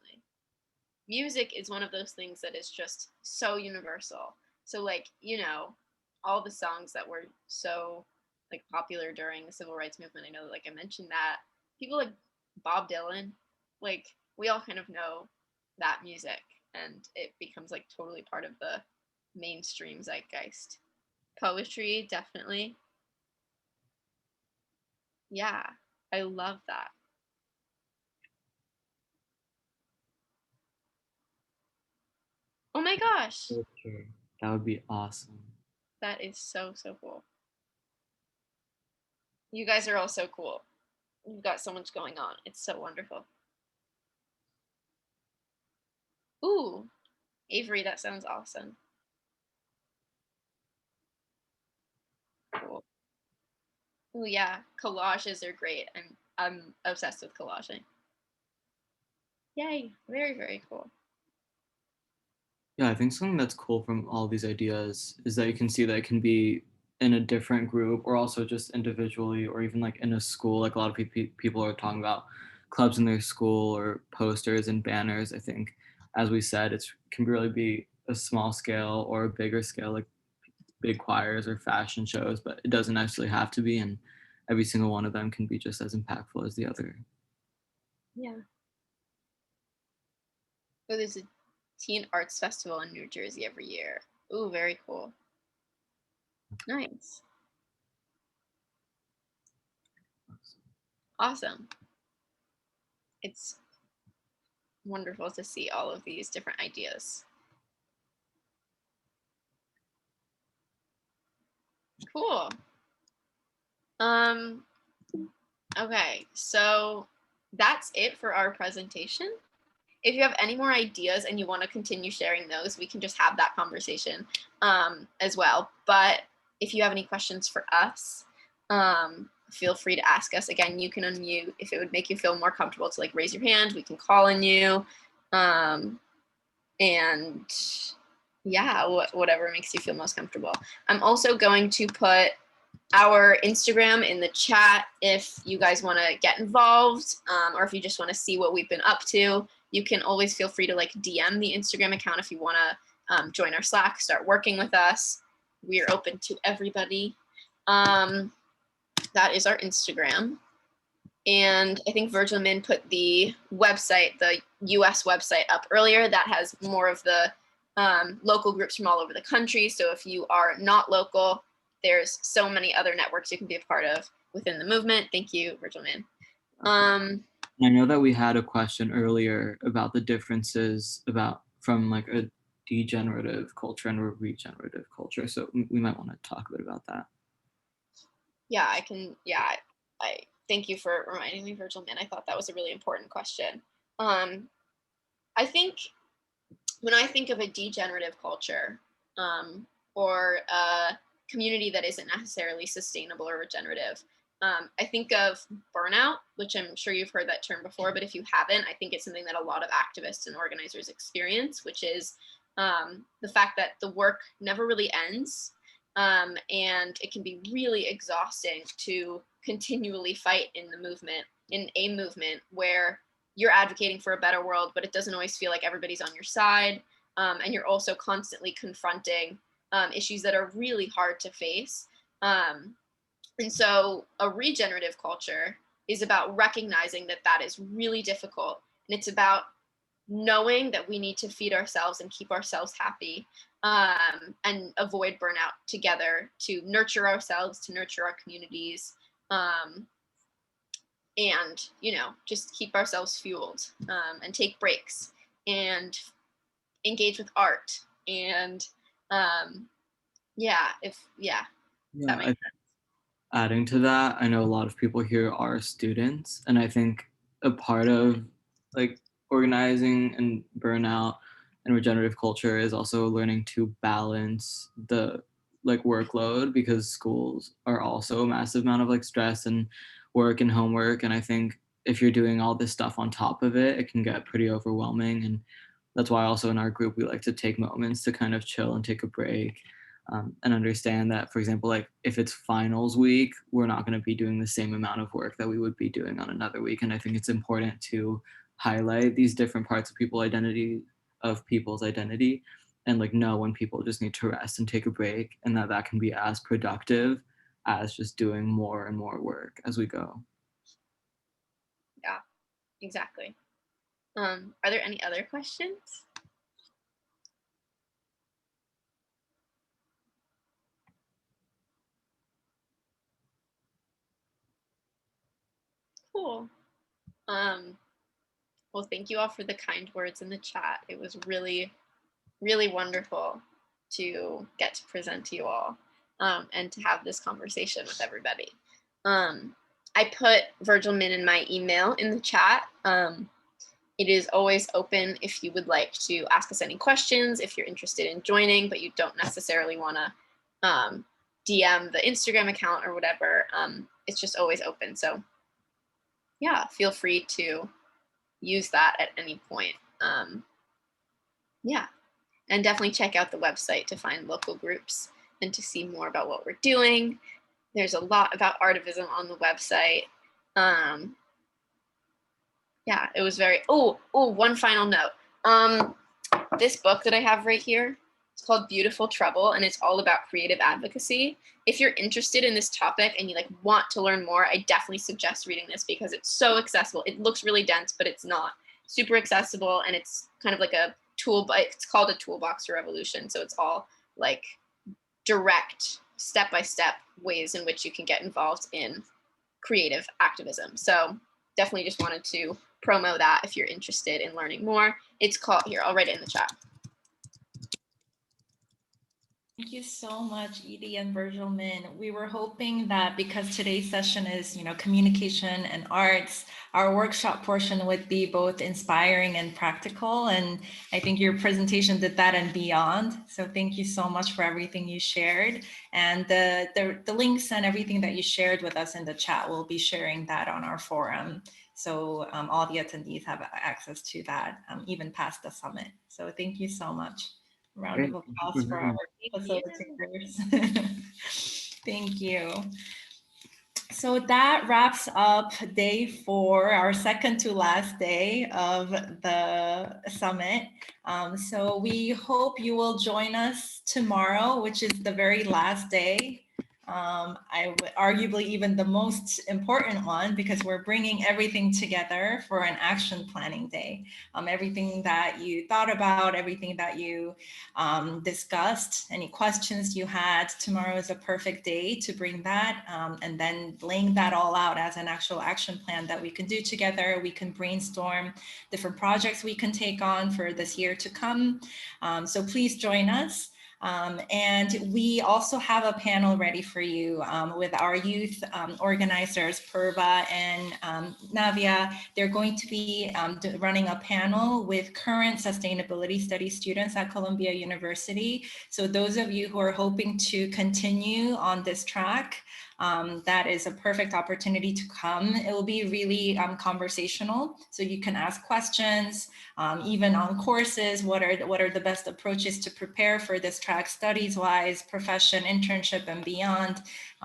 O: Music is one of those things that is just so universal. So like, you know, all the songs that were so like popular during the civil rights movement, I know like I mentioned that, people like Bob Dylan, like we all kind of know that music, and it becomes like totally part of the mainstream zeitgeist. Poetry, definitely. Yeah, I love that. Oh my gosh.
P: Okay. That would be awesome.
O: That is so, so cool. You guys are all so cool. You've got so much going on. It's so wonderful. Ooh, Avery, that sounds awesome. Cool. Ooh, yeah, collages are great. I'm obsessed with collaging. Yay, very, very cool.
P: Yeah, I think something that's cool from all these ideas is that you can see that it can be in a different group or also just individually or even like in a school. Like a lot of people are talking about clubs in their school or posters and banners. I think, as we said, it can really be a small scale or a bigger scale, like big choirs or fashion shows, but it doesn't necessarily have to be. And every single one of them can be just as impactful as the other.
O: Yeah. Oh, there's a teen arts festival in New Jersey every year. Ooh, very cool. Nice. Awesome. It's wonderful to see all of these different ideas. Cool. Okay, so that's it for our presentation. If you have any more ideas and you want to continue sharing those, we can just have that conversation as well. But if you have any questions for us, feel free to ask us. Again, you can unmute if it would make you feel more comfortable to like raise your hand. We can call on you. And yeah, whatever makes you feel most comfortable. I'm also going to put our Instagram in the chat if you guys want to get involved, or if you just want to see what we've been up to. You can always feel free to like DM the Instagram account if you want to join our Slack, start working with us. We are open to everybody. That is our Instagram. And I think Virgil Min put the website, the US website up earlier that has more of the local groups from all over the country. So if you are not local, there's so many other networks you can be a part of within the movement. Thank you, Virgil Min.
P: I know that we had a question earlier about the differences from like a degenerative culture and a regenerative culture. So we might want to talk a bit about that.
O: Yeah, I thank you for reminding me, Virgil Min. I thought that was a really important question. I think when I think of a degenerative culture or a community that isn't necessarily sustainable or regenerative, I think of burnout, which I'm sure you've heard that term before, but if you haven't, I think it's something that a lot of activists and organizers experience, which is the fact that the work never really ends. And it can be really exhausting to continually fight in a movement where you're advocating for a better world, but it doesn't always feel like everybody's on your side. And you're also constantly confronting issues that are really hard to face. And so a regenerative culture is about recognizing that that is really difficult. And it's about knowing that we need to feed ourselves and keep ourselves happy and avoid burnout together, to nurture ourselves, to nurture our communities, and, you know, just keep ourselves fueled and take breaks and engage with art. And
P: Adding to that, I know a lot of people here are students, and I think a part of like organizing and burnout and regenerative culture is also learning to balance the like workload, because schools are also a massive amount of like stress and work and homework. And I think if you're doing all this stuff on top of it, it can get pretty overwhelming. And that's why also in our group, we like to take moments to kind of chill and take a break. And understand that, for example, like if it's finals week, we're not going to be doing the same amount of work that we would be doing on another week. And I think it's important to highlight these different parts of people's identity, and like know when people just need to rest and take a break, and that can be as productive as just doing more and more work as we go.
O: Yeah, exactly. Are there any other questions? Cool. Well, thank you all for the kind words in the chat. It was really, really wonderful to get to present to you all and to have this conversation with everybody. I put Virgil Min in my email in the chat. It is always open if you would like to ask us any questions, if you're interested in joining, but you don't necessarily want to DM the Instagram account or whatever. It's just always open. So yeah, feel free to use that at any point. Yeah, and definitely check out the website to find local groups and to see more about what we're doing. There's a lot about activism on the website. Yeah, it was very, one final note. This book that I have right here, it's called Beautiful Trouble, and it's all about creative advocacy. If you're interested in this topic and you like want to learn more, I definitely suggest reading this because it's so accessible. It looks really dense, but it's not. Super accessible, and it's kind of like a tool, but it's called a toolbox to revolution. So it's all like direct, step-by-step ways in which you can get involved in creative activism. So definitely just wanted to promo that if you're interested in learning more. It's called, here, I'll write it in the chat.
K: Thank you so much, Edie and Virgil Min. We were hoping that because today's session is, communication and arts, our workshop portion would be both inspiring and practical. And I think your presentation did that and beyond. So thank you so much for everything you shared. And the links and everything that you shared with us in the chat, we'll be sharing that on our forum. So all the attendees have access to that, even past the summit. So thank you so much. Round of applause for our facilitators. Thank you. So that wraps up day 4, our second to last day of the summit. So we hope you will join us tomorrow, which is the very last day. Arguably even the most important one, because we're bringing everything together for an action planning day. Everything that you thought about, everything that you discussed, any questions you had, tomorrow is a perfect day to bring that and then laying that all out as an actual action plan that we can do together. We can brainstorm different projects we can take on for this year to come. So please join us. And we also have a panel ready for you with our youth organizers, Purva and Navia. They're going to be running a panel with current sustainability studies students at Columbia University. So those of you who are hoping to continue on this track, that is a perfect opportunity to come. It will be really conversational, so you can ask questions, even on courses. What are the best approaches to prepare for this track, studies-wise, profession, internship, and beyond.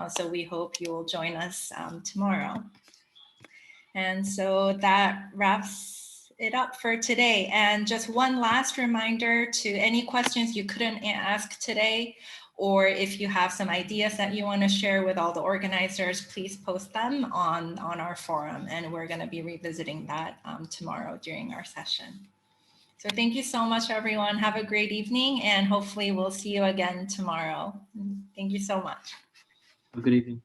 K: So we hope you will join us tomorrow. And so that wraps it up for today. And just one last reminder to any questions you couldn't ask today, or if you have some ideas that you want to share with all the organizers, please post them on our forum. And we're going to be revisiting that tomorrow during our session. So thank you so much, everyone. Have a great evening, and hopefully we'll see you again tomorrow. Thank you so much.
P: Have a good evening.